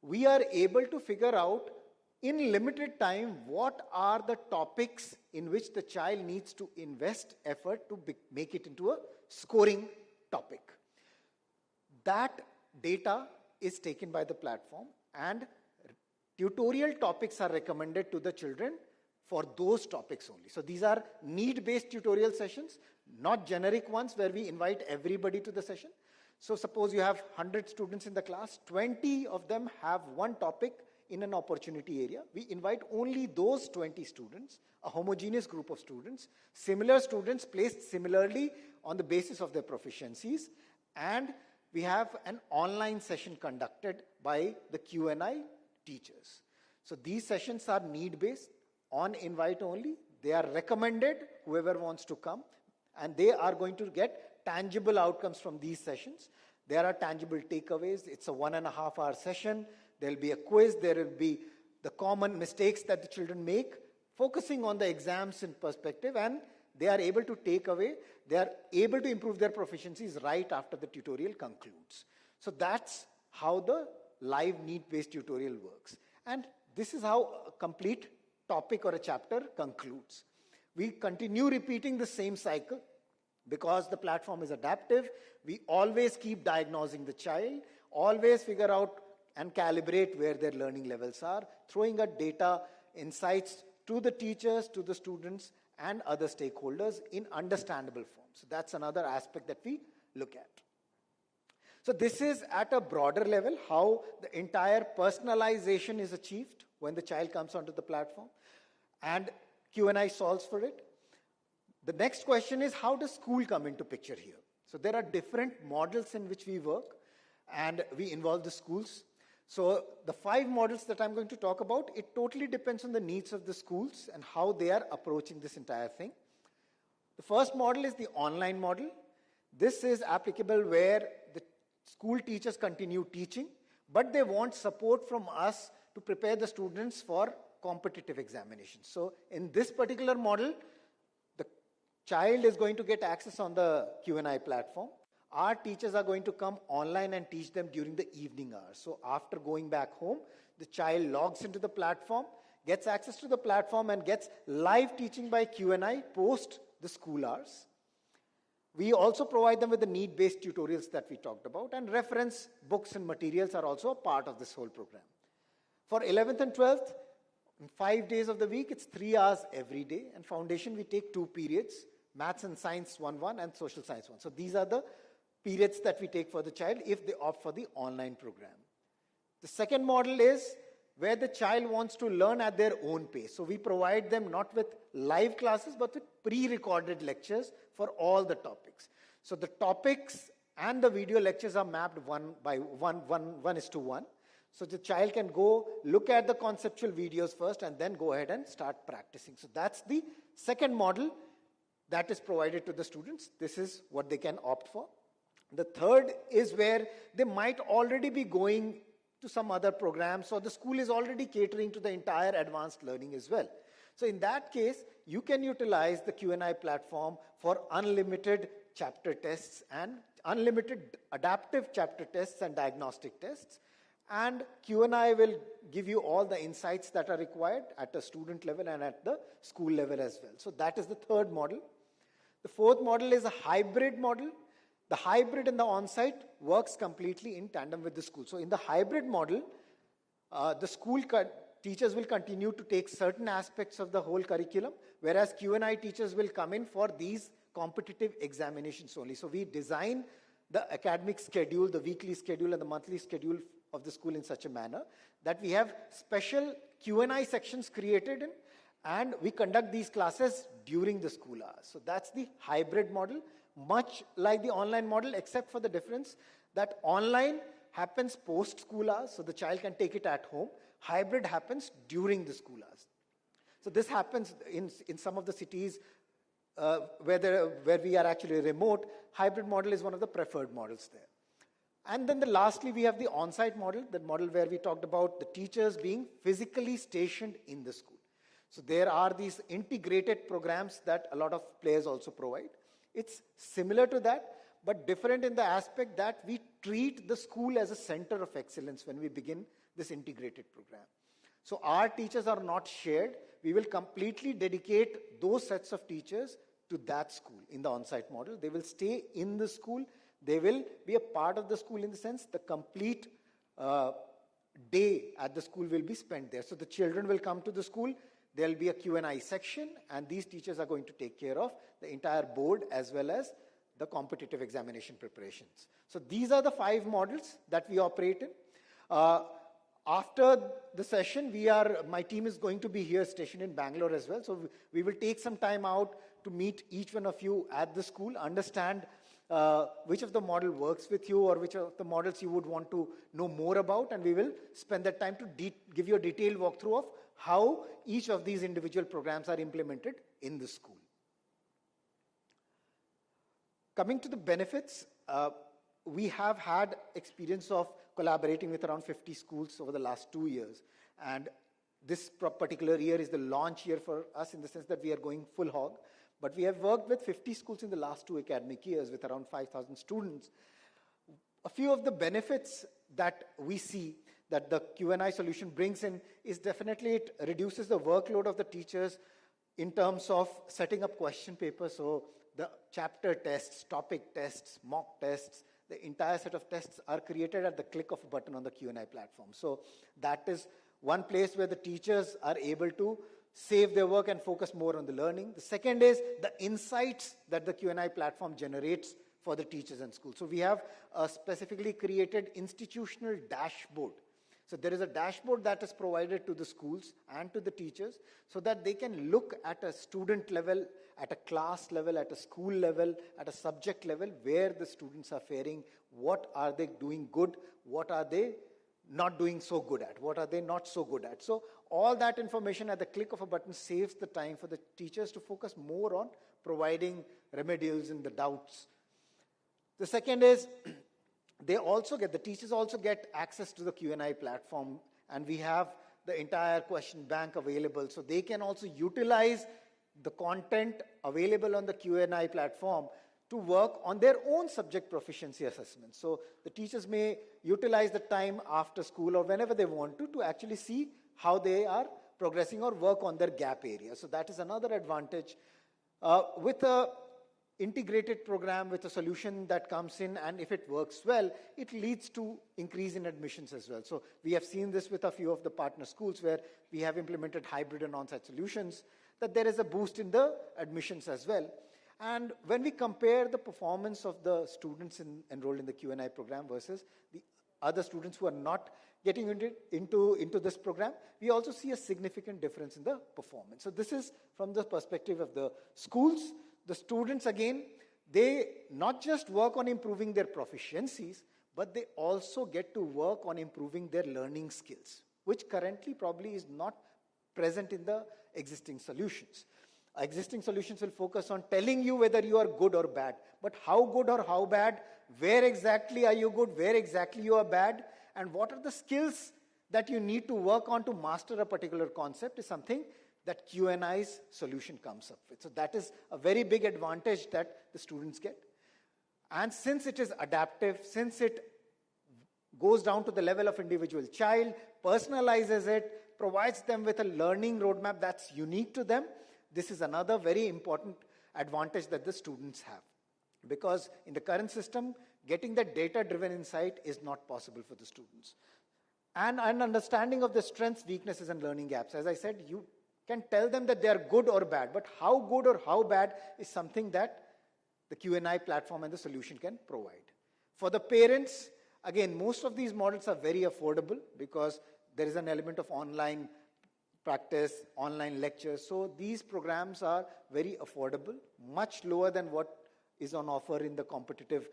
we are able to figure out in limited time what are the topics in which the child needs to invest effort to make it into a scoring topic. That data is taken by the platform, and tutorial topics are recommended to the children for those topics only. So these are need-based tutorial sessions, not generic ones where we invite everybody to the session. So suppose you have 100 students in the class, 20 of them have one topic in an opportunity area. We invite only those 20 students, a homogeneous group of students, similar students placed similarly on the basis of their proficiencies, and we have an online session conducted by the Q&I teachers. So these sessions are need-based, on invite only. They are recommended, whoever wants to come, and they are going to get tangible outcomes from these sessions. There are tangible takeaways. It's a 1.5-hour session. There will be a quiz. There will be the common mistakes that the children make, focusing on the exams in perspective, and they are able to take away, they are able to improve their proficiencies right after the tutorial concludes. So that's how the live need-based tutorial works. And this is how a complete topic or a chapter concludes. We continue repeating the same cycle because the platform is adaptive. We always keep diagnosing the child, always figure out and calibrate where their learning levels are, throwing out data, insights to the teachers, to the students, and other stakeholders in understandable form. So that's another aspect that we look at. So this is at a broader level how the entire personalization is achieved when the child comes onto the platform, and Q&I solves for it. The next question is, how does school come into picture here? So there are different models in which we work, and we involve the schools. So the 5 models that I'm going to talk about, it totally depends on the needs of the schools and how they are approaching this entire thing. The first model is the online model. This is applicable where the school teachers continue teaching, but they want support from us to prepare the students for competitive examinations. So in this particular model, the child is going to get access on the Q&I platform. Our teachers are going to come online and teach them during the evening hours. So after going back home, the child logs into the platform, gets access to the platform, and gets live teaching by Q&I post the school hours. We also provide them with the need-based tutorials that we talked about, and reference books and materials are also a part of this whole program. For 11th and 12th, 5 days of the week, it's 3 hours every day. And foundation, we take 2 periods, maths and science 1 and social science 1. So these are the periods that we take for the child if they opt for the online program. The second model is where the child wants to learn at their own pace. So we provide them not with live classes, but with pre-recorded lectures for all the topics. So the topics and the video lectures are mapped 1:1. So the child can go look at the conceptual videos first and then go ahead and start practicing. So that's the second model that is provided to the students. This is what they can opt for. The third is where they might already be going to some other program, so the school is already catering to the entire advanced learning as well. So in that case, you can utilize the Q&I platform for unlimited chapter tests and unlimited adaptive chapter tests and diagnostic tests. And Q&I will give you all the insights that are required at the student level and at the school level as well. So that is the third model. The fourth model is a hybrid model. The hybrid and the on-site works completely in tandem with the school. So in the hybrid model, the school teachers will continue to take certain aspects of the whole curriculum, whereas Q&I teachers will come in for these competitive examinations only. So we design the academic schedule, the weekly schedule, and the monthly schedule of the school in such a manner that we have special Q&I sections created in, and we conduct these classes during the school hours. So that's the hybrid model, much like the online model, except for the difference that online happens post-school hours, so the child can take it at home, Hybrid happens during the school hours. So this happens in some of the cities where we are actually remote. Hybrid model is one of the preferred models there. And then lastly, we have the on-site model, the model where we talked about the teachers being physically stationed in the school. So there are these integrated programs that a lot of players also provide. It's similar to that, but different in the aspect that we treat the school as a center of excellence when we begin this integrated program. So our teachers are not shared. We will completely dedicate those sets of teachers to that school in the on-site model. They will stay in the school. They will be a part of the school in the sense the complete day at the school will be spent there. So the children will come to the school. There will be a Q&I section, and these teachers are going to take care of the entire board as well as the competitive examination preparations. So these are the 5 models that we operate in. After the session, my team is going to be here stationed in Bangalore as well. So we will take some time out to meet each one of you at the school, understand which of the model works with you or which of the models you would want to know more about, and we will spend that time to give you a detailed walkthrough of how each of these individual programs are implemented in the school. Coming to the benefits, we have had experience of collaborating with around 50 schools over the last 2 years. And this particular year is the launch year for us in the sense that we are going full hog. But we have worked with 50 schools in the last 2 academic years with around 5,000 students. A few of the benefits that we see that the Q&I solution brings in is definitely it reduces the workload of the teachers in terms of setting up question papers. So the chapter tests, topic tests, mock tests, the entire set of tests are created at the click of a button on the Q&I platform. So that is one place where the teachers are able to save their work and focus more on the learning. The second is the insights that the Q&I platform generates for the teachers and schools. So we have a specifically created institutional dashboard. So there is a dashboard that is provided to the schools and to the teachers so that they can look at a student level, at a class level, at a school level, at a subject level, where the students are faring, what are they doing good, what are they not doing so good at, what are they not so good at. So all that information at the click of a button saves the time for the teachers to focus more on providing remedials and the doubts. The second is the teachers also get access to the Q&I platform, and we have the entire question bank available. So they can also utilize the content available on the Q&I platform to work on their own subject proficiency assessments. So the teachers may utilize the time after school or whenever they want to actually see how they are progressing or work on their gap area. So that is another advantage. With a integrated program, with a solution that comes in, and if it works well, it leads to increase in admissions as well. So we have seen this with a few of the partner schools where we have implemented hybrid and on-site solutions, that there is a boost in the admissions as well. And when we compare the performance of the students enrolled in the Q&I program versus the other students who are not getting into this program, we also see a significant difference in the performance. So this is from the perspective of the schools. The students, again, they not just work on improving their proficiencies, but they also get to work on improving their learning skills, which currently probably is not present in the existing solutions. Existing solutions will focus on telling you whether you are good or bad. But how good or how bad, where exactly are you good, where exactly you are bad, and what are the skills that you need to work on to master a particular concept is something that Q&I's solution comes up with. So that is a very big advantage that the students get. And since it is adaptive, since it goes down to the level of individual child, personalizes it, provides them with a learning roadmap that's unique to them, this is another very important advantage that the students have. Because in the current system, getting that data-driven insight is not possible for the students. And an understanding of the strengths, weaknesses, and learning gaps. As I said, you can tell them that they are good or bad, but how good or how bad is something that the Q&I platform and the solution can provide. For the parents, again, most of these models are very affordable because there is an element of online practice, online lectures. So these programs are very affordable, much lower than what is on offer in the competitive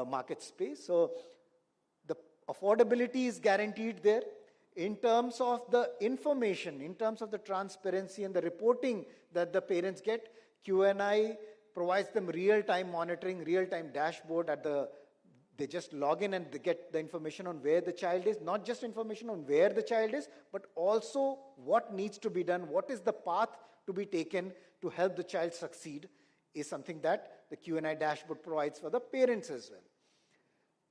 market space. So the affordability is guaranteed there. in terms of the information, in terms of the transparency and the reporting that the parents get. Q&I provides them real-time monitoring, real-time dashboard they just log in and they get the information on where the child is, not just information on where the child is, but also what needs to be done, what is the path to be taken to help the child succeed, is something that the Q&I dashboard provides for the parents as well.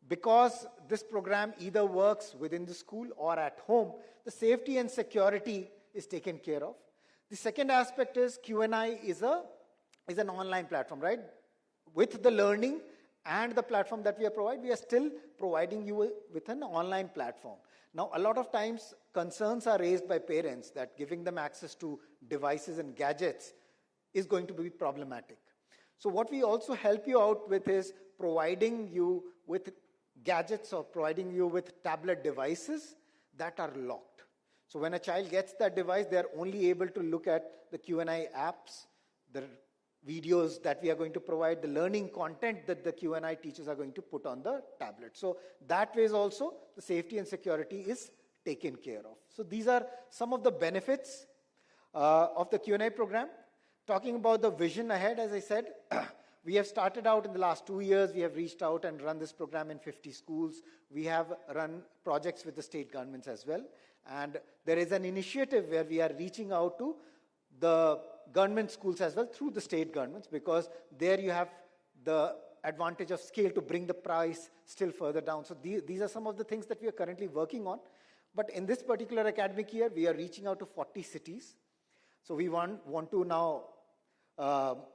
Because this program either works within the school or at home, the safety and security is taken care of. The second aspect is Q&I is an online platform, right? With the learning and the platform that we provide, we are still providing you with an online platform. Now, a lot of times concerns are raised by parents that giving them access to devices and gadgets is going to be problematic. So what we also help you out with is providing you with gadgets or providing you with tablet devices that are locked. So when a child gets that device, they're only able to look at the Q&I apps, the videos that we are going to provide, the learning content that the Q&I teachers are going to put on the tablet. So that way is also the safety and security is taken care of. So these are some of the benefits of the Q&I program. Talking about the vision ahead, as I said, we have started out in the last 2 years. We have reached out and run this program in 50 schools. We have run projects with the state governments as well. And there is an initiative where we are reaching out to the government schools as well through the state governments, because there you have the advantage of scale to bring the price still further down. So these are some of the things that we are currently working on. But in this particular academic year, we are reaching out to 40 cities. So we want to now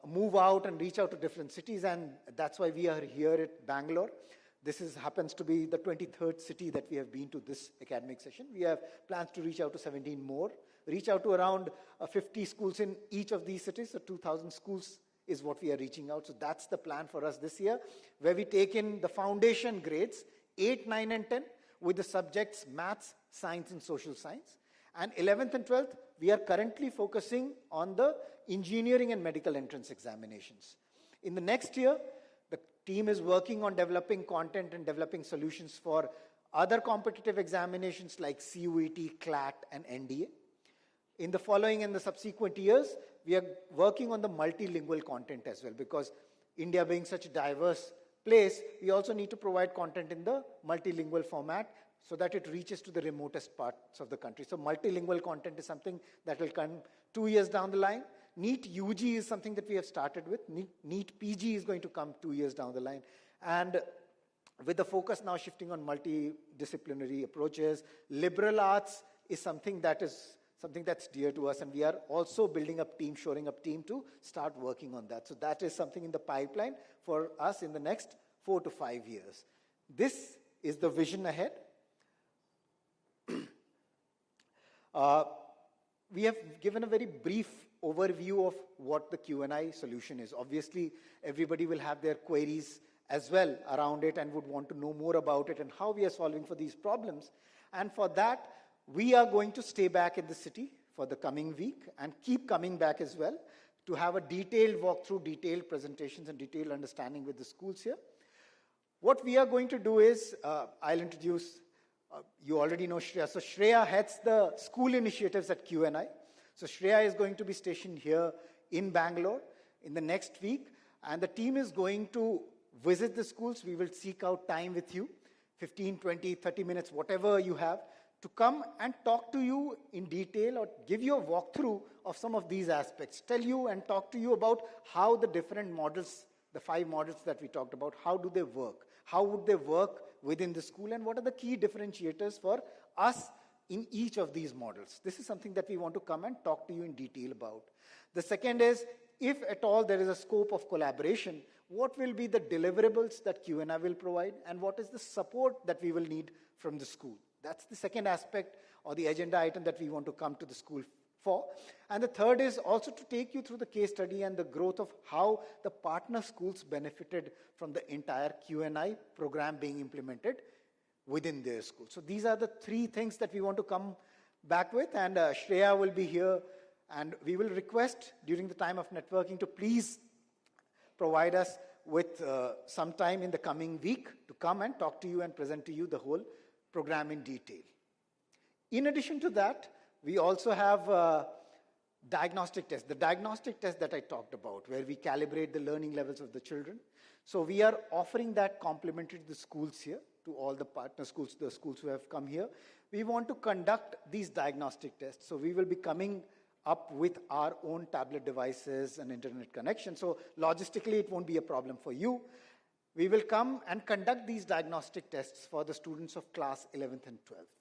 move out and reach out to different cities, and that's why we are here at Bangalore. This happens to be the 23rd city that we have been to this academic session. We have plans to reach out to 17 more, reach out to around 50 schools in each of these cities. So 2,000 schools is what we are reaching out. So that's the plan for us this year, where we take in the foundation grades, 8, 9, and 10, with the subjects maths, science, and social science. And 11th and 12th, we are currently focusing on the engineering and medical entrance examinations. In the next year, the team is working on developing content and developing solutions for other competitive examinations like CUET, CLAT, and NDA. In the following and the subsequent years, we are working on the multilingual content as well, because India being such a diverse place, we also need to provide content in the multilingual format so that it reaches to the remotest parts of the country. So multilingual content is something that will come 2 years down the line. NEET UG is something that we have started with. NEET PG is going to come 2 years down the line. And with the focus now shifting on multidisciplinary approaches, liberal arts is something that's dear to us, and we are also building up team, shoring up team to start working on that. So that is something in the pipeline for us in the next 4 to 5 years. This is the vision ahead. We have given a very brief overview of what the Q&I solution is. Obviously, everybody will have their queries as well around it and would want to know more about it and how we are solving for these problems. And for that, we are going to stay back in the city for the coming week and keep coming back as well to have a detailed walkthrough, detailed presentations, and detailed understanding with the schools here. What we are going to do is, I'll introduce, you already know Shreya. So Shreya heads the school initiatives at Q&I. So Shreya is going to be stationed here in Bangalore in the next week, and the team is going to visit the schools. We will seek out time with you, 15, 20, 30 minutes, whatever you have, to come and talk to you in detail or give you a walkthrough of some of these aspects, tell you and talk to you about how the different models, the 5 models that we talked about, how do they work? How would they work within the school, and what are the key differentiators for us in each of these models? This is something that we want to come and talk to you in detail about. The second is, if at all there is a scope of collaboration, what will be the deliverables that Q&I will provide, and what is the support that we will need from the school? That's the second aspect or the agenda item that we want to come to the school for. And the third is also to take you through the case study and the growth of how the partner schools benefited from the entire Q&I program being implemented within their school. So these are the 3 things that we want to come back with, and Shreya will be here, and we will request during the time of networking to please provide us with some time in the coming week to come and talk to you and present to you the whole program in detail. In addition to that, we also have diagnostic tests. The diagnostic test that I talked about, where we calibrate the learning levels of the children. So we are offering that complimentary to the schools here, to all the partner schools, the schools who have come here. We want to conduct these diagnostic tests. So we will be coming up with our own tablet devices and internet connection. So logistically, it won't be a problem for you. We will come and conduct these diagnostic tests for the students of class 11th and 12th.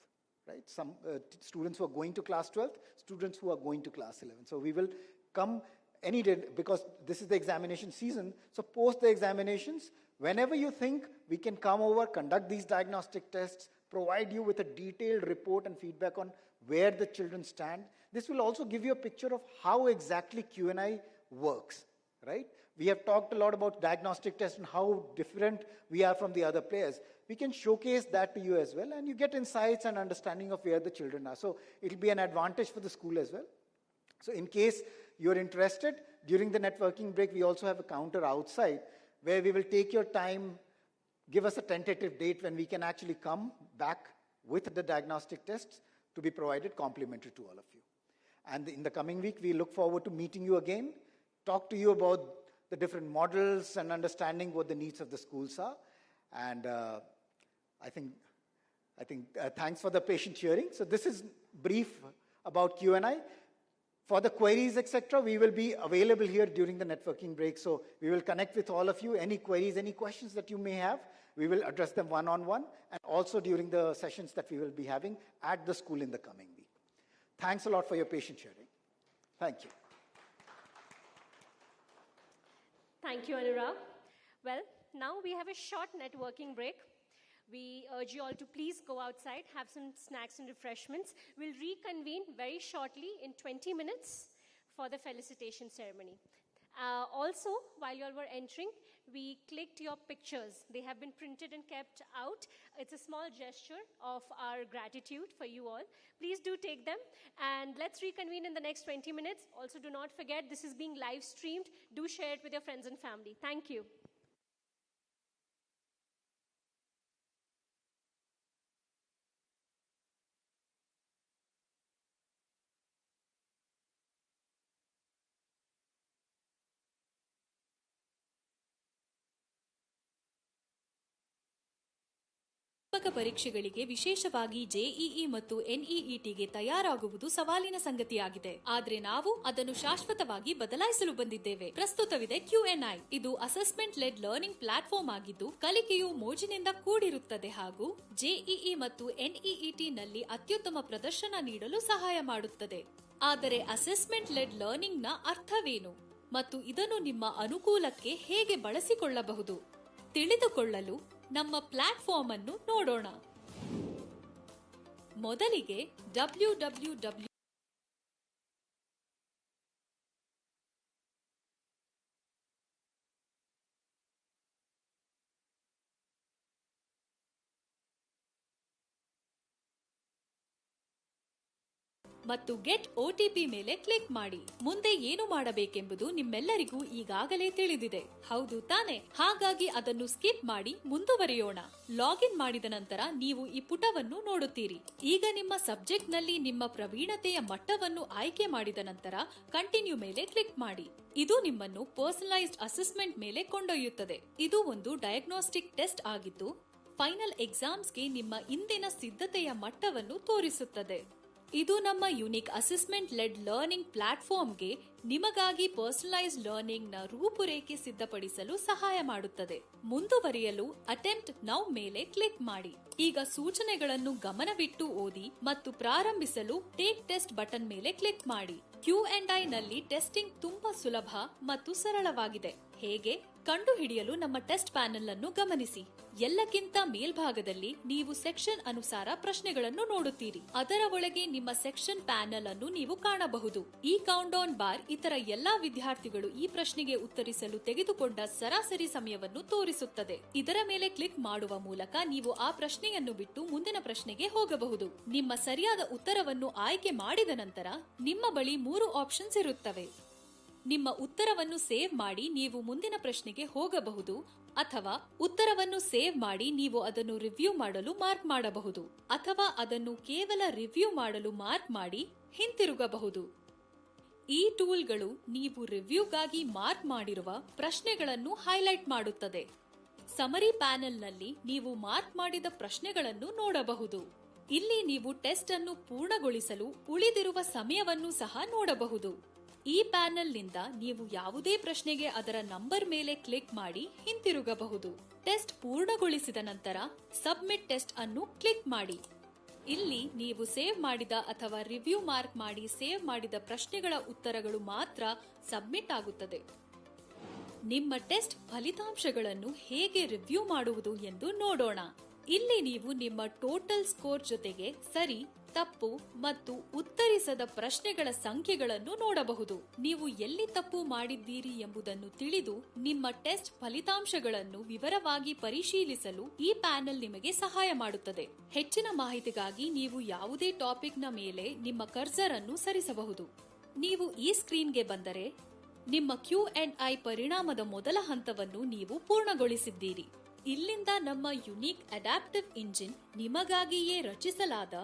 Right? Some students who are going to class 12th, students who are going to class 11. So we will come any day, because this is the examination season. So post the examinations, whenever you think, we can come over, conduct these diagnostic tests, provide you with a detailed report and feedback on where the children stand. This will also give you a picture of how exactly Q&I works, right? We have talked a lot about diagnostic tests and how different we are from the other players. We can showcase that to you as well, and you get insights and understanding of where the children are. So it will be an advantage for the school as well. So in case you're interested, during the networking break, we also have a counter outside where we will take your time, give us a tentative date when we can actually come back with the diagnostic tests to be provided complimentary to all of you. And in the coming week, we look forward to meeting you again, talk to you about the different models and understanding what the needs of the schools are. And I think thanks for the patient hearing. So this is brief about Q&I. For the queries, etc., we will be available here during the networking break. So we will connect with all of you. Any queries, any questions that you may have, we will address them one-on-one, and also during the sessions that we will be having at the school in the coming week. Thanks a lot for your patient hearing. Thank you. Thank you, Anurag. Well, now we have a short networking break. We urge you all to please go outside, have some snacks and refreshments. We'll reconvene very shortly in 20 minutes for the felicitation ceremony. Also, while you all were entering, we clicked your pictures. They have been printed and kept out. It's a small gesture of our gratitude for you all. Please do take them, and let's reconvene in the next 20 minutes. Also, do not forget, this is being live streamed. Do share it with your friends and family. Thank you. ಪರೀಕ್ಷೆಗಳಿಗೆ ವಿಶೇಷವಾಗಿ JEE ಮತ್ತು ಎನ್ಇಇಟಿಗೆ ತಯಾರಾಗುವುದು ಸವಾಲಿನ ಸಂಗತಿಯಾಗಿದೆ. ಆದ್ರೆ ನಾವು ಅದನ್ನು ಶಾಶ್ವತವಾಗಿ ಬದಲಾಯಿಸಲು ಬಂದಿದ್ದೇವೆ. ಪ್ರಸ್ತುತವಿದೆ Q&I. ಇದು ಅಸೆಸ್ಮೆಂಟ್ ಲೆಡ್ ಲರ್ನಿಂಗ್ ಪ್ಲಾಟ್ಫಾರ್ಮ್ ಆಗಿದ್ದು, ಕಲಿಕೆಯು ಮೋಜಿನಿಂದ ಕೂಡಿರುತ್ತದೆ ಹಾಗೂ ಜೆಇಇ ಮತ್ತು ಎನ್ಇಇಟಿ ನಲ್ಲಿ ಅತ್ಯುತ್ತಮ ಪ್ರದರ್ಶನ ನೀಡಲು ಸಹಾಯ ಮಾಡುತ್ತದೆ. ಆದರೆ ಅಸೆಸ್ಮೆಂಟ್ ಲೆಡ್ ಲರ್ನಿಂಗ್ ನ ಅರ್ಥವೇನು ಮತ್ತು ಇದನ್ನು ನಿಮ್ಮ ಅನುಕೂಲಕ್ಕೆ ಹೇಗೆ ಬಳಸಿಕೊಳ್ಳಬಹುದು ತಿಳಿದುಕೊಳ್ಳಲು ನಮ್ಮ ಪ್ಲಾಟ್ಫಾರ್ಮ್ ಅನ್ನು ನೋಡೋಣ. ಮೊದಲಿಗೆ www ಮತ್ತು ಗೆಟ್ ಒಟಿಪಿ ಮೇಲೆ ಕ್ಲಿಕ್ ಮಾಡಿ. ಮುಂದೆ ಏನು ಮಾಡಬೇಕೆಂಬುದು ನಿಮ್ಮೆಲ್ಲರಿಗೂ ಈಗಾಗಲೇ ತಿಳಿದಿದೆ, ಹೌದು ತಾನೆ? ಹಾಗಾಗಿ ಅದನ್ನು ಸ್ಕಿಪ್ ಮಾಡಿ ಮುಂದುವರಿಯೋಣ. ಲಾಗಿನ್ ಮಾಡಿದ ನಂತರ ನೀವು ಈ ಪುಟವನ್ನು ನೋಡುತ್ತೀರಿ. ಈಗ ನಿಮ್ಮ ಸಬ್ಜೆಕ್ಟ್ ನಲ್ಲಿ ನಿಮ್ಮ ಪ್ರವೀಣತೆಯ ಮಟ್ಟವನ್ನು ಆಯ್ಕೆ ಮಾಡಿದ ನಂತರ ಕಂಟಿನ್ಯೂ ಮೇಲೆ ಕ್ಲಿಕ್ ಮಾಡಿ. ಇದು ನಿಮ್ಮನ್ನು ಪರ್ಸನಲೈಸ್ಡ್ ಅಸೆಸ್ಮೆಂಟ್ ಮೇಲೆ ಕೊಂಡೊಯ್ಯುತ್ತದೆ. ಇದು ಒಂದು ಡಯಾಗ್ನೋಸ್ಟಿಕ್ ಟೆಸ್ಟ್ ಆಗಿದ್ದು, ಫೈನಲ್ ಎಕ್ಸಾಮ್ಸ್ಗೆ ನಿಮ್ಮ ಇಂದಿನ ಸಿದ್ಧತೆಯ ಮಟ್ಟವನ್ನು ತೋರಿಸುತ್ತದೆ. ಇದು ನಮ್ಮ ಯುನಿಕ್ ಅಸೆಸ್ಮೆಂಟ್ ಲೆಡ್ ಲರ್ನಿಂಗ್ ಪ್ಲಾಟ್ಫಾರ್ಮ್ಗೆ ನಿಮಗಾಗಿ ಪರ್ಸನಲೈಸ್ಡ್ ಲರ್ನಿಂಗ್ ನ ರೂಪುರೇಖೆ ಸಿದ್ಧಪಡಿಸಲು ಸಹಾಯ ಮಾಡುತ್ತದೆ. ಮುಂದುವರಿಯಲು ಅಟೆಂಪ್ಟ್ ನೌ ಮೇಲೆ ಕ್ಲಿಕ್ ಮಾಡಿ. ಈಗ ಸೂಚನೆಗಳನ್ನು ಗಮನವಿಟ್ಟು ಓದಿ ಮತ್ತು ಪ್ರಾರಂಭಿಸಲು ಟೇಕ್ ಟೆಸ್ಟ್ ಬಟನ್ ಮೇಲೆ ಕ್ಲಿಕ್ ಮಾಡಿ. Q&I ನಲ್ಲಿ ಟೆಸ್ಟಿಂಗ್ ತುಂಬಾ ಸುಲಭ ಮತ್ತು ಸರಳವಾಗಿದೆ. ಹೇಗೆ ಕಂಡುಹಿಡಿಯಲು ನಮ್ಮ ಟೆಸ್ಟ್ ಪ್ಯಾನೆಲ್ ಅನ್ನು ಗಮನಿಸಿ. ಎಲ್ಲಕ್ಕಿಂತ ಮೇಲ್ಭಾಗದಲ್ಲಿ ನೀವು ಸೆಕ್ಷನ್ ಅನುಸಾರ ಪ್ರಶ್ನೆಗಳನ್ನು ನೋಡುತ್ತೀರಿ. ಅದರ ಒಳಗೆ ನಿಮ್ಮ ಸೆಕ್ಷನ್ ಪ್ಯಾನೆಲ್ ಅನ್ನು ನೀವು ಕಾಣಬಹುದು. ಈ ಕೌಂಟ್ ಡೌನ್ ಬಾರ್ ಇತರ ಎಲ್ಲಾ ವಿದ್ಯಾರ್ಥಿಗಳು ಈ ಪ್ರಶ್ನೆಗೆ ಉತ್ತರಿಸಲು ತೆಗೆದುಕೊಂಡ ಸರಾಸರಿ ಸಮಯವನ್ನು ತೋರಿಸುತ್ತದೆ. ಇದರ ಮೇಲೆ ಕ್ಲಿಕ್ ಮಾಡುವ ಮೂಲಕ ನೀವು ಆ ಪ್ರಶ್ನೆಯನ್ನು ಬಿಟ್ಟು ಮುಂದಿನ ಪ್ರಶ್ನೆಗೆ ಹೋಗಬಹುದು. ನಿಮ್ಮ ಸರಿಯಾದ ಉತ್ತರವನ್ನು ಆಯ್ಕೆ ಮಾಡಿದ ನಂತರ ನಿಮ್ಮ ಬಳಿ 3 ಆಪ್ಷನ್ಸ್ ಇರುತ್ತವೆ. ನಿಮ್ಮ ಉತ್ತರವನ್ನು ಸೇವ್ ಮಾಡಿ ನೀವು ಮುಂದಿನ ಪ್ರಶ್ನೆಗೆ ಹೋಗಬಹುದು, ಅಥವಾ ಉತ್ತರವನ್ನು ಸೇವ್ ಮಾಡಿ ನೀವು ಅದನ್ನು ರಿವ್ಯೂ ಮಾಡಲು ಮಾರ್ಕ್ ಮಾಡಬಹುದು, ಅಥವಾ ಅದನ್ನು ಕೇವಲ ರಿವ್ಯೂ ಮಾಡಲು ಮಾರ್ಕ್ ಮಾಡಿ ಹಿಂತಿರುಗಬಹುದು. ಈ ಟೂಲ್ಗಳು ನೀವು ರಿವ್ಯೂಗಾಗಿ ಮಾರ್ಕ್ ಮಾಡಿರುವ ಪ್ರಶ್ನೆಗಳನ್ನು ಹೈಲೈಟ್ ಮಾಡುತ್ತದೆ. ಸಮರಿ ಪ್ಯಾನೆಲ್ನಲ್ಲಿ ನೀವು ಮಾರ್ಕ್ ಮಾಡಿದ ಪ್ರಶ್ನೆಗಳನ್ನು ನೋಡಬಹುದು. ಇಲ್ಲಿ ನೀವು ಟೆಸ್ಟ್ ಅನ್ನು ಪೂರ್ಣಗೊಳಿಸಲು ಉಳಿದಿರುವ ಸಮಯವನ್ನು ಸಹ ನೋಡಬಹುದು. ಈ ಪ್ಯಾನೆಲ್ನಿಂದ ನೀವು ಯಾವುದೇ ಪ್ರಶ್ನೆಗೆ ಅದರ ನಂಬರ್ ಮೇಲೆ ಕ್ಲಿಕ್ ಮಾಡಿ ಹಿಂತಿರುಗಬಹುದು. ಟೆಸ್ಟ್ ಪೂರ್ಣಗೊಳಿಸಿದ ನಂತರ ಸಬ್ಮಿಟ್ ಟೆಸ್ಟ್ ಅನ್ನು ಕ್ಲಿಕ್ ಮಾಡಿ. ಇಲ್ಲಿ ನೀವು ಸೇವ್ ಮಾಡಿದ ಅಥವಾ ರಿವ್ಯೂ ಮಾರ್ಕ್ ಮಾಡಿ ಸೇವ್ ಮಾಡಿದ ಪ್ರಶ್ನೆಗಳ ಉತ್ತರಗಳು ಮಾತ್ರ ಸಬ್ಮಿಟ್ ಆಗುತ್ತದೆ. ನಿಮ್ಮ ಟೆಸ್ಟ್ ಫಲಿತಾಂಶಗಳನ್ನು ಹೇಗೆ ರಿವ್ಯೂ ಮಾಡುವುದು ಎಂದು ನೋಡೋಣ. ಇಲ್ಲಿ ನೀವು ನಿಮ್ಮ ಟೋಟಲ್ ಸ್ಕೋರ್ ಜೊತೆಗೆ ಸರಿ, ತಪ್ಪು ಮತ್ತು ಉತ್ತರಿಸದ ಪ್ರಶ್ನೆಗಳ ಸಂಖ್ಯೆಗಳನ್ನು ನೋಡಬಹುದು. ನೀವು ಎಲ್ಲಿ ತಪ್ಪು ಮಾಡಿದ್ದೀರಿ ಎಂಬುದನ್ನು ತಿಳಿದು ನಿಮ್ಮ ಟೆಸ್ಟ್ ಫಲಿತಾಂಶಗಳನ್ನು ವಿವರವಾಗಿ ಪರಿಶೀಲಿಸಲು ಈ ಪ್ಯಾನೆಲ್ ನಿಮಗೆ ಸಹಾಯ ಮಾಡುತ್ತದೆ. ಹೆಚ್ಚಿನ ಮಾಹಿತಿಗಾಗಿ ನೀವು ಯಾವುದೇ ಟಾಪಿಕ್ನ ಮೇಲೆ ನಿಮ್ಮ ಕರ್ಸರ್ ಅನ್ನು ಸರಿಸಬಹುದು. ನೀವು ಈ ಸ್ಕ್ರೀನ್ಗೆ ಬಂದರೆ ನಿಮ್ಮ Q&I ಪರಿಣಾಮದ ಮೊದಲ ಹಂತವನ್ನು ನೀವು ಪೂರ್ಣಗೊಳಿಸಿದ್ದೀರಿ. ಇಲ್ಲಿಂದ ನಮ್ಮ ಯುನೀಕ್ ಅಡ್ಯಾಪ್ಟಿವ್ ಇಂಜಿನ್ ನಿಮಗಾಗಿಯೇ ರಚಿಸಲಾದ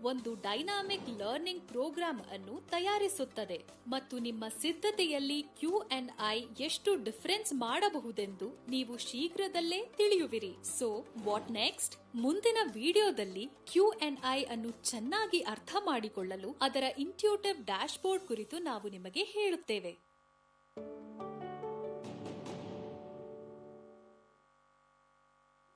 ಒಂದು ಡೈನಾಮಿಕ್ ಲರ್ನಿಂಗ್ ಪ್ರೋಗ್ರಾಂ ಅನ್ನು ತಯಾರಿಸುತ್ತದೆ ಮತ್ತು ನಿಮ್ಮ ಸಿದ್ಧತೆಯಲ್ಲಿ Q&I ಎಷ್ಟು ಡಿಫರೆನ್ಸ್ ಮಾಡಬಹುದೆಂದು ನೀವು ಶೀಘ್ರದಲ್ಲೇ ತಿಳಿಯುವಿರಿ. So what next? ಮುಂದಿನ ವಿಡಿಯೋದಲ್ಲಿ Q&I ಅನ್ನು ಚೆನ್ನಾಗಿ ಅರ್ಥ ಮಾಡಿಕೊಳ್ಳಲು ಅದರ ಇಂಟ್ಯೂಟಿವ್ ಡ್ಯಾಶ್ಬೋರ್ಡ್ ಕುರಿತು ನಾವು ನಿಮಗೆ ಹೇಳುತ್ತೇವೆ.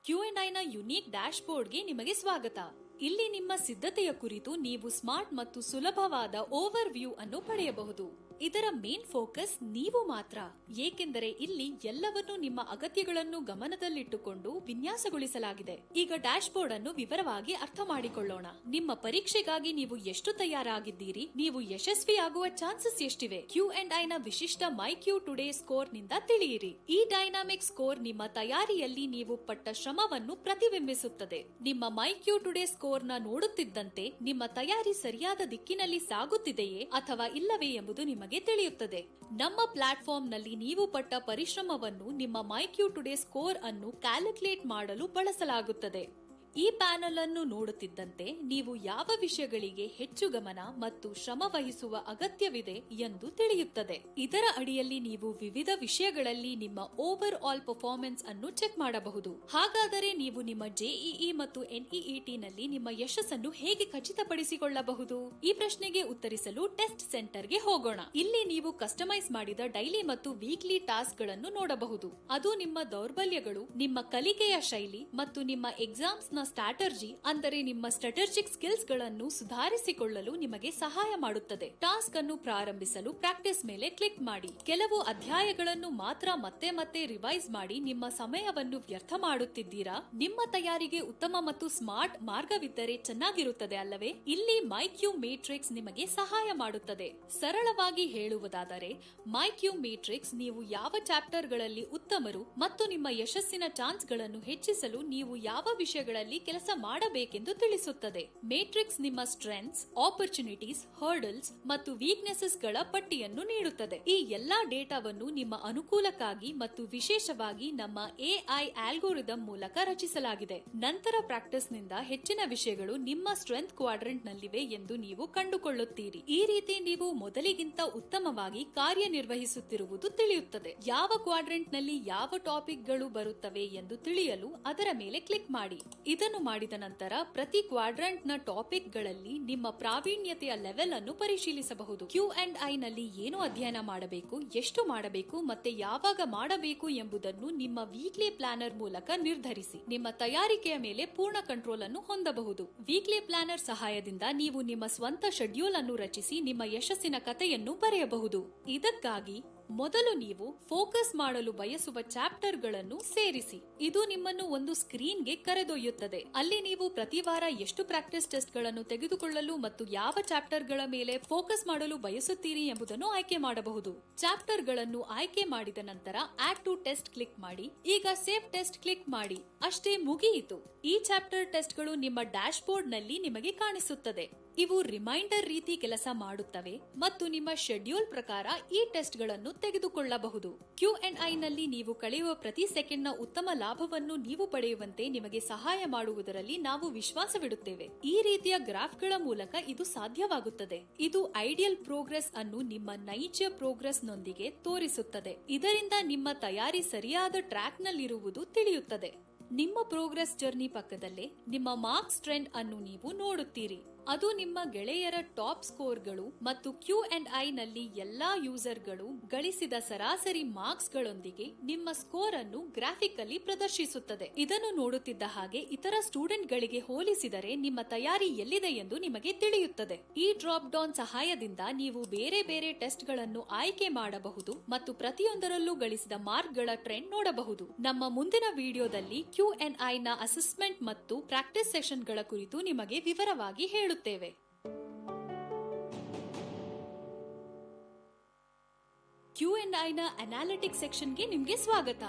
Q&I ನ ಯುನೀಕ್ ಡ್ಯಾಶ್ಬೋರ್ಡ್ಗೆ ನಿಮಗೆ ಸ್ವಾಗತ. ಇಲ್ಲಿ ನಿಮ್ಮ ಸಿದ್ಧತೆಯ ಕುರಿತು ನೀವು ಸ್ಮಾರ್ಟ್ ಮತ್ತು ಸುಲಭವಾದ ಓವರ್ ವ್ಯೂ ಅನ್ನು ಪಡೆಯಬಹುದು. ಇದರ ಮೇನ್ ಫೋಕಸ್ ನೀವು ಮಾತ್ರ, ಏಕೆಂದರೆ ಇಲ್ಲಿ ಎಲ್ಲವನ್ನೂ ನಿಮ್ಮ ಅಗತ್ಯಗಳನ್ನು ಗಮನದಲ್ಲಿಟ್ಟುಕೊಂಡು ವಿನ್ಯಾಸಗೊಳಿಸಲಾಗಿದೆ. ಈಗ ಡ್ಯಾಶ್ಬೋರ್ಡ್ ಅನ್ನು ವಿವರವಾಗಿ ಅರ್ಥ ಮಾಡಿಕೊಳ್ಳೋಣ. ನಿಮ್ಮ ಪರೀಕ್ಷೆಗಾಗಿ ನೀವು ಎಷ್ಟು ತಯಾರಾಗಿದ್ದೀರಿ, ನೀವು ಯಶಸ್ವಿಯಾಗುವ ಚಾನ್ಸಸ್ ಎಷ್ಟಿವೆ, Q&I ನ ವಿಶಿಷ್ಟ ಮೈ ಕ್ಯೂ ಟುಡೇ ಸ್ಕೋರ್ ನಿಂದ ತಿಳಿಯಿರಿ. ಈ ಡೈನಾಮಿಕ್ ಸ್ಕೋರ್ ನಿಮ್ಮ ತಯಾರಿಯಲ್ಲಿ ನೀವು ಪಟ್ಟ ಶ್ರಮವನ್ನು ಪ್ರತಿಬಿಂಬಿಸುತ್ತದೆ. ನಿಮ್ಮ ಮೈ ಕ್ಯೂ ಟುಡೇ ಸ್ಕೋರ್ ನ ನೋಡುತ್ತಿದ್ದಂತೆ ನಿಮ್ಮ ತಯಾರಿ ಸರಿಯಾದ ದಿಕ್ಕಿನಲ್ಲಿ ಸಾಗುತ್ತಿದೆಯೇ ಅಥವಾ ಇಲ್ಲವೇ ಎಂಬುದು ನಿಮಗೆ ತಿಳಿಯುತ್ತದೆ. ನಮ್ಮ ಪ್ಲಾಟ್ಫಾರ್ಮ್ ನಲ್ಲಿ ನೀವು ಪಟ್ಟ ಪರಿಶ್ರಮವನ್ನು ನಿಮ್ಮ ಮೈ ಕ್ಯೂ ಟುಡೇ ಸ್ಕೋರ್ ಅನ್ನು ಕ್ಯಾಲ್ಕುಲೇಟ್ ಮಾಡಲು ಬಳಸಲಾಗುತ್ತದೆ. ಈ ಪ್ಯಾನೆಲ್ ಅನ್ನು ನೋಡುತ್ತಿದ್ದಂತೆ ನೀವು ಯಾವ ವಿಷಯಗಳಿಗೆ ಹೆಚ್ಚು ಗಮನ ಮತ್ತು ಶ್ರಮ ವಹಿಸುವ ಅಗತ್ಯವಿದೆ ಎಂದು ತಿಳಿಯುತ್ತದೆ. ಇದರ ಅಡಿಯಲ್ಲಿ ನೀವು ವಿವಿಧ ವಿಷಯಗಳಲ್ಲಿ ನಿಮ್ಮ ಓವರ್ ಆಲ್ ಪರ್ಫಾರ್ಮೆನ್ಸ್ ಅನ್ನು ಚೆಕ್ ಮಾಡಬಹುದು. ಹಾಗಾದರೆ ನೀವು ನಿಮ್ಮ JEE ಮತ್ತು NEET ನಲ್ಲಿ ನಿಮ್ಮ ಯಶಸ್ಸನ್ನು ಹೇಗೆ ಖಚಿತಪಡಿಸಿಕೊಳ್ಳಬಹುದು? ಈ ಪ್ರಶ್ನೆಗೆ ಉತ್ತರಿಸಲು ಟೆಸ್ಟ್ ಸೆಂಟರ್ಗೆ ಹೋಗೋಣ. ಇಲ್ಲಿ ನೀವು ಕಸ್ಟಮೈಸ್ ಮಾಡಿದ ಡೈಲಿ ಮತ್ತು ವೀಕ್ಲಿ ಟಾಸ್ಕ್ ಗಳನ್ನು ನೋಡಬಹುದು. ಅದು ನಿಮ್ಮ ದೌರ್ಬಲ್ಯಗಳು, ನಿಮ್ಮ ಕಲಿಕೆಯ ಶೈಲಿ ಮತ್ತು ನಿಮ್ಮ ಎಕ್ಸಾಮ್ಸ್ ನ ಸ್ಟ್ರಾಟಜಿ, ಅಂದರೆ ನಿಮ್ಮ ಸ್ಟ್ರಾಟಜಿಕ್ ಸ್ಕಿಲ್ಸ್ ಗಳನ್ನು ಸುಧಾರಿಸಿಕೊಳ್ಳಲು ನಿಮಗೆ ಸಹಾಯ ಮಾಡುತ್ತದೆ. ಟಾಸ್ಕ್ ಅನ್ನು ಪ್ರಾರಂಭಿಸಲು ಪ್ರಾಕ್ಟೀಸ್ ಮೇಲೆ ಕ್ಲಿಕ್ ಮಾಡಿ. ಕೆಲವು ಅಧ್ಯಾಯಗಳನ್ನು ಮಾತ್ರ ಮತ್ತೆ ಮತ್ತೆ ರಿವೈಸ್ ಮಾಡಿ ನಿಮ್ಮ ಸಮಯವನ್ನು ವ್ಯರ್ಥ ಮಾಡುತ್ತಿದ್ದೀರಾ? ನಿಮ್ಮ ತಯಾರಿಗೆ ಉತ್ತಮ ಮತ್ತು ಸ್ಮಾರ್ಟ್ ಮಾರ್ಗವಿದ್ದರೆ ಚೆನ್ನಾಗಿರುತ್ತದೆ ಅಲ್ಲವೇ? ಇಲ್ಲಿ ಮೈ ಕ್ಯೂ ಮೇಟ್ರಿಕ್ಸ್ ನಿಮಗೆ ಸಹಾಯ ಮಾಡುತ್ತದೆ. ಸರಳವಾಗಿ ಹೇಳುವುದಾದರೆ ಮೈ ಕ್ಯೂ ಮೇಟ್ರಿಕ್ಸ್ ನೀವು ಯಾವ ಚಾಪ್ಟರ್ ಗಳಲ್ಲಿ ಉತ್ತಮರು ಮತ್ತು ನಿಮ್ಮ ಯಶಸ್ಸಿನ ಚಾನ್ಸ್ ಗಳನ್ನು ಹೆಚ್ಚಿಸಲು ನೀವು ಯಾವ ವಿಷಯಗಳಲ್ಲಿ ಕೆಲಸ ಮಾಡಬೇಕೆಂದು ತಿಳಿಸುತ್ತದೆ. ಮೇಟ್ರಿಕ್ಸ್ ನಿಮ್ಮ ಸ್ಟ್ರೆಂತ್ಸ್, ಆಪರ್ಚುನಿಟೀಸ್, ಹರ್ಡಲ್ಸ್ ಮತ್ತು ವೀಕ್ನೆಸಸ್ ಗಳ ಪಟ್ಟಿಯನ್ನು ನೀಡುತ್ತದೆ. ಈ ಎಲ್ಲಾ ಡೇಟಾವನ್ನು ನಿಮ್ಮ ಅನುಕೂಲಕ್ಕಾಗಿ ಮತ್ತು ವಿಶೇಷವಾಗಿ ನಮ್ಮ AI ಆಲ್ಗೋರಿದಮ್ ಮೂಲಕ ರಚಿಸಲಾಗಿದೆ. ನಂತರ ಪ್ರಾಕ್ಟೀಸ್ ನಿಂದ ಹೆಚ್ಚಿನ ವಿಷಯಗಳು ನಿಮ್ಮ ಸ್ಟ್ರೆಂತ್ ಕ್ವಾಡ್ರೆಂಟ್ ನಲ್ಲಿವೆ ಎಂದು ನೀವು ಕಂಡುಕೊಳ್ಳುತ್ತೀರಿ. ಈ ರೀತಿ ನೀವು ಮೊದಲಿಗಿಂತ ಉತ್ತಮವಾಗಿ ಕಾರ್ಯನಿರ್ವಹಿಸುತ್ತಿರುವುದು ತಿಳಿಯುತ್ತದೆ. ಯಾವ ಕ್ವಾಡ್ರೆಂಟ್ ನಲ್ಲಿ ಯಾವ ಟಾಪಿಕ್ ಗಳು ಬರುತ್ತವೆ ಎಂದು ತಿಳಿಯಲು ಅದರ ಮೇಲೆ ಕ್ಲಿಕ್ ಮಾಡಿ. ಇದನ್ನು ಮಾಡಿದ ನಂತರ ಪ್ರತಿ ಕ್ವಾಡ್ರೆಂಟ್ ನ ಟಾಪಿಕ್ ಗಳಲ್ಲಿ ನಿಮ್ಮ ಪ್ರಾವೀಣ್ಯತೆಯ ಲೆವೆಲ್ ಅನ್ನು ಪರಿಶೀಲಿಸಬಹುದು. Q&I ನಲ್ಲಿ ಏನು ಅಧ್ಯಯನ ಮಾಡಬೇಕು, ಎಷ್ಟು ಮಾಡಬೇಕು ಮತ್ತೆ ಯಾವಾಗ ಮಾಡಬೇಕು ಎಂಬುದನ್ನು ನಿಮ್ಮ ವೀಕ್ಲಿ ಪ್ಲಾನರ್ ಮೂಲಕ ನಿರ್ಧರಿಸಿ ನಿಮ್ಮ ತಯಾರಿಕೆಯ ಮೇಲೆ ಪೂರ್ಣ ಕಂಟ್ರೋಲ್ ಅನ್ನು ಹೊಂದಬಹುದು. ವೀಕ್ಲಿ ಪ್ಲಾನರ್ ಸಹಾಯದಿಂದ ನೀವು ನಿಮ್ಮ ಸ್ವಂತ ಶೆಡ್ಯೂಲ್ ಅನ್ನು ರಚಿಸಿ ನಿಮ್ಮ ಯಶಸ್ಸಿನ ಕಥೆಯನ್ನು ಬರೆಯಬಹುದು. ಇದಕ್ಕಾಗಿ ಮೊದಲು ನೀವು ಫೋಕಸ್ ಮಾಡಲು ಬಯಸುವ ಚಾಪ್ಟರ್ ಗಳನ್ನು ಸೇರಿಸಿ. ಇದು ನಿಮ್ಮನ್ನು ಒಂದು ಸ್ಕ್ರೀನ್ಗೆ ಕರೆದೊಯ್ಯುತ್ತದೆ. ಅಲ್ಲಿ ನೀವು ಪ್ರತಿ ವಾರ ಎಷ್ಟು ಪ್ರಾಕ್ಟೀಸ್ ಟೆಸ್ಟ್ ಗಳನ್ನು ತೆಗೆದುಕೊಳ್ಳಲು ಮತ್ತು ಯಾವ ಚಾಪ್ಟರ್ ಗಳ ಮೇಲೆ ಫೋಕಸ್ ಮಾಡಲು ಬಯಸುತ್ತೀರಿ ಎಂಬುದನ್ನು ಆಯ್ಕೆ ಮಾಡಬಹುದು. ಚಾಪ್ಟರ್ ಗಳನ್ನು ಆಯ್ಕೆ ಮಾಡಿದ ನಂತರ ಆಡ್ ಟು ಟೆಸ್ಟ್ ಕ್ಲಿಕ್ ಮಾಡಿ. ಈಗ ಸೇವ್ ಟೆಸ್ಟ್ ಕ್ಲಿಕ್ ಮಾಡಿ. ಅಷ್ಟೇ, ಮುಗಿಯಿತು. ಈ ಚಾಪ್ಟರ್ ಟೆಸ್ಟ್ ಗಳು ನಿಮ್ಮ ಡ್ಯಾಶ್ ಬೋರ್ಡ್ ನಲ್ಲಿ ನಿಮಗೆ ಕಾಣಿಸುತ್ತದೆ. ಇವು ರಿಮೈಂಡರ್ ರೀತಿ ಕೆಲಸ ಮಾಡುತ್ತವೆ ಮತ್ತು ನಿಮ್ಮ ಶೆಡ್ಯೂಲ್ ಪ್ರಕಾರ ಈ ಟೆಸ್ಟ್ ಗಳನ್ನು ತೆಗೆದುಕೊಳ್ಳಬಹುದು. Q&I ನಲ್ಲಿ ನೀವು ಕಳೆಯುವ ಪ್ರತಿ ಸೆಕೆಂಡ್ ನ ಉತ್ತಮ ಲಾಭವನ್ನು ನೀವು ಪಡೆಯುವಂತೆ ನಿಮಗೆ ಸಹಾಯ ಮಾಡುವುದರಲ್ಲಿ ನಾವು ವಿಶ್ವಾಸವಿಡುತ್ತೇವೆ. ಈ ರೀತಿಯ ಗ್ರಾಫ್ಗಳ ಮೂಲಕ ಇದು ಸಾಧ್ಯವಾಗುತ್ತದೆ. ಇದು ಐಡಿಯಲ್ ಪ್ರೋಗ್ರೆಸ್ ಅನ್ನು ನಿಮ್ಮ ನೈಜ ಪ್ರೋಗ್ರೆಸ್ ನೊಂದಿಗೆ ತೋರಿಸುತ್ತದೆ. ಇದರಿಂದ ನಿಮ್ಮ ತಯಾರಿ ಸರಿಯಾದ ಟ್ರ್ಯಾಕ್ ನಲ್ಲಿರುವುದು ತಿಳಿಯುತ್ತದೆ. ನಿಮ್ಮ ಪ್ರೋಗ್ರೆಸ್ ಜರ್ನಿ ಪಕ್ಕದಲ್ಲೇ ನಿಮ್ಮ ಮಾರ್ಕ್ಸ್ ಟ್ರೆಂಡ್ ಅನ್ನು ನೀವು ನೋಡುತ್ತೀರಿ. ಅದು ನಿಮ್ಮ ಗೆಳೆಯರ ಟಾಪ್ ಸ್ಕೋರ್ಗಳು ಮತ್ತು Q&I ನಲ್ಲಿ ಎಲ್ಲಾ ಯೂಸರ್ಗಳು ಗಳಿಸಿದ ಸರಾಸರಿ ಮಾರ್ಕ್ಸ್ ಗಳೊಂದಿಗೆ ನಿಮ್ಮ ಸ್ಕೋರ್ ಅನ್ನು ಗ್ರಾಫಿಕಲಿ ಪ್ರದರ್ಶಿಸುತ್ತದೆ. ಇದನ್ನು ನೋಡುತ್ತಿದ್ದ ಹಾಗೆ ಇತರ ಸ್ಟೂಡೆಂಟ್ ಗಳಿಗೆ ಹೋಲಿಸಿದರೆ ನಿಮ್ಮ ತಯಾರಿ ಎಲ್ಲಿದೆ ಎಂದು ನಿಮಗೆ ತಿಳಿಯುತ್ತದೆ. ಈ ಡ್ರಾಪ್ ಡೌನ್ ಸಹಾಯದಿಂದ ನೀವು ಬೇರೆ ಬೇರೆ ಟೆಸ್ಟ್ ಗಳನ್ನು ಆಯ್ಕೆ ಮಾಡಬಹುದು ಮತ್ತು ಪ್ರತಿಯೊಂದರಲ್ಲೂ ಗಳಿಸಿದ ಮಾರ್ಕ್ ಗಳ ಟ್ರೆಂಡ್ ನೋಡಬಹುದು. ನಮ್ಮ ಮುಂದಿನ ವಿಡಿಯೋದಲ್ಲಿ Q&I ನ ಅಸೆಸ್ಮೆಂಟ್ ಮತ್ತು ಪ್ರಾಕ್ಟೀಸ್ ಸೆಷನ್ ಗಳ ಕುರಿತು ನಿಮಗೆ ವಿವರವಾಗಿ ಹೇಳುತ್ತೇವೆ. Q&I ನ ಅನಾಲಿಟಿಕ್ಸ್ ಸೆಕ್ಷನ್ಗೆ ನಿಮಗೆ ಸ್ವಾಗತ.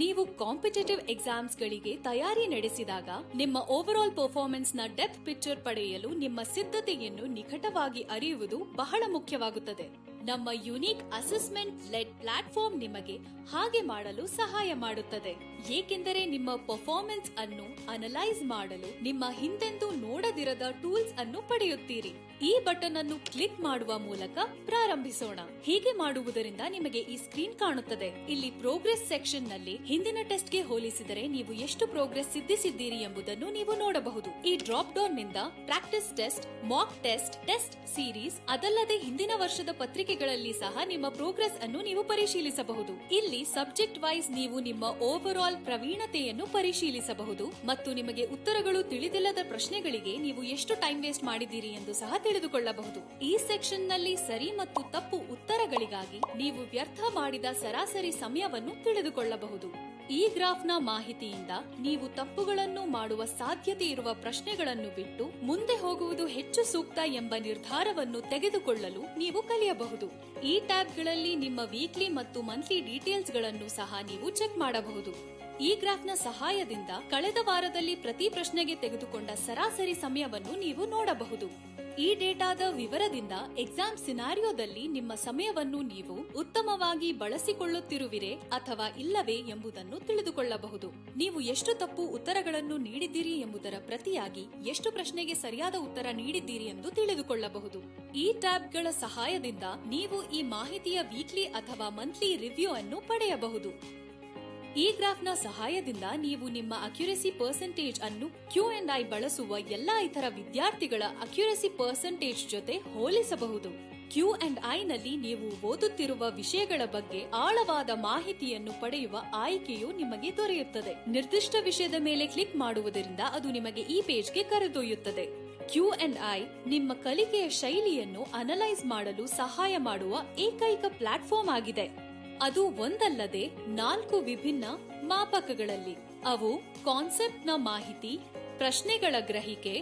ನೀವು ಕಾಂಪಿಟೇಟಿವ್ ಎಕ್ಸಾಮ್ಸ್ ಗಳಿಗೆ ತಯಾರಿ ನಡೆಸಿದಾಗ ನಿಮ್ಮ ಓವರ್ ಆಲ್ ಪರ್ಫಾರ್ಮೆನ್ಸ್ ನ ಡೆಪ್ತ್ ಪಿಕ್ಚರ್ ಪಡೆಯಲು ನಿಮ್ಮ ಸಿದ್ಧತೆಯನ್ನು ನಿಕಟವಾಗಿ ಅರಿಯುವುದು ಬಹಳ ಮುಖ್ಯವಾಗುತ್ತದೆ. ನಮ್ಮ ಯುನೀಕ್ ಅಸೆಸ್ಮೆಂಟ್ ಲೆಡ್ ಪ್ಲಾಟ್ಫಾರ್ಮ್ ನಿಮಗೆ ಹಾಗೆ ಮಾಡಲು ಸಹಾಯ ಮಾಡುತ್ತದೆ, ಏಕೆಂದರೆ ನಿಮ್ಮ ಪರ್ಫಾರ್ಮೆನ್ಸ್ ಅನ್ನು ಅನಲೈಸ್ ಮಾಡಲು ನಿಮ್ಮ ಹಿಂದೆಂದೂ ನೋಡದಿರದ ಟೂಲ್ಸ್ ಅನ್ನು ಪಡೆಯುತ್ತೀರಿ. ಈ ಬಟನ್ ಅನ್ನು ಕ್ಲಿಕ್ ಮಾಡುವ ಮೂಲಕ ಪ್ರಾರಂಭಿಸೋಣ. ಹೀಗೆ ಮಾಡುವುದರಿಂದ ನಿಮಗೆ ಈ ಸ್ಕ್ರೀನ್ ಕಾಣುತ್ತದೆ. ಇಲ್ಲಿ ಪ್ರೋಗ್ರೆಸ್ ಸೆಕ್ಷನ್ ನಲ್ಲಿ ಹಿಂದಿನ ಟೆಸ್ಟ್ ಗೆ ಹೋಲಿಸಿದರೆ ನೀವು ಎಷ್ಟು ಪ್ರೋಗ್ರೆಸ್ ಸಿದ್ಧಿಸಿದ್ದೀರಿ ಎಂಬುದನ್ನು ನೀವು ನೋಡಬಹುದು. ಈ ಡ್ರಾಪ್ ಡೌನ್ ನಿಂದ practice test, mock test, test series, ಅದಲ್ಲದೆ ಹಿಂದಿನ ವರ್ಷದ ಪತ್ರಿಕೆಗಳಲ್ಲಿ ಸಹ ನಿಮ್ಮ ಪ್ರೋಗ್ರೆಸ್ ಅನ್ನು ನೀವು ಪರಿಶೀಲಿಸಬಹುದು. ಇಲ್ಲಿ ಸಬ್ಜೆಕ್ಟ್ ವೈಸ್ ನೀವು ನಿಮ್ಮ ಓವರ್ ಆಲ್ ಪ್ರವೀಣತೆಯನ್ನು ಪರಿಶೀಲಿಸಬಹುದು ಮತ್ತು ನಿಮಗೆ ಉತ್ತರಗಳು ತಿಳಿದಿಲ್ಲದ ಪ್ರಶ್ನೆಗಳಿಗೆ ನೀವು ಎಷ್ಟು ಟೈಮ್ ವೇಸ್ಟ್ ಮಾಡಿದ್ದೀರಿ ಎಂದು ಸಹ ತಿಳಿದುಕೊಳ್ಳಬಹುದು. ಈ ಸೆಕ್ಷನ್ ನಲ್ಲಿ ಸರಿ ಮತ್ತು ತಪ್ಪು ಉತ್ತರಗಳಿಗಾಗಿ ನೀವು ವ್ಯರ್ಥ ಮಾಡಿದ ಸರಾಸರಿ ಸಮಯವನ್ನು ತಿಳಿದುಕೊಳ್ಳಬಹುದು. ಈ ಗ್ರಾಫ್ನ ಮಾಹಿತಿಯಿಂದ ನೀವು ತಪ್ಪುಗಳನ್ನು ಮಾಡುವ ಸಾಧ್ಯತೆ ಇರುವ ಪ್ರಶ್ನೆಗಳನ್ನು ಬಿಟ್ಟು ಮುಂದೆ ಹೋಗುವುದು ಹೆಚ್ಚು ಸೂಕ್ತ ಎಂಬ ನಿರ್ಧಾರವನ್ನು ತೆಗೆದುಕೊಳ್ಳಲು ನೀವು ಕಲಿಯಬಹುದು. ಈ ಟ್ಯಾಬ್ಗಳಲ್ಲಿ ನಿಮ್ಮ ವೀಕ್ಲಿ ಮತ್ತು ಮಂತ್ಲಿ ಡೀಟೇಲ್ಸ್ ಗಳನ್ನು ಸಹ ನೀವು ಚೆಕ್ ಮಾಡಬಹುದು. ಈ ಗ್ರಾಫ್ನ ಸಹಾಯದಿಂದ ಕಳೆದ ವಾರದಲ್ಲಿ ಪ್ರತಿ ಪ್ರಶ್ನೆಗೆ ತೆಗೆದುಕೊಂಡ ಸರಾಸರಿ ಸಮಯವನ್ನು ನೀವು ನೋಡಬಹುದು. ಈ ಡೇಟಾದ ವಿವರದಿಂದ ಎಕ್ಸಾಮ್ ಸಿನಾರಿಯೋದಲ್ಲಿ ನಿಮ್ಮ ಸಮಯವನ್ನು ನೀವು ಉತ್ತಮವಾಗಿ ಬಳಸಿಕೊಳ್ಳುತ್ತಿರುವಿರೇ ಅಥವಾ ಇಲ್ಲವೇ ಎಂಬುದನ್ನು ತಿಳಿದುಕೊಳ್ಳಬಹುದು. ನೀವು ಎಷ್ಟು ತಪ್ಪು ಉತ್ತರಗಳನ್ನು ನೀಡಿದ್ದೀರಿ ಎಂಬುದರ ಪ್ರತಿಯಾಗಿ ಎಷ್ಟು ಪ್ರಶ್ನೆಗೆ ಸರಿಯಾದ ಉತ್ತರ ನೀಡಿದ್ದೀರಿ ಎಂದು ತಿಳಿದುಕೊಳ್ಳಬಹುದು. ಈ ಟ್ಯಾಬ್ಗಳ ಸಹಾಯದಿಂದ ನೀವು ಈ ಮಾಹಿತಿಯ ವೀಕ್ಲಿ ಅಥವಾ ಮಂತ್ಲಿ ರಿವ್ಯೂ ಅನ್ನು ಪಡೆಯಬಹುದು. ಈ ಗ್ರಾಫ್ನ ಸಹಾಯದಿಂದ ನೀವು ನಿಮ್ಮ ಅಕ್ಯುರೆಸಿ ಪರ್ಸೆಂಟೇಜ್ ಅನ್ನು Q&I ಬಳಸುವ ಎಲ್ಲಾ ಇತರ ವಿದ್ಯಾರ್ಥಿಗಳ ಅಕ್ಯುರೆಸಿ ಪರ್ಸೆಂಟೇಜ್ ಜೊತೆ ಹೋಲಿಸಬಹುದು. Q&I ನಲ್ಲಿ ನೀವು ಓದುತ್ತಿರುವ ವಿಷಯಗಳ ಬಗ್ಗೆ ಆಳವಾದ ಮಾಹಿತಿಯನ್ನು ಪಡೆಯುವ ಆಯ್ಕೆಯು ನಿಮಗೆ ದೊರೆಯುತ್ತದೆ. ನಿರ್ದಿಷ್ಟ ವಿಷಯದ ಮೇಲೆ ಕ್ಲಿಕ್ ಮಾಡುವುದರಿಂದ ಅದು ನಿಮಗೆ ಈ ಪೇಜ್ಗೆ ಕರೆದೊಯ್ಯುತ್ತದೆ. Q&I ನಿಮ್ಮ ಕಲಿಕೆಯ ಶೈಲಿಯನ್ನು ಅನಲೈಸ್ ಮಾಡಲು ಸಹಾಯ ಮಾಡುವ ಏಕೈಕ ಪ್ಲಾಟ್ಫಾರ್ಮ್ ಆಗಿದೆ. ಅದು ಒಂದಲ್ಲದೆ 4 ವಿಭಿನ್ನ ಮಾಪಕಗಳಲ್ಲಿ. ಅವು ಕಾನ್ಸೆಪ್ಟ್ ನ ಮಾಹಿತಿ, ಪ್ರಶ್ನೆಗಳ ಗ್ರಹಿಕೆ,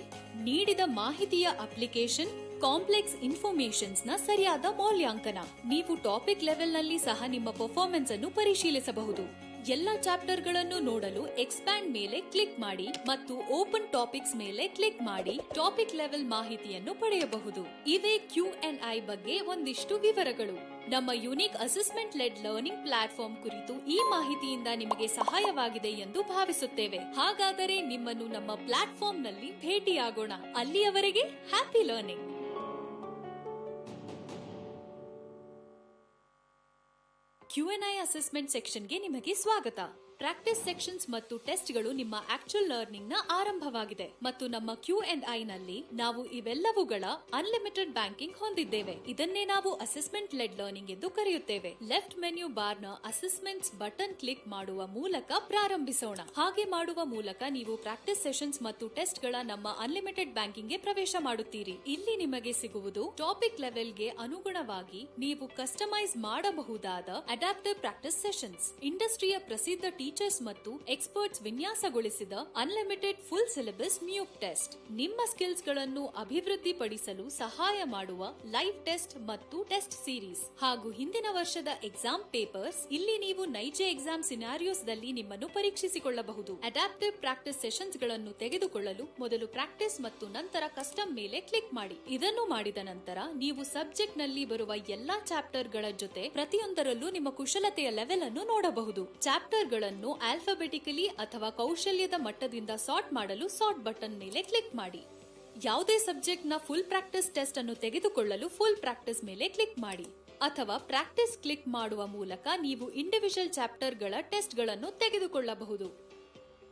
ನೀಡಿದ ಮಾಹಿತಿಯ ಅಪ್ಲಿಕೇಶನ್, ಕಾಂಪ್ಲೆಕ್ಸ್ ಇನ್ಫಾರ್ಮೇಶನ್ಸ್ ನ ಸರಿಯಾದ ಮೌಲ್ಯಾಂಕನ. ನೀವು ಟಾಪಿಕ್ ಲೆವೆಲ್ ನಲ್ಲಿ ಸಹ ನಿಮ್ಮ ಪರ್ಫಾರ್ಮೆನ್ಸ್ ಅನ್ನು ಪರಿಶೀಲಿಸಬಹುದು. ಎಲ್ಲ ಚಾಪ್ಟರ್ ಗಳನ್ನು ನೋಡಲು ಎಕ್ಸ್ಪ್ಯಾಂಡ್ ಮೇಲೆ ಕ್ಲಿಕ್ ಮಾಡಿ ಮತ್ತು ಓಪನ್ ಟಾಪಿಕ್ಸ್ ಮೇಲೆ ಕ್ಲಿಕ್ ಮಾಡಿ ಟಾಪಿಕ್ ಲೆವೆಲ್ ಮಾಹಿತಿಯನ್ನು ಪಡೆಯಬಹುದು. ಇವೇ Q&I ಬಗ್ಗೆ ಒಂದಿಷ್ಟು ವಿವರಗಳು. ನಮ್ಮ unique assessment led learning platform ಕುರಿತು ಈ ಮಾಹಿತಿಯಿಂದ ನಿಮಗೆ ಸಹಾಯವಾಗಿದೆ ಎಂದು ಭಾವಿಸುತ್ತೇವೆ. ಹಾಗಾದರೆ ನಿಮ್ಮನ್ನು ನಮ್ಮ ಪ್ಲಾಟ್ಫಾರ್ಮ್ ನಲ್ಲಿ ಭೇಟಿಯಾಗೋಣ. ಅಲ್ಲಿಯವರೆಗೆ ಹ್ಯಾಪಿ ಲರ್ನಿಂಗ್. Q&I ಅಸೆಸ್ಮೆಂಟ್ ಸೆಕ್ಷನ್ಗೆ ನಿಮಗೆ ಸ್ವಾಗತ. ಪ್ರಾಕ್ಟೀಸ್ ಸೆಕ್ಷನ್ಸ್ ಮತ್ತು ಟೆಸ್ಟ್ಗಳು ನಿಮ್ಮ ಆಕ್ಚುಯಲ್ ಲರ್ನಿಂಗ್ ನ ಆರಂಭವಾಗಿದೆ ಮತ್ತು ನಮ್ಮ Q&I ನಲ್ಲಿ ನಾವು ಇವೆಲ್ಲವುಗಳ ಅನ್ಲಿಮಿಟೆಡ್ ಬ್ಯಾಂಕಿಂಗ್ ಹೊಂದಿದ್ದೇವೆ. ಇದನ್ನೇ ನಾವು ಅಸೆಸ್ಮೆಂಟ್ ಲೆಡ್ ಲರ್ನಿಂಗ್ ಎಂದು ಕರೆಯುತ್ತೇವೆ. ಲೆಫ್ಟ್ ಮೆನ್ಯೂ ಬಾರ್ ನ ಅಸೆಸ್ಮೆಂಟ್ಸ್ ಬಟನ್ ಕ್ಲಿಕ್ ಮಾಡುವ ಮೂಲಕ ಪ್ರಾರಂಭಿಸೋಣ. ಹಾಗೆ ಮಾಡುವ ಮೂಲಕ ನೀವು ಪ್ರಾಕ್ಟೀಸ್ ಸೆಷನ್ಸ್ ಮತ್ತು ಟೆಸ್ಟ್ ಗಳ ನಮ್ಮ ಅನ್ಲಿಮಿಟೆಡ್ ಬ್ಯಾಂಕಿಂಗ್ ಗೆ ಪ್ರವೇಶ ಮಾಡುತ್ತೀರಿ. ಇಲ್ಲಿ ನಿಮಗೆ ಸಿಗುವುದು ಟಾಪಿಕ್ ಲೆವೆಲ್ ಗೆ ಅನುಗುಣವಾಗಿ ನೀವು ಕಸ್ಟಮೈಸ್ ಮಾಡಬಹುದಾದ ಅಡಾಪ್ಟಿವ್ ಪ್ರಾಕ್ಟೀಸ್ ಸೆಷನ್ಸ್. ಇಂಡಸ್ಟ್ರಿಯ ಪ್ರಸಿದ್ಧ ಟೀಚರ್ಸ್ ಮತ್ತು ಎಕ್ಸ್ಪರ್ಟ್ಸ್ ವಿನ್ಯಾಸಗೊಳಿಸಿದ ಅನ್ಲಿಮಿಟೆಡ್ ಫುಲ್ ಸಿಲೆಬಸ್ ಮ್ಯೂಕ್ ಟೆಸ್ಟ್. ನಿಮ್ಮ ಸ್ಕಿಲ್ಸ್ ಗಳನ್ನು ಅಭಿವೃದ್ಧಿಪಡಿಸಲು ಸಹಾಯ ಮಾಡುವ ಲೈವ್ ಟೆಸ್ಟ್ ಮತ್ತು ಟೆಸ್ಟ್ ಸೀರೀಸ್ ಹಾಗೂ ಹಿಂದಿನ ವರ್ಷದ ಎಕ್ಸಾಮ್ ಪೇಪರ್ಸ್. ಇಲ್ಲಿ ನೀವು ನೈಜ ಎಕ್ಸಾಮ್ ಸಿನಾರಿಯೋಸ್ ದಲ್ಲಿ ನಿಮ್ಮನ್ನು ಪರೀಕ್ಷಿಸಿಕೊಳ್ಳಬಹುದು. ಅಡಾಪ್ಟಿವ್ ಪ್ರಾಕ್ಟೀಸ್ ಸೆಷನ್ಸ್ ಗಳನ್ನು ತೆಗೆದುಕೊಳ್ಳಲು ಮೊದಲು ಪ್ರಾಕ್ಟೀಸ್ ಮತ್ತು ನಂತರ ಕಸ್ಟಮ್ ಮೇಲೆ ಕ್ಲಿಕ್ ಮಾಡಿ. ಇದನ್ನು ಮಾಡಿದ ನಂತರ ನೀವು ಸಬ್ಜೆಕ್ಟ್ ನಲ್ಲಿ ಬರುವ ಎಲ್ಲಾ ಚಾಪ್ಟರ್ ಗಳ ಜೊತೆ ಪ್ರತಿಯೊಂದರಲ್ಲೂ ನಿಮ್ಮ ಕುಶಲತೆಯ ಲೆವೆಲ್ ಅನ್ನು ನೋಡಬಹುದು. ಚಾಪ್ಟರ್ ಗಳನ್ನು ಆಲ್ಫಾಬೆಟಿಕಲಿ ಅಥವಾ ಕೌಶಲ್ಯದ ಮಟ್ಟದಿಂದ ಸಾರ್ಟ್ ಮಾಡಲು ಸಾರ್ಟ್ ಬಟನ್ ಮೇಲೆ ಕ್ಲಿಕ್ ಮಾಡಿ. ಯಾವುದೇ ಸಬ್ಜೆಕ್ಟ್ ನ ಫುಲ್ ಪ್ರಾಕ್ಟೀಸ್ ಟೆಸ್ಟ್ ಅನ್ನು ತೆಗೆದುಕೊಳ್ಳಲು ಫುಲ್ ಪ್ರಾಕ್ಟೀಸ್ ಮೇಲೆ ಕ್ಲಿಕ್ ಮಾಡಿ. ಅಥವಾ ಪ್ರಾಕ್ಟೀಸ್ ಕ್ಲಿಕ್ ಮಾಡುವ ಮೂಲಕ ನೀವು ಇಂಡಿವಿಜುವಲ್ ಚಾಪ್ಟರ್ ಗಳ ಟೆಸ್ಟ್ ಗಳನ್ನು ತೆಗೆದುಕೊಳ್ಳಬಹುದು.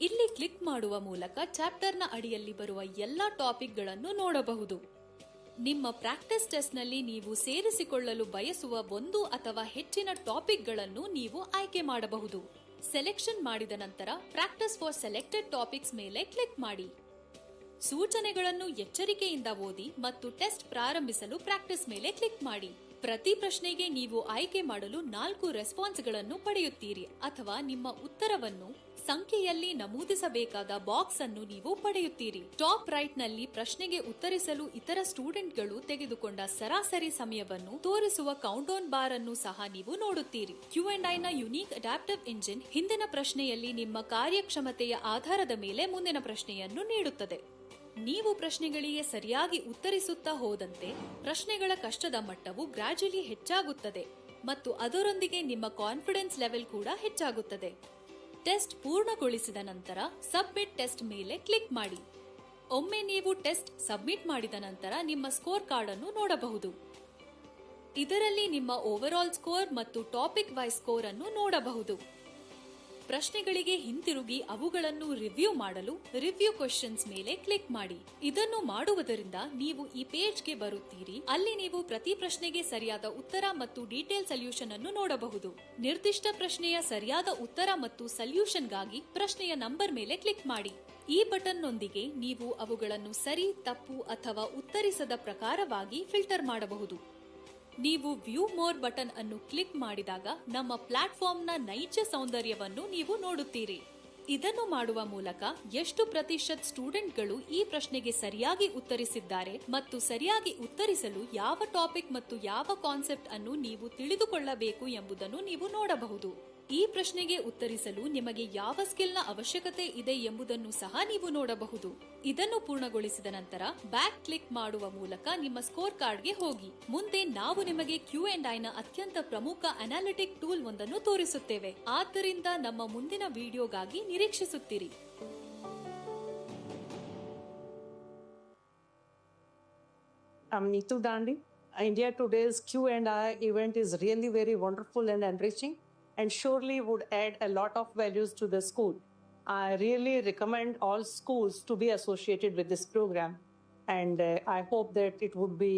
ಇಲ್ಲಿ ಕ್ಲಿಕ್ ಮಾಡುವ ಮೂಲಕ ಚಾಪ್ಟರ್ ನ ಅಡಿಯಲ್ಲಿ ಬರುವ ಎಲ್ಲಾ ಟಾಪಿಕ್ ಗಳನ್ನು ನೋಡಬಹುದು. ನಿಮ್ಮ ಪ್ರಾಕ್ಟೀಸ್ ಟೆಸ್ಟ್ ನಲ್ಲಿ ನೀವು ಸೇರಿಸಿಕೊಳ್ಳಲು ಬಯಸುವ ಒಂದು ಅಥವಾ ಹೆಚ್ಚಿನ ಟಾಪಿಕ್ ಗಳನ್ನು ನೀವು ಆಯ್ಕೆ ಮಾಡಬಹುದು. ಸೆಲೆಕ್ಷನ್ ಮಾಡಿದ ನಂತರ ಪ್ರಾಕ್ಟೀಸ್ ಫಾರ್ ಸೆಲೆಕ್ಟೆಡ್ ಟಾಪಿಕ್ಸ್ ಮೇಲೆ ಕ್ಲಿಕ್ ಮಾಡಿ. ಸೂಚನೆಗಳನ್ನು ಎಚ್ಚರಿಕೆಯಿಂದ ಓದಿ ಮತ್ತು ಟೆಸ್ಟ್ ಪ್ರಾರಂಭಿಸಲು ಪ್ರಾಕ್ಟೀಸ್ ಮೇಲೆ ಕ್ಲಿಕ್ ಮಾಡಿ. ಪ್ರತಿ ಪ್ರಶ್ನೆಗೆ ನೀವು ಆಯ್ಕೆ ಮಾಡಲು 4 ರೆಸ್ಪಾನ್ಸ್ಗಳನ್ನು ಪಡೆಯುತ್ತೀರಿ ಅಥವಾ ನಿಮ್ಮ ಉತ್ತರವನ್ನು ಸಂಖ್ಯೆಯಲ್ಲಿ ನಮೂದಿಸಬೇಕಾದ ಬಾಕ್ಸ್ ಅನ್ನು ನೀವು ಪಡೆಯುತ್ತೀರಿ. ಟಾಪ್ ರೈಟ್ ನಲ್ಲಿ ಪ್ರಶ್ನೆಗೆ ಉತ್ತರಿಸಲು ಇತರ ಸ್ಟೂಡೆಂಟ್ಗಳು ತೆಗೆದುಕೊಂಡ ಸರಾಸರಿ ಸಮಯವನ್ನು ತೋರಿಸುವ ಕೌಂಟೌನ್ ಬಾರ್ ಅನ್ನು ಸಹ ನೀವು ನೋಡುತ್ತೀರಿ. Q&I ನ ಯುನೀಕ್ ಅಡಾಪ್ಟಿವ್ ಇಂಜಿನ್ ಹಿಂದಿನ ಪ್ರಶ್ನೆಯಲ್ಲಿ ನಿಮ್ಮ ಕಾರ್ಯಕ್ಷಮತೆಯ ಆಧಾರದ ಮೇಲೆ ಮುಂದಿನ ಪ್ರಶ್ನೆಯನ್ನು ನೀಡುತ್ತದೆ. ನೀವು ಪ್ರಶ್ನೆಗಳಿಗೆ ಸರಿಯಾಗಿ ಉತ್ತರಿಸುತ್ತಾ ಹೋದಂತೆ ಪ್ರಶ್ನೆಗಳ ಕಷ್ಟದ ಮಟ್ಟವು ಗ್ರಾಜುಯಲಿ ಹೆಚ್ಚಾಗುತ್ತದೆ ಮತ್ತು ಅದರೊಂದಿಗೆ ನಿಮ್ಮ ಕಾನ್ಫಿಡೆನ್ಸ್ ಲೆವೆಲ್ ಕೂಡ ಹೆಚ್ಚಾಗುತ್ತದೆ. ಟೆಸ್ಟ್ ಪೂರ್ಣಗೊಳಿಸಿದ ನಂತರ ಸಬ್ಮಿಟ್ ಟೆಸ್ಟ್ ಮೇಲೆ ಕ್ಲಿಕ್ ಮಾಡಿ. ಒಮ್ಮೆ ನೀವು ಟೆಸ್ಟ್ ಸಬ್ಮಿಟ್ ಮಾಡಿದ ನಂತರ ನಿಮ್ಮ ಸ್ಕೋರ್ ಕಾರ್ಡ್ ಅನ್ನು ನೋಡಬಹುದು. ಇದರಲ್ಲಿ ನಿಮ್ಮ ಓವರ್ ಆಲ್ ಸ್ಕೋರ್ ಮತ್ತು ಟಾಪಿಕ್ ವೈಸ್ ಸ್ಕೋರ್ ಅನ್ನು ನೋಡಬಹುದು. ಪ್ರಶ್ನೆಗಳಿಗೆ ಹಿಂತಿರುಗಿ ಅವುಗಳನ್ನು ರಿವ್ಯೂ ಮಾಡಲು ರಿವ್ಯೂ ಕ್ವೆಶ್ಚನ್ಸ್ ಮೇಲೆ ಕ್ಲಿಕ್ ಮಾಡಿ. ಇದನ್ನು ಮಾಡುವುದರಿಂದ ನೀವು ಈ ಪೇಜ್ಗೆ ಬರುತ್ತೀರಿ. ಅಲ್ಲಿ ನೀವು ಪ್ರತಿ ಪ್ರಶ್ನೆಗೆ ಸರಿಯಾದ ಉತ್ತರ ಮತ್ತು ಡೀಟೇಲ್ ಸೊಲ್ಯೂಷನ್ ಅನ್ನು ನೋಡಬಹುದು. ನಿರ್ದಿಷ್ಟ ಪ್ರಶ್ನೆಯ ಸರಿಯಾದ ಉತ್ತರ ಮತ್ತು ಸೊಲ್ಯೂಷನ್ಗಾಗಿ ಪ್ರಶ್ನೆಯ ನಂಬರ್ ಮೇಲೆ ಕ್ಲಿಕ್ ಮಾಡಿ. ಈ ಬಟನ್ ನೊಂದಿಗೆ ನೀವು ಅವುಗಳನ್ನು ಸರಿ, ತಪ್ಪು ಅಥವಾ ಉತ್ತರಿಸದ ಪ್ರಕಾರವಾಗಿ ಫಿಲ್ಟರ್ ಮಾಡಬಹುದು. ನೀವು ವ್ಯೂ ಮೋರ್ ಬಟನ್ ಅನ್ನು ಕ್ಲಿಕ್ ಮಾಡಿದಾಗ ನಮ್ಮ ಪ್ಲಾಟ್ಫಾರ್ಮ್ನ ನೈಜ ಸೌಂದರ್ಯವನ್ನು ನೀವು ನೋಡುತ್ತೀರಿ. ಇದನ್ನು ಮಾಡುವ ಮೂಲಕ ಎಷ್ಟು ಪ್ರತಿಶತ ಸ್ಟೂಡೆಂಟ್ಗಳು ಈ ಪ್ರಶ್ನೆಗೆ ಸರಿಯಾಗಿ ಉತ್ತರಿಸಿದ್ದಾರೆ ಮತ್ತು ಸರಿಯಾಗಿ ಉತ್ತರಿಸಲು ಯಾವ ಟಾಪಿಕ್ ಮತ್ತು ಯಾವ ಕಾನ್ಸೆಪ್ಟ್ ಅನ್ನು ನೀವು ತಿಳಿದುಕೊಳ್ಳಬೇಕು ಎಂಬುದನ್ನು ನೀವು ನೋಡಬಹುದು. ಈ ಪ್ರಶ್ನೆಗೆ ಉತ್ತರಿಸಲು ನಿಮಗೆ ಯಾವ ಸ್ಕಿಲ್ನ ಅವಶ್ಯಕತೆ ಇದೆ ಎಂಬುದನ್ನು ಸಹ ನೀವು ನೋಡಬಹುದು. ಇದನ್ನು ಪೂರ್ಣಗೊಳಿಸಿದ ನಂತರ ಬ್ಯಾಕ್ ಕ್ಲಿಕ್ ಮಾಡುವ ಮೂಲಕ ನಿಮ್ಮ ಸ್ಕೋರ್ ಕಾರ್ಡ್ಗೆ ಹೋಗಿ. ಮುಂದೆ ನಾವು ನಿಮಗೆ Q&I ನ ಅತ್ಯಂತ ಪ್ರಮುಖ ಅನಾಲಿಟಿಕ್ ಟೂಲ್ ಒಂದನ್ನು ತೋರಿಸುತ್ತೇವೆ. ಆದ್ದರಿಂದ ನಮ್ಮ ಮುಂದಿನ ವಿಡಿಯೋಗಾಗಿ ನಿರೀಕ್ಷಿಸುತ್ತೀರಿ. I'm Neetu Dandi. India Today's Q&I event is really very wonderful and enriching, and surely would add a lot of values to the school. I really recommend all schools to be associated with this program, and I hope that it would be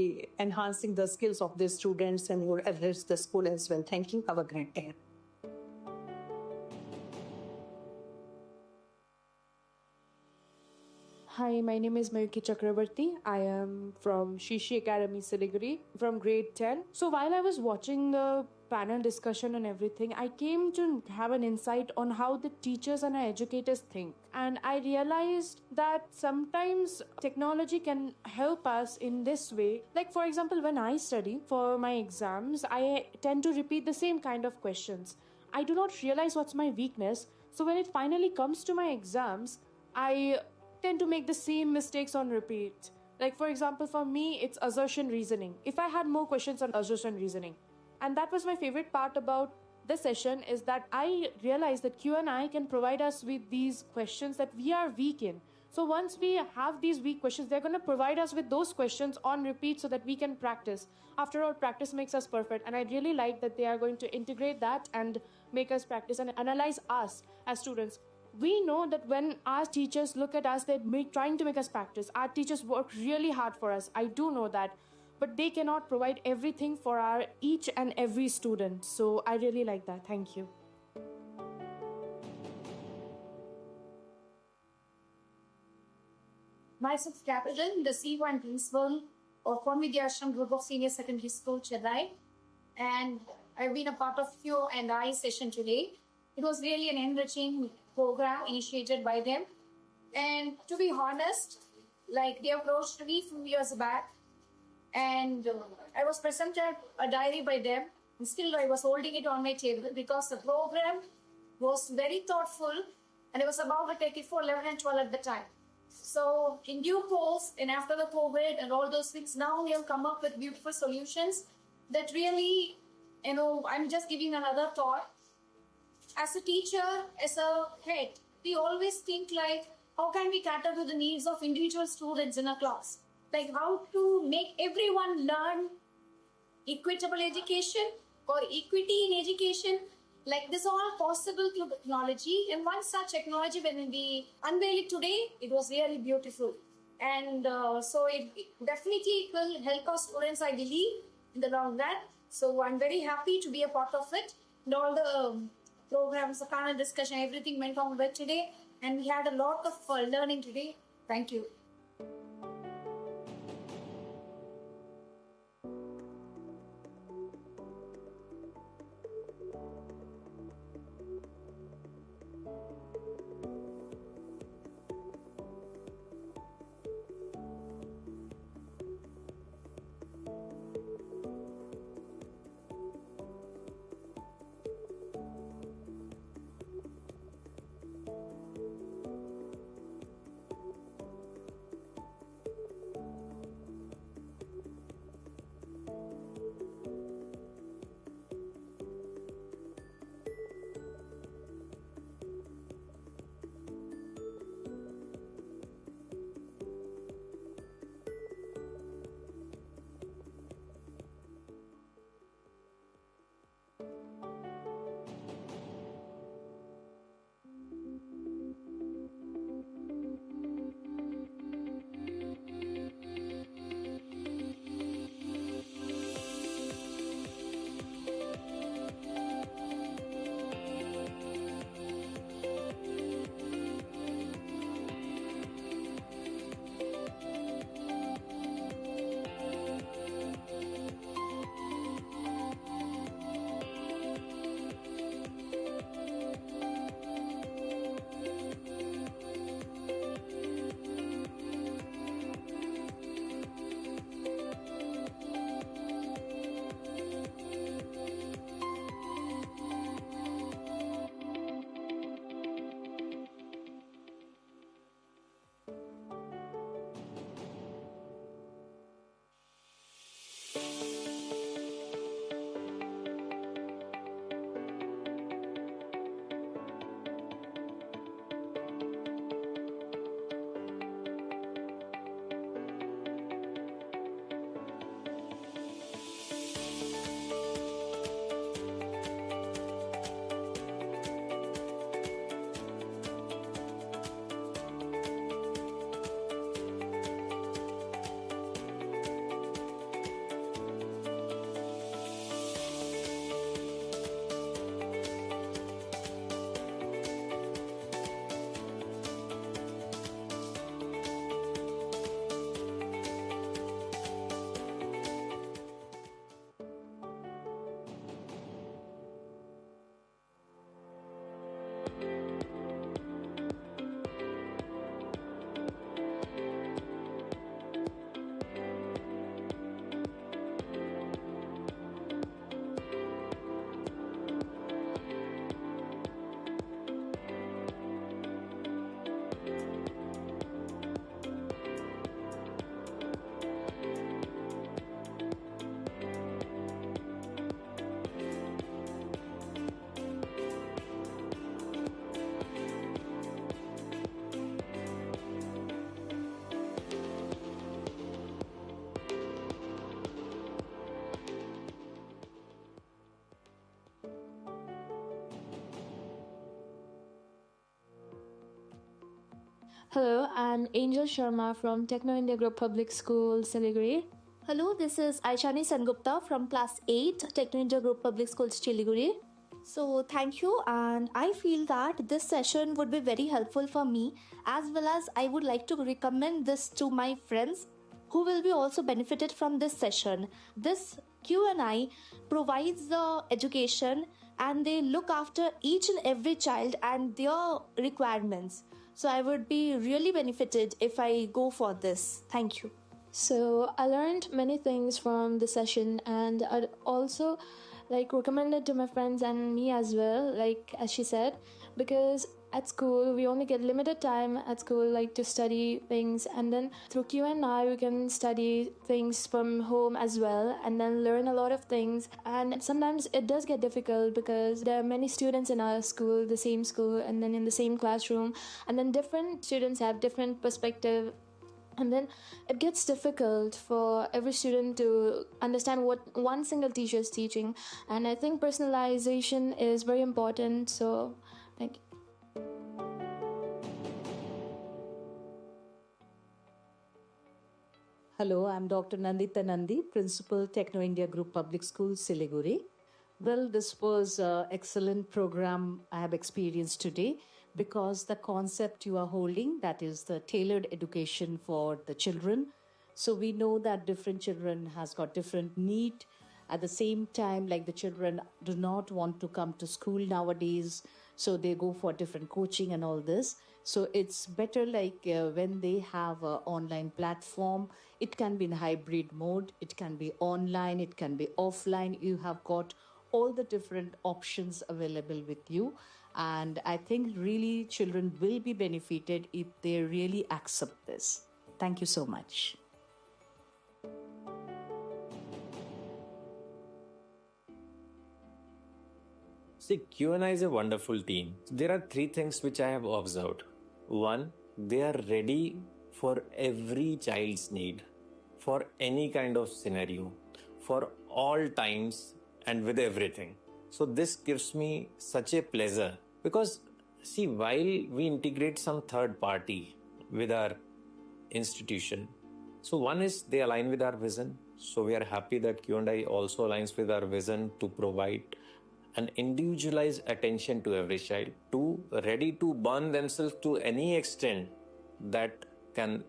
enhancing the skills of the students and would enrich the school as well. Thank you. Have a great day. Hi, my name is Mayuki Chakrabarti. I am from Shishi Academy, Siliguri, from grade 10. So while I was watching the panel discussion and everything, I came to have an insight on how the teachers and our educators think. And I realized that sometimes technology can help us in this way. Like, for example, when I study for my exams, I tend to repeat the same kind of questions. I do not realize what's my weakness. So when it finally comes to my exams, I tend to make the same mistakes on repeat. Like, for example, for me, it's assertion reasoning. If I had more questions on assertion reasoning, and that was my favorite part about this session, is that I realized that Q&I can provide us with these questions that we are weak in. So once we have these weak questions, they're going to provide us with those questions on repeat so that we can practice. After all, practice makes us perfect. And I really like that they are going to integrate that and make us practice and analyze us as students. We know that when our teachers look at us, they're trying to make us practice. Our teachers work really hard for us. I do know that. But they cannot provide everything for our each and every student. So I really like that. Thank you. Myself, Capital, the C1 principal of Formidi Ashram Group of Senior Secondary School, Chennai. And I've been a part of Q&I session today. It was really an enriching program initiated by them. And to be honest, like they approached me a few years back, and I was presented a diary by them, and still I was holding it on my table because the program was very thoughtful, and it was about to take it for 11 and 12 at the time. So in due course, and after the COVID and all those things, now we have come up with beautiful solutions that really, I'm just giving another thought. As a teacher, as a head, we always think like, how can we cater to the needs of individual students in a class? Like how to make everyone learn equitable education or equity in education. Like this all possible through technology. And one such technology, when we unveiled it today, it was really beautiful. And so it definitely will help our students, I believe, in the long run. So I'm very happy to be a part of it. And all the programs, the panel discussion, everything went on well today. And we had a lot of learning today. Thank you. Hello, I'm Angel Sharma from Techno India Group Public School, Siliguri. Hello, this is Aishani Sengupta from Class 8, Techno India Group Public Schools, Siliguri. So thank you, and I feel that this session would be very helpful for me, as well as I would like to recommend this to my friends who will be also benefited from this session. This Q&I provides the education and they look after each and every child and their requirements. So I would be really benefited if I go for this. Thank you. So I learned many things from the session, and I'd also recommend it to my friends and me as well, like as she said, because at school we only get limited time at school to study things, and then through Q&I we can study things from home as well and then learn a lot of things. And sometimes it does get difficult because there are many students in our school, the same school, and then in the same classroom, and then different students have different perspective, and then it gets difficult for every student to understand what one single teacher is teaching. And I think personalization is very important. So thank you. Hello, I'm Dr. Nandita Nandi, Principal Techno India Group Public School, Siliguri. Well, this was an excellent program I have experienced today, because the concept you are holding, that is the tailored education for the children. So we know that different children has got different need. At the same time, the children do not want to come to school nowadays, so they go for different coaching and all this. So it's better when they have an online platform. It can be in hybrid mode, it can be online, it can be offline. You have got all the different options available with you. And I think really children will be benefited if they really accept this. Thank you so much. See, Q&I is a wonderful team. There are 3 things which I have observed. 1, they are ready for every child's need, for any kind of scenario, for all times and with everything. So this gives me such a pleasure, because see, while we integrate some third party with our institution, so one is they align with our vision. So we are happy that Q&I also aligns with our vision to provide an individualized attention to every child, 2, ready to burn themselves to any extent that can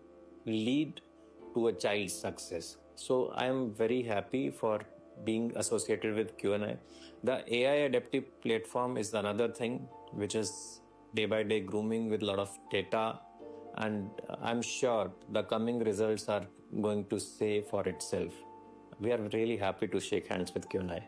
lead to a child's success. So I am very happy for being associated with Q&I. The AI adaptive platform is another thing which is day by day grooming with a lot of data, and I'm sure the coming results are going to say for itself. We are really happy to shake hands with Q&I.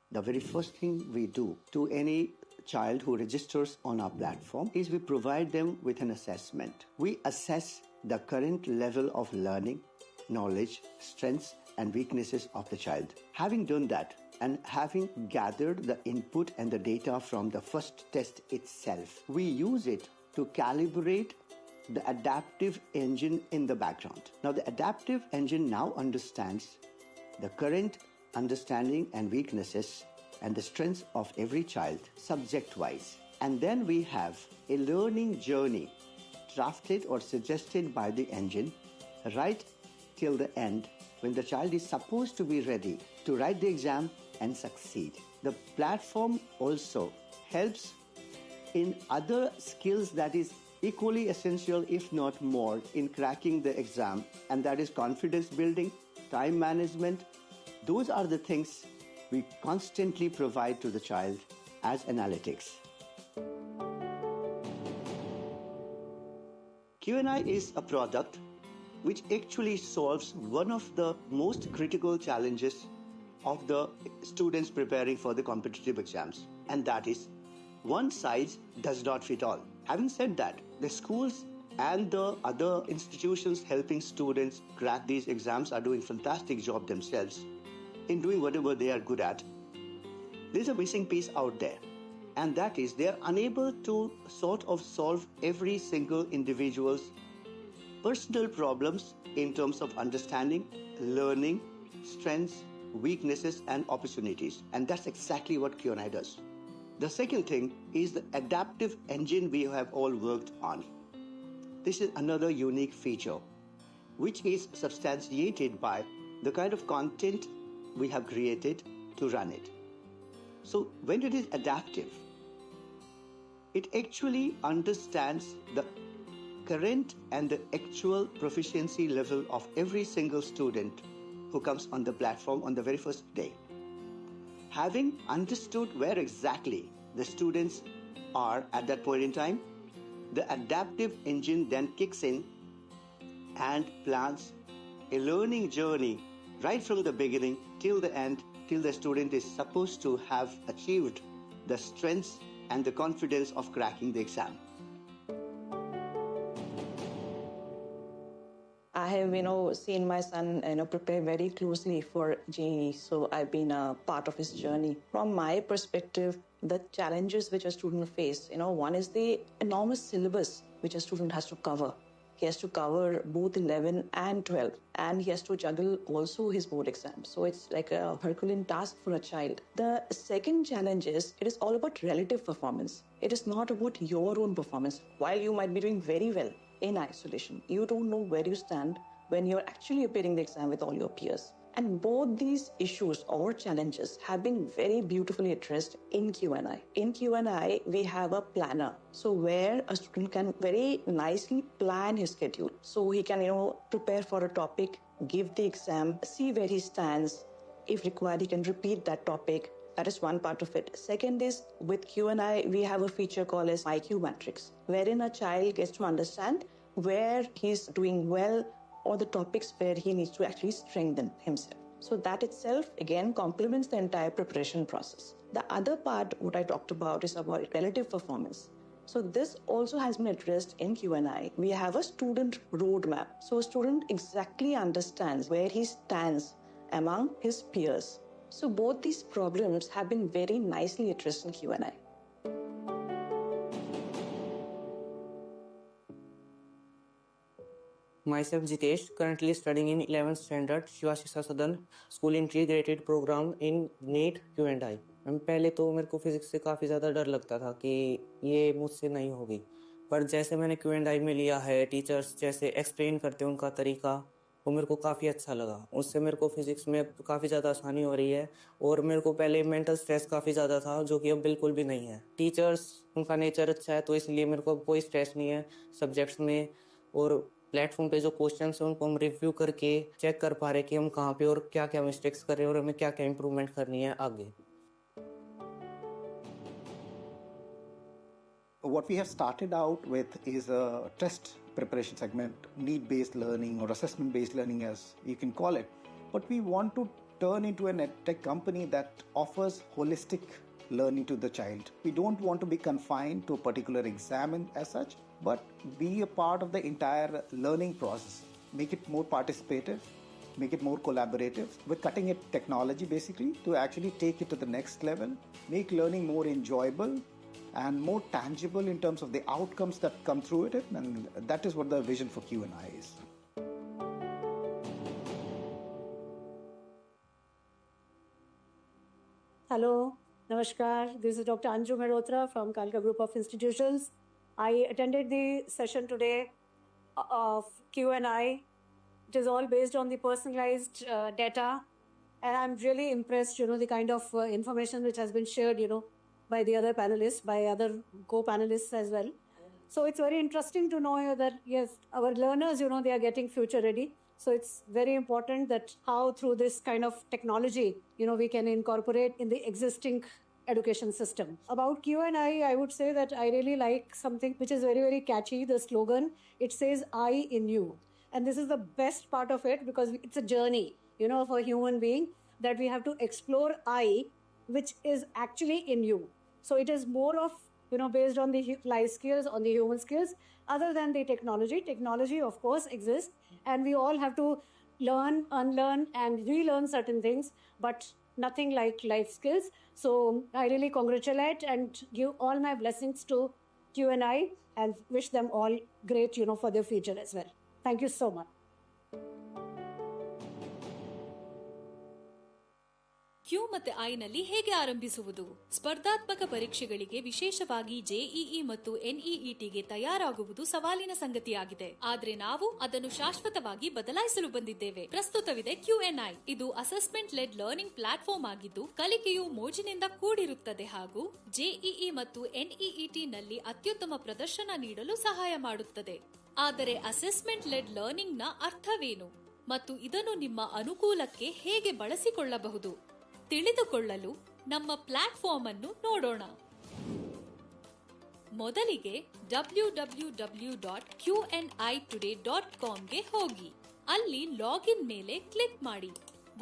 The very first thing we do to any child who registers on our platform is we provide them with an assessment. We assess the current level of learning, knowledge, strengths, and weaknesses of the child. Having done that, and having gathered the input and the data from the first test itself, we use it to calibrate the adaptive engine in the background. Now, the adaptive engine now understands the current understanding and weaknesses and the strengths of every child subject-wise. And then we have a learning journey drafted or suggested by the engine right till the end, when the child is supposed to be ready to write the exam and succeed. The platform also helps in other skills that is equally essential, if not more, in cracking the exam, and that is confidence building, time management. Those are the things we constantly provide to the child as analytics. Q&I is a product which actually solves one of the most critical challenges of the students preparing for the competitive exams, and that is one size does not fit all. Having said that, the schools and the other institutions helping students crack these exams are doing a fantastic job themselves in doing whatever they are good at. There's a missing piece out there, and that is they are unable to sort of solve every single individual's personal problems in terms of understanding, learning, strengths, weaknesses, and opportunities. And that's exactly what Q&I does. The second thing is the adaptive engine we have all worked on. This is another unique feature, which is substantiated by the kind of content we have created to run it. So when it is adaptive, it actually understands the current and the actual proficiency level of every single student who comes on the platform on the very first day. Having understood where exactly the students are at that point in time, the adaptive engine then kicks in and plans a learning journey right from the beginning till the end, till the student is supposed to have achieved the strengths and the confidence of cracking the exam. I have, seen my son, prepare very closely for JEE. So I've been a part of his journey. From my perspective, the challenges which a student face, one is the enormous syllabus which a student has to cover. He has to cover both 11 and 12, and he has to juggle also his board exam. So it's like a Herculean task for a child. The second challenge is, it is all about relative performance. It is not about your own performance. While you might be doing very well in isolation, you don't know where you stand when you're actually appearing the exam with all your peers. And both these issues or challenges have been very beautifully addressed in Q&I. In Q&I, we have a planner. So where a student can very nicely plan his schedule. So he can, prepare for a topic, give the exam, see where he stands. If required, he can repeat that topic. That is one part of it. Second is, with Q&I, we have a feature called as IQ Matrix, wherein a child gets to understand where he's doing well or the topics where he needs to actually strengthen himself. So that itself, again, complements the entire preparation process. The other part, what I talked about, is about relative performance. So this also has been addressed in Q&I. We have a student roadmap. So a student exactly understands where he stands among his peers. So both these problems have been very nicely addressed in Q&I. Myself Jitesh, currently studying in 11th standard Shivashisa Sadan School Integrated Program in NEET Q&I. पहले तो मेरे को physics से काफ़ी ज़्यादा डर लगता था कि ये मुझसे नहीं होगी, पर जैसे मैंने Q&I में लिया है, टीचर्स जैसे एक्सप्लेन करते हैं उनका तरीका, वो मेरे को काफ़ी अच्छा लगा. उससे मेरे को फिजिक्स में काफ़ी ज़्यादा आसानी हो रही है और मेरे को पहले मेंटल स्ट्रेस काफ़ी ज़्यादा था, जो कि अब बिल्कुल भी नहीं है. टीचर्स, उनका नेचर अच्छा है, तो इसलिए मेरे को कोई स्ट्रेस नहीं है सब्जेक्ट्स में. और प्लेटफॉर्म पे जो क्वेश्चन हैं उनको हम रिव्यू करके चेक कर पा रहे कि हम कहाँ पे और क्या क्या मिस्टेक्स कर रहे हैं और हमें क्या क्या इम्प्रूवमेंट करनी है आगे. What we have started out with is a test preparation segment, need-based learning or assessment-based learning as you can call it. But we want to turn into an edtech company that offers holistic learning to the child. We don't want to be confined to a particular exam as such, but be a part of the entire learning process. Make it more participative, make it more collaborative with cutting edge technology basically to actually take it to the next level, make learning more enjoyable and more tangible in terms of the outcomes that come through it, and that is what the vision for Q&I is. Hello, Namaskar. This is Dr. Anju Mehrotra from Kalka Group of Institutions. I attended the session today of Q&I. It is all based on the personalized data, and I'm really impressed, the kind of information which has been shared, by the other panelists, by other co-panelists as well. So it's very interesting to know that, yes, our learners, they are getting future ready. So it's very important that how through this kind of technology, we can incorporate in the existing education system. About Q&I, I would say that I really like something which is very, very catchy, the slogan. It says, I in you. And this is the best part of it because it's a journey, for a human being that we have to explore I, which is actually in you. So it is more of, based on the life skills, on the human skills, other than the technology. Technology, of course, exists. And we all have to learn, unlearn, and relearn certain things, but nothing like life skills. So I really congratulate and give all my blessings to Q&I and wish them all great, for their future as well. Thank you so much. Q ಮತ್ತೆ ಐನಲ್ಲಿ ಹೇಗೆ ಆರಂಭಿಸುವುದು? ಸ್ಪರ್ಧಾತ್ಮಕ ಪರೀಕ್ಷೆಗಳಿಗೆ ವಿಶೇಷವಾಗಿ JEE ಮತ್ತು ಎನ್ಇಇಟಿಗೆ ತಯಾರಾಗುವುದು ಸವಾಲಿನ ಸಂಗತಿಯಾಗಿದೆ. ಆದ್ರೆ ನಾವು ಅದನ್ನು ಶಾಶ್ವತವಾಗಿ ಬದಲಾಯಿಸಲು ಬಂದಿದ್ದೇವೆ. ಪ್ರಸ್ತುತವಿದೆ Q&I. ಇದು ಅಸೆಸ್ಮೆಂಟ್ ಲೆಡ್ ಲರ್ನಿಂಗ್ ಪ್ಲಾಟ್ಫಾರ್ಮ್ ಆಗಿದ್ದು ಕಲಿಕೆಯು ಮೋಜಿನಿಂದ ಕೂಡಿರುತ್ತದೆ ಹಾಗೂ ಜೆಇಇ ಮತ್ತು ಎನ್ಇಇಟಿ ನಲ್ಲಿ ಅತ್ಯುತ್ತಮ ಪ್ರದರ್ಶನ ನೀಡಲು ಸಹಾಯ ಮಾಡುತ್ತದೆ. ಆದರೆ ಅಸೆಸ್ಮೆಂಟ್ ಲೆಡ್ ಲರ್ನಿಂಗ್ ನ ಅರ್ಥವೇನು? ಮತ್ತು ಇದನ್ನು ನಿಮ್ಮ ಅನುಕೂಲಕ್ಕೆ ಹೇಗೆ ಬಳಸಿಕೊಳ್ಳಬಹುದು ತಿಳಿದುಕೊಳ್ಳಲು ನಮ್ಮ ಪ್ಲಾಟ್ಫಾರ್ಮ್ ಅನ್ನು ನೋಡೋಣ. ಮೊದಲಿಗೆ www.qnitoday.com ಹೋಗಿ ಅಲ್ಲಿ ಲಾಗಿನ್ ಮೇಲೆ ಕ್ಲಿಕ್ ಮಾಡಿ.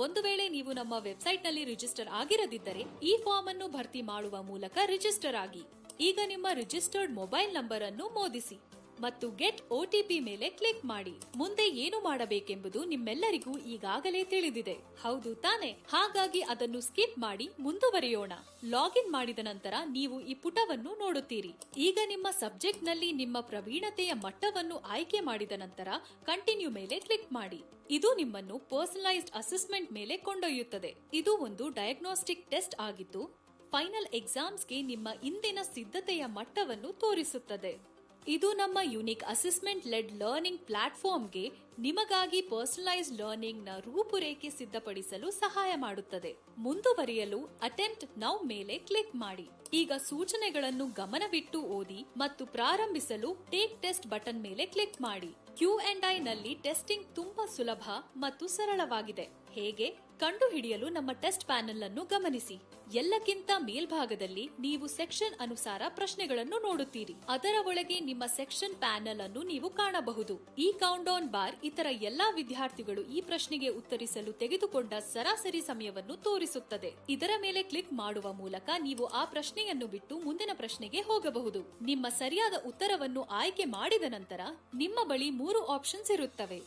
ಒಂದು ವೇಳೆ ನೀವು ನಮ್ಮ ವೆಬ್ಸೈಟ್ನಲ್ಲಿ ರಿಜಿಸ್ಟರ್ ಆಗಿರದಿದ್ದರೆ ಈ ಫಾರ್ಮ್ ಅನ್ನು ಭರ್ತಿ ಮಾಡುವ ಮೂಲಕ ರಿಜಿಸ್ಟರ್ ಆಗಿ. ಈಗ ನಿಮ್ಮ ರಿಜಿಸ್ಟರ್ಡ್ ಮೊಬೈಲ್ ನಂಬರ್ ಅನ್ನು ಮೋದಿಸಿ ಮತ್ತು ಗೆಟ್ OTP ಮೇಲೆ ಕ್ಲಿಕ್ ಮಾಡಿ. ಮುಂದೆ ಏನು ಮಾಡಬೇಕೆಂಬುದು ನಿಮ್ಮೆಲ್ಲರಿಗೂ ಈಗಾಗಲೇ ತಿಳಿದಿದೆ, ಹೌದು ತಾನೆ? ಹಾಗಾಗಿ ಅದನ್ನು ಸ್ಕಿಪ್ ಮಾಡಿ ಮುಂದುವರಿಯೋಣ. ಲಾಗಿನ್ ಮಾಡಿದ ನಂತರ ನೀವು ಈ ಪುಟವನ್ನು ನೋಡುತ್ತೀರಿ. ಈಗ ನಿಮ್ಮ ಸಬ್ಜೆಕ್ಟ್ ನಲ್ಲಿ ನಿಮ್ಮ ಪ್ರವೀಣತೆಯ ಮಟ್ಟವನ್ನು ಆಯ್ಕೆ ಮಾಡಿದ ನಂತರ ಕಂಟಿನ್ಯೂ ಮೇಲೆ ಕ್ಲಿಕ್ ಮಾಡಿ. ಇದು ನಿಮ್ಮನ್ನು ಪರ್ಸನಲೈಸ್ಡ್ ಅಸೆಸ್ಮೆಂಟ್ ಮೇಲೆ ಕೊಂಡೊಯ್ಯುತ್ತದೆ. ಇದು ಒಂದು ಡಯಾಗ್ನೋಸ್ಟಿಕ್ ಟೆಸ್ಟ್ ಆಗಿದ್ದು ಫೈನಲ್ ಎಕ್ಸಾಮ್ಸ್ಗೆ ನಿಮ್ಮ ಇಂದಿನ ಸಿದ್ಧತೆಯ ಮಟ್ಟವನ್ನು ತೋರಿಸುತ್ತದೆ. ಇದು ನಮ್ಮ ಯುನಿಕ್ ಅಸೆಸ್ಮೆಂಟ್ ಲೆಡ್ ಲರ್ನಿಂಗ್ ಪ್ಲಾಟ್ಫಾರ್ಮ್ಗೆ ನಿಮಗಾಗಿ ಪರ್ಸನಲೈಸ್ಡ್ ಲರ್ನಿಂಗ್ ನ ರೂಪುರೇಖೆ ಸಿದ್ಧಪಡಿಸಲು ಸಹಾಯ ಮಾಡುತ್ತದೆ. ಮುಂದುವರಿಯಲು ಅಟೆಂಪ್ಟ್ ನೌ ಮೇಲೆ ಕ್ಲಿಕ್ ಮಾಡಿ. ಈಗ ಸೂಚನೆಗಳನ್ನು ಗಮನವಿಟ್ಟು ಓದಿ ಮತ್ತು ಪ್ರಾರಂಭಿಸಲು ಟೇಕ್ ಟೆಸ್ಟ್ ಬಟನ್ ಮೇಲೆ ಕ್ಲಿಕ್ ಮಾಡಿ. Q&I ನಲ್ಲಿ ಟೆಸ್ಟಿಂಗ್ ತುಂಬಾ ಸುಲಭ ಮತ್ತು ಸರಳವಾಗಿದೆ. ಹೇಗೆ ಕಂಡುಹಿಡಿಯಲು ನಮ್ಮ ಟೆಸ್ಟ್ ಪ್ಯಾನೆಲ್ ಅನ್ನು ಗಮನಿಸಿ. ಎಲ್ಲಕ್ಕಿಂತ ಮೇಲ್ಭಾಗದಲ್ಲಿ ನೀವು ಸೆಕ್ಷನ್ ಅನುಸಾರ ಪ್ರಶ್ನೆಗಳನ್ನು ನೋಡುತ್ತೀರಿ. ಅದರ ಒಳಗೆ ನಿಮ್ಮ ಸೆಕ್ಷನ್ ಪ್ಯಾನೆಲ್ ಅನ್ನು ನೀವು ಕಾಣಬಹುದು. ಈ ಕೌಂಟ್ ಡೌನ್ ಬಾರ್ ಇತರ ಎಲ್ಲಾ ವಿದ್ಯಾರ್ಥಿಗಳು ಈ ಪ್ರಶ್ನೆಗೆ ಉತ್ತರಿಸಲು ತೆಗೆದುಕೊಂಡ ಸರಾಸರಿ ಸಮಯವನ್ನು ತೋರಿಸುತ್ತದೆ. ಇದರ ಮೇಲೆ ಕ್ಲಿಕ್ ಮಾಡುವ ಮೂಲಕ ನೀವು ಆ ಪ್ರಶ್ನೆಯನ್ನು ಬಿಟ್ಟು ಮುಂದಿನ ಪ್ರಶ್ನೆಗೆ ಹೋಗಬಹುದು. ನಿಮ್ಮ ಸರಿಯಾದ ಉತ್ತರವನ್ನು ಆಯ್ಕೆ ಮಾಡಿದ ನಂತರ ನಿಮ್ಮ ಬಳಿ 3 ಆಪ್ಷನ್ಸ್ ಇರುತ್ತವೆ.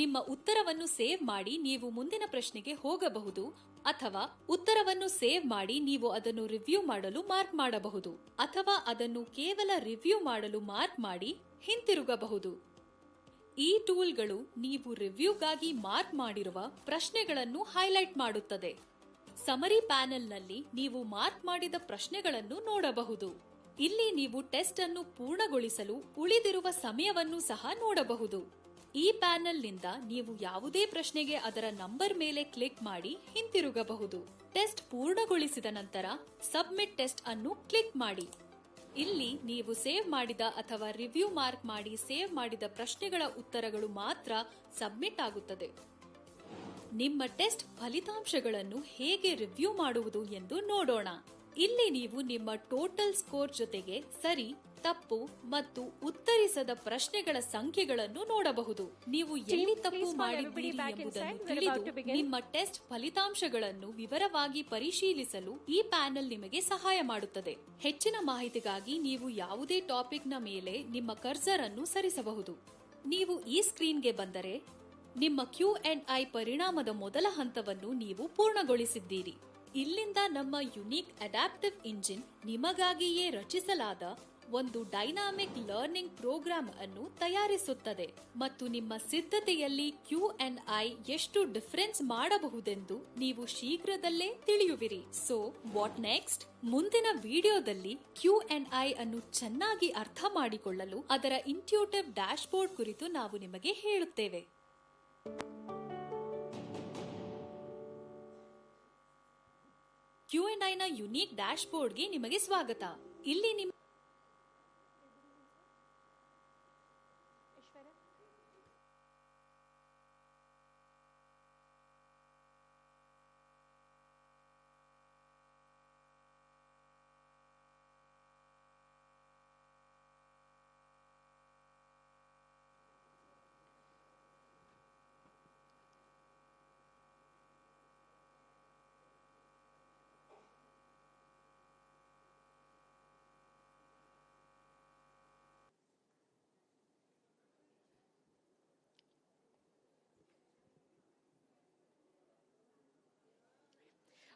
ನಿಮ್ಮ ಉತ್ತರವನ್ನು ಸೇವ್ ಮಾಡಿ ನೀವು ಮುಂದಿನ ಪ್ರಶ್ನೆಗೆ ಹೋಗಬಹುದು, ಅಥವಾ ಉತ್ತರವನ್ನು ಸೇವ್ ಮಾಡಿ ನೀವು ಅದನ್ನು ರಿವ್ಯೂ ಮಾಡಲು ಮಾರ್ಕ್ ಮಾಡಬಹುದು, ಅಥವಾ ಅದನ್ನು ಕೇವಲ ರಿವ್ಯೂ ಮಾಡಲು ಮಾರ್ಕ್ ಮಾಡಿ ಹಿಂತಿರುಗಬಹುದು. ಈ ಟೂಲ್ಗಳು ನೀವು ರಿವ್ಯೂಗಾಗಿ ಮಾರ್ಕ್ ಮಾಡಿರುವ ಪ್ರಶ್ನೆಗಳನ್ನು ಹೈಲೈಟ್ ಮಾಡುತ್ತದೆ. ಸಮರಿ ಪ್ಯಾನೆಲ್ನಲ್ಲಿ ನೀವು ಮಾರ್ಕ್ ಮಾಡಿದ ಪ್ರಶ್ನೆಗಳನ್ನು ನೋಡಬಹುದು. ಇಲ್ಲಿ ನೀವು ಟೆಸ್ಟ್ ಅನ್ನು ಪೂರ್ಣಗೊಳಿಸಲು ಉಳಿದಿರುವ ಸಮಯವನ್ನು ಸಹ ನೋಡಬಹುದು. ಈ ಪ್ಯಾನೆಲ್ನಿಂದ ನೀವು ಯಾವುದೇ ಪ್ರಶ್ನೆಗೆ ಅದರ ನಂಬರ್ ಮೇಲೆ ಕ್ಲಿಕ್ ಮಾಡಿ ಹಿಂತಿರುಗಬಹುದು. ಟೆಸ್ಟ್ ಪೂರ್ಣಗೊಳಿಸಿದ ನಂತರ ಸಬ್ಮಿಟ್ ಟೆಸ್ಟ್ ಅನ್ನು ಕ್ಲಿಕ್ ಮಾಡಿ. ಇಲ್ಲಿ ನೀವು ಸೇವ್ ಮಾಡಿದ ಅಥವಾ ರಿವ್ಯೂ ಮಾರ್ಕ್ ಮಾಡಿ ಸೇವ್ ಮಾಡಿದ ಪ್ರಶ್ನೆಗಳ ಉತ್ತರಗಳು ಮಾತ್ರ ಸಬ್ಮಿಟ್ ಆಗುತ್ತದೆ. ನಿಮ್ಮ ಟೆಸ್ಟ್ ಫಲಿತಾಂಶಗಳನ್ನು ಹೇಗೆ ರಿವ್ಯೂ ಮಾಡುವುದು ಎಂದು ನೋಡೋಣ. ಇಲ್ಲಿ ನೀವು ನಿಮ್ಮ ಟೋಟಲ್ ಸ್ಕೋರ್ ಜೊತೆಗೆ ಸರಿ, ತಪ್ಪು ಮತ್ತು ಉತ್ತರಿಸದ ಪ್ರಶ್ನೆಗಳ ಸಂಖ್ಯೆಗಳನ್ನು ನೋಡಬಹುದು. ನೀವು ಎಲ್ಲಿ ತಪ್ಪು ಮಾಡಿದ್ದೀರಿ ಎಂಬುದನ್ನು ತಿಳಿದು ನಿಮ್ಮ ಟೆಸ್ಟ್ ಫಲಿತಾಂಶಗಳನ್ನು ವಿವರವಾಗಿ ಪರಿಶೀಲಿಸಲು ಈ ಪ್ಯಾನೆಲ್ ನಿಮಗೆ ಸಹಾಯ ಮಾಡುತ್ತದೆ. ಹೆಚ್ಚಿನ ಮಾಹಿತಿಗಾಗಿ ನೀವು ಯಾವುದೇ ಟಾಪಿಕ್ನ ಮೇಲೆ ನಿಮ್ಮ ಕರ್ಸರ್ ಅನ್ನು ಸರಿಸಬಹುದು. ನೀವು ಈ ಸ್ಕ್ರೀನ್ಗೆ ಬಂದರೆ ನಿಮ್ಮ Q&I ಪರಿಣಾಮದ ಮೊದಲ ಹಂತವನ್ನು ನೀವು ಪೂರ್ಣಗೊಳಿಸಿದ್ದೀರಿ. ಇಲ್ಲಿಂದ ನಮ್ಮ ಯುನಿಕ್ ಅಡ್ಯಾಪ್ಟಿವ್ ಇಂಜಿನ್ ನಿಮಗಾಗಿಯೇ ರಚಿಸಲಾದ ಒಂದು ಡೈನಾಮಿಕ್ ಲರ್ನಿಂಗ್ ಪ್ರೋಗ್ರಾಂ ಅನ್ನು ತಯಾರಿಸುತ್ತದೆ ಮತ್ತು ನಿಮ್ಮ ಸಿದ್ಧತೆಯಲ್ಲಿ Q&I ಎಷ್ಟು ಡಿಫರೆನ್ಸ್ ಮಾಡಬಹುದೆಂದು ನೀವು ಶೀಘ್ರದಲ್ಲೇ ತಿಳಿಯುವಿರಿ. So what next? ಮುಂದಿನ ವಿಡಿಯೋದಲ್ಲಿ Q&I ಅನ್ನು ಚೆನ್ನಾಗಿ ಅರ್ಥ ಮಾಡಿಕೊಳ್ಳಲು ಅದರ ಇಂಟ್ಯೂಟಿವ್ ಡ್ಯಾಶ್ಬೋರ್ಡ್ ಕುರಿತು ನಾವು ನಿಮಗೆ ಹೇಳುತ್ತೇವೆ. Q&I ನ ಯುನಿಕ್ ಡ್ಯಾಶ್ಬೋರ್ಡ್ಗೆ ನಿಮಗೆ ಸ್ವಾಗತ. ಇಲ್ಲಿ ನಿಮ್ಮ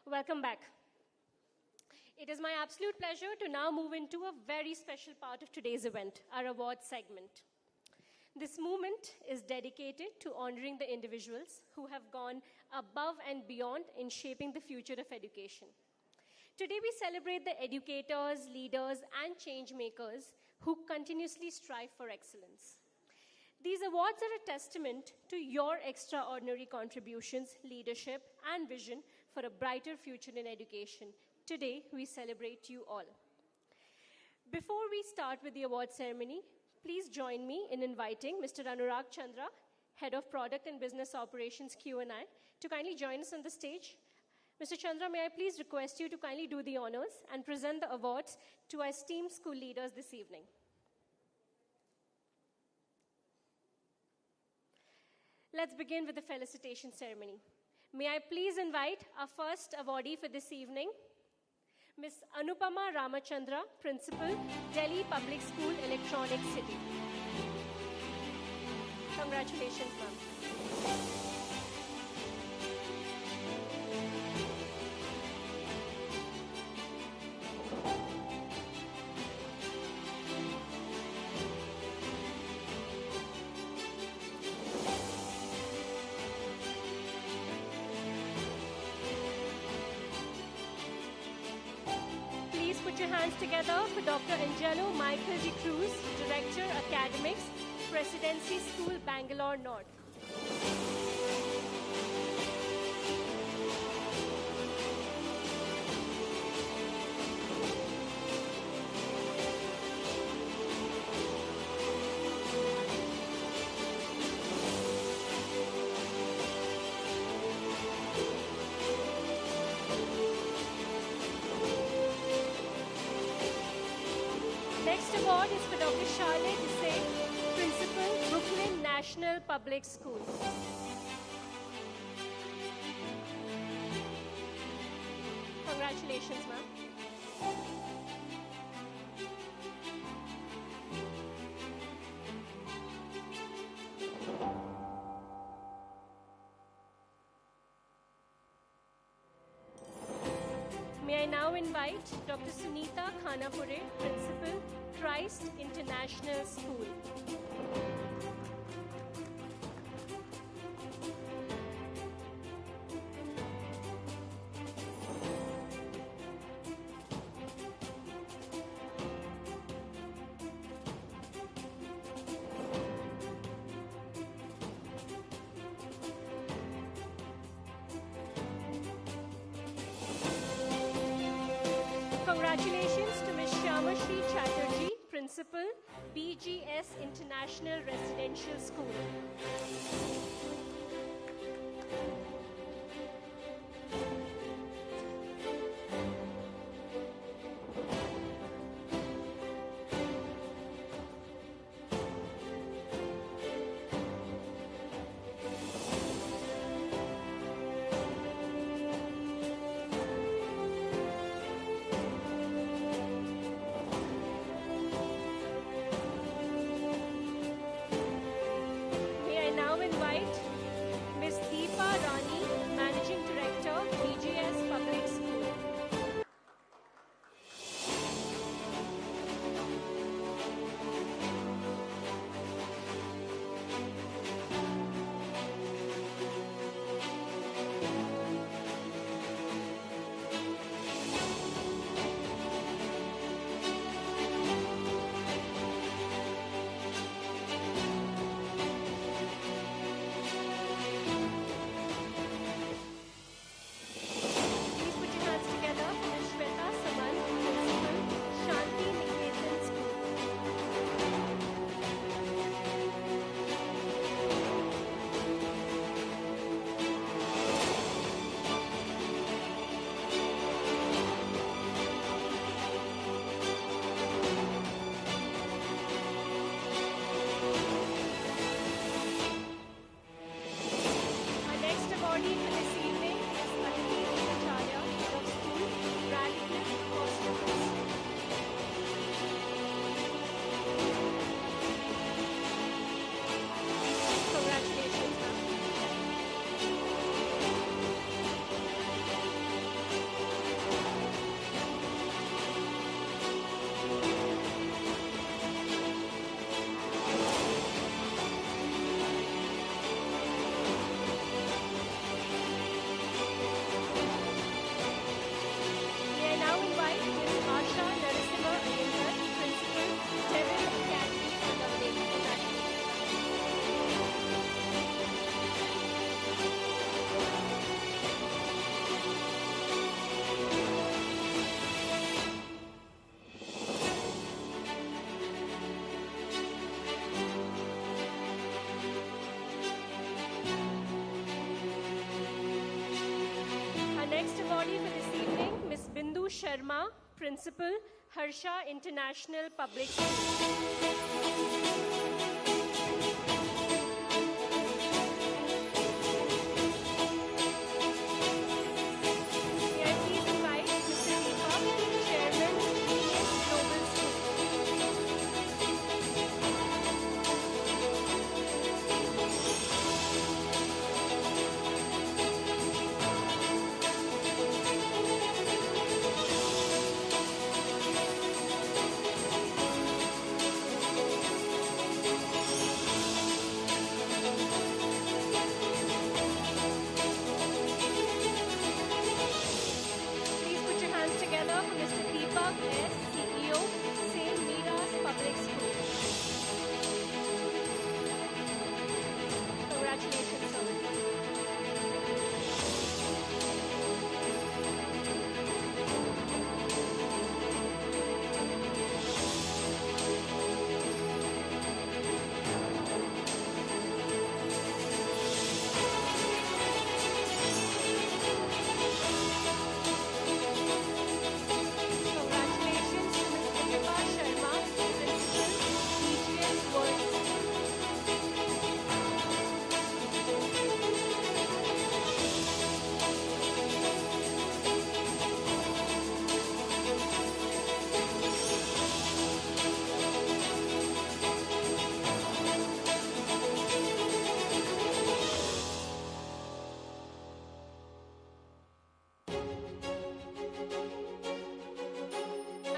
Welcome back. It is my absolute pleasure to now move into a very special part of today's event, our awards segment. This movement is dedicated to honoring the individuals who have gone above and beyond in shaping the future of education. Today we celebrate the educators, leaders, and change makers who continuously strive for excellence. These awards are a testament to your extraordinary contributions, leadership, and vision for a brighter future in education. Today, we celebrate you all. Before we start with the award ceremony, please join me in inviting Mr. Anurag Chandra, Head of Product and Business Operations Q&I, to kindly join us on the stage. Mr. Chandra, may I please request you to kindly do the honors and present the awards to our esteemed school leaders this evening. Let's begin with the felicitation ceremony. May I please invite our first awardee for this evening, Ms. Anupama Ramachandra, Principal, Delhi Public School, Electronic City. Congratulations, ma'am. Please put your hands together for Dr. Angelo Michael De Cruz, Director, Academics, Presidency School, Bangalore North. Next award is for Dr. Charlotte Desai, Principal, Brooklyn National Public School. Congratulations, ma'am. May I now invite Dr. Sunita Khanapure, Principal, Christ International School. Congratulations to Ms. Shyama Shri Chatterjee, Principal, BGS International Residential School. May I now invite Sharma, Principal, Harsha International Public School.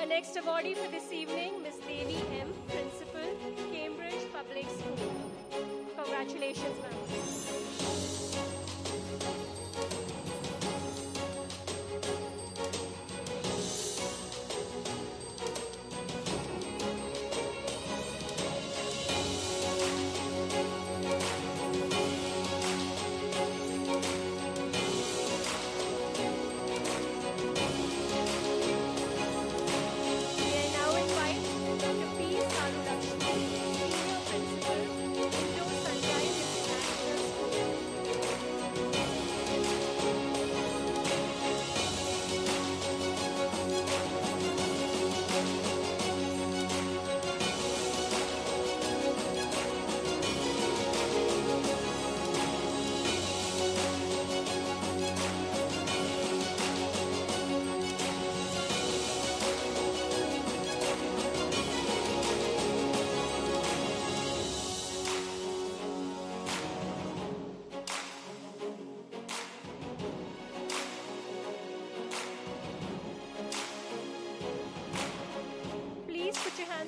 Next awardee for this evening, Miss Devi M, Principal, Cambridge Public School. Congratulations, ma'am.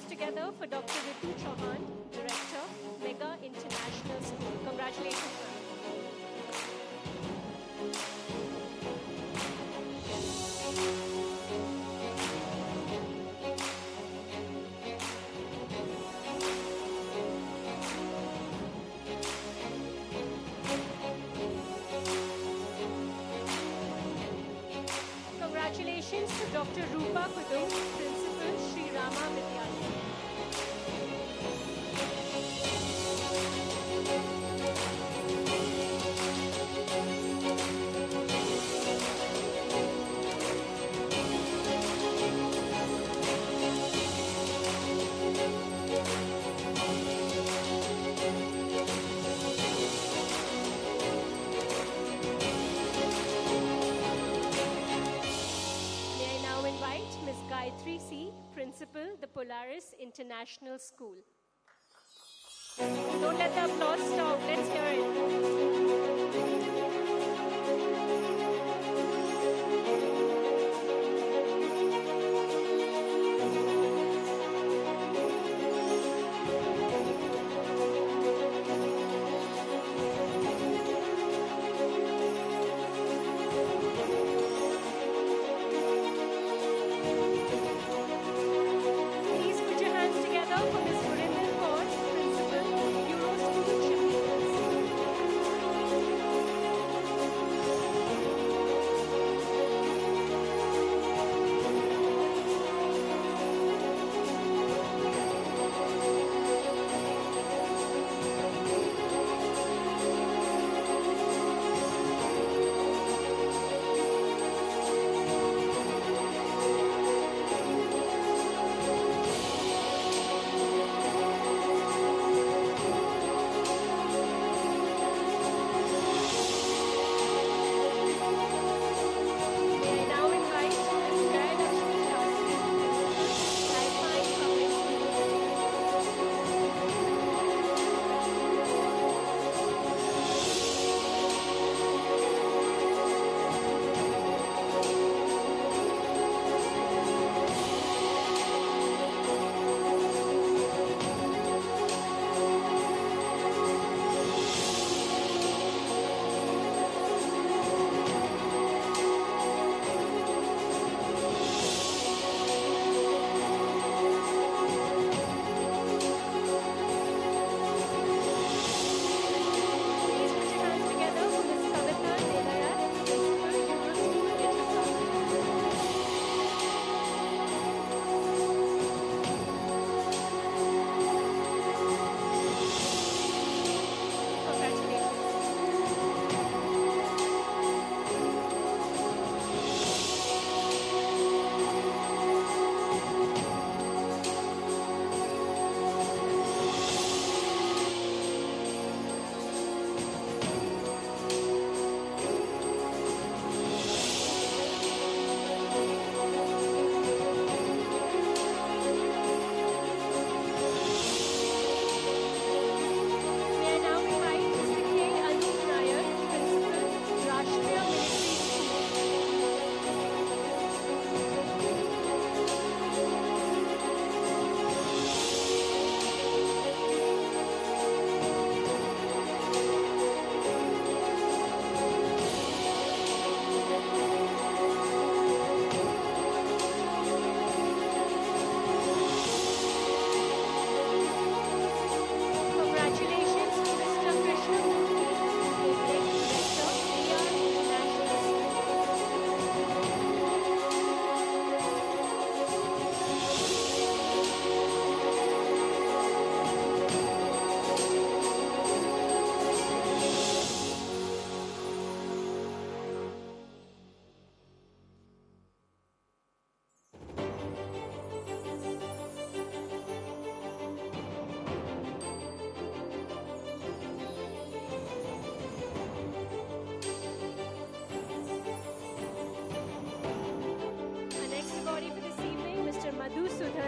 Together for Dr. Ritu Chauhan, Director, Mega International School. Congratulations, Congratulations to Dr. Rupa Kudum, Principal, Sri Rama Vidyalaya. Principal, the Polaris International School. Don't let the applause stop. Let's hear it.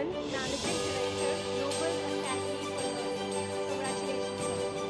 Mohan, Managing Director, Global Academy for Learning. Congratulations, sir.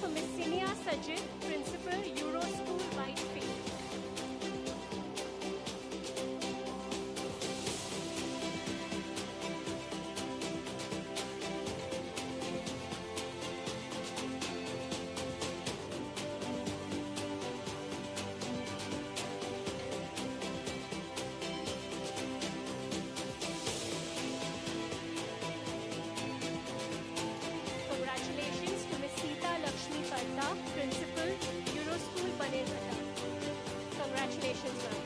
for Miss Sinia Sajid, Principal, Euro School, Whitefield. Congratulations to Miss Sita Lakshmi Parda, Principal, Euro School, Banerghata. Congratulations, ma'am.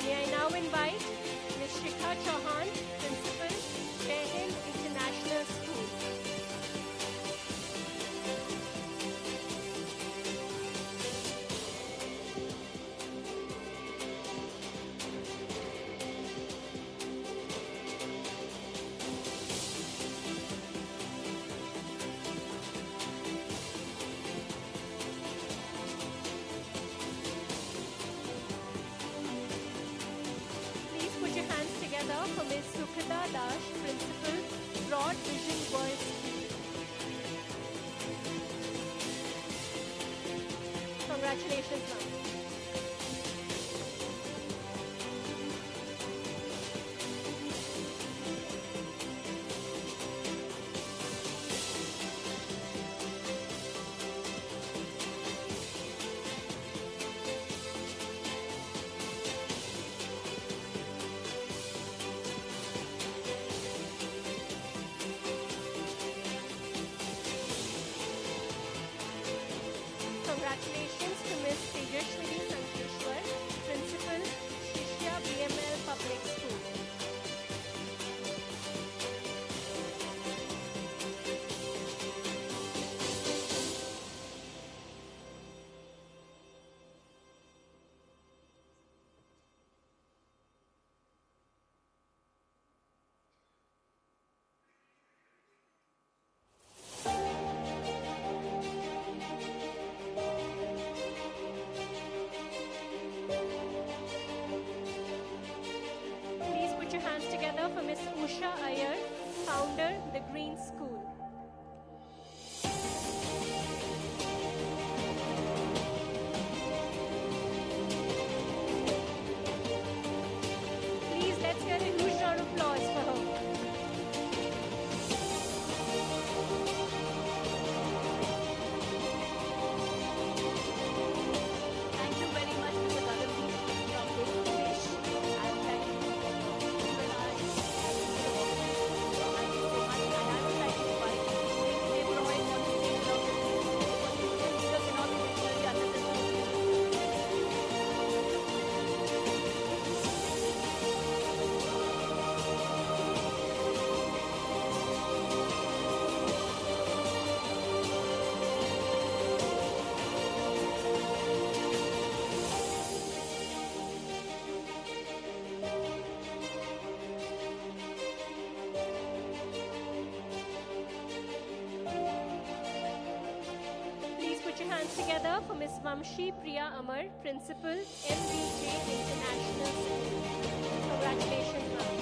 May I now invite Ms. Shikha Chauhan, Principal, Jai Hind International School. Please put your hands together for Ms. Sukhada Dash, Principal, Broad Vision World School. Congratulations, ma'am. Congratulations to Ms. Tejashwini Sankeshwar, Principal, Shishya BML Public School. Please put your hands together for Ms. Usha Iyer, Founder, The Green School. Please, let's get a huge round of applause for her. Thank you very much, Mr. Gagandeep, from Bangladesh. And thank you, Q&I. Thank you so much. And I would like to invite Nick Roy on the stage of the leaders in organizational justice. Please put your hands together for Ms. Vamshi Priya Amar, Principal, MVJ International School. Congratulations, ma'am.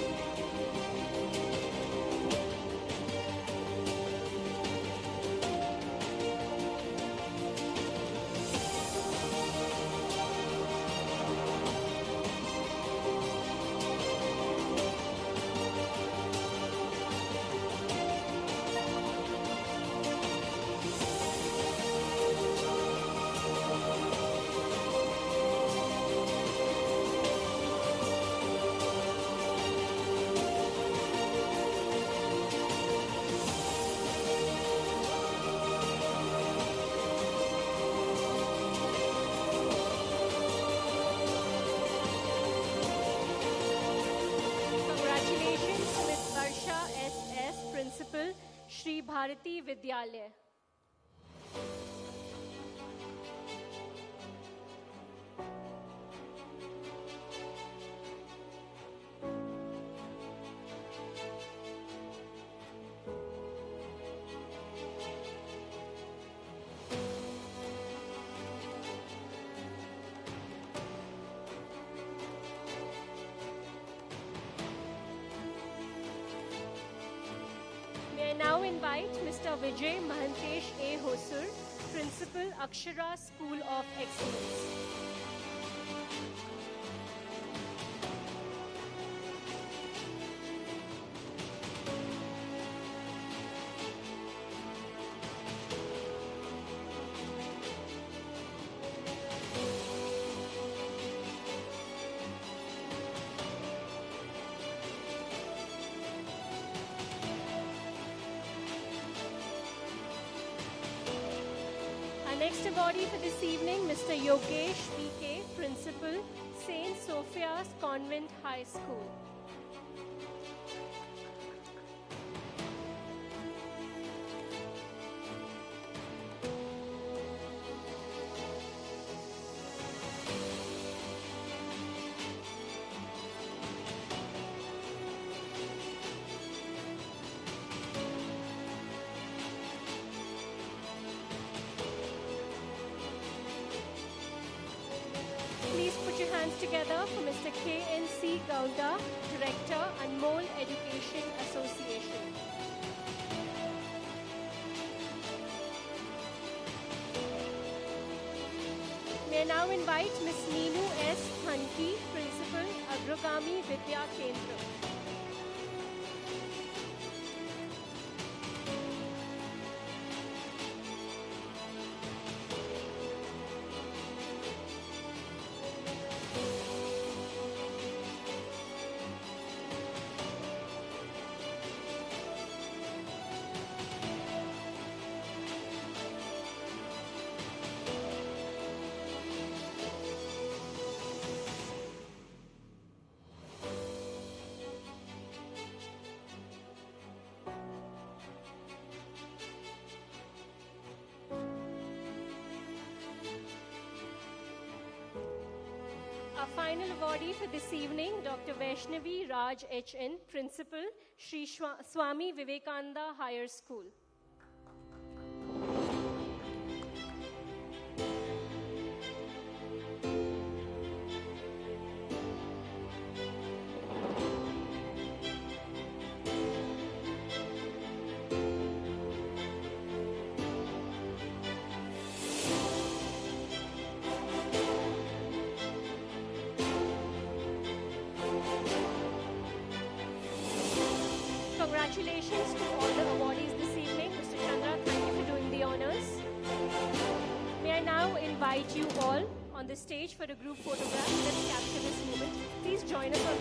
Shri Bharati Vidyalaya. now invite Mr. Vijay Mahantesh A. Hosur, Principal, Akshara School of Excellence. Next awardee for this evening, Mr. Yogesh PK, Principal, St. Sophia's Convent High School. Please put your hands together for Mr. K.N.C. Gowda, Director, Anmol Education Association. May I now invite Ms. Neenu S. Thanki, Principal, Agrogami Vidya Kendra. Our final awardee for this evening, Dr. Vaishnavi Raj H.N., Principal, Sri Swami Vivekananda Higher School. Congratulations to all the awardees this evening. Mr. Chandra, thank you for doing the honors. May I now invite you all on the stage for a group photograph. Let's capture this moment. Please join us on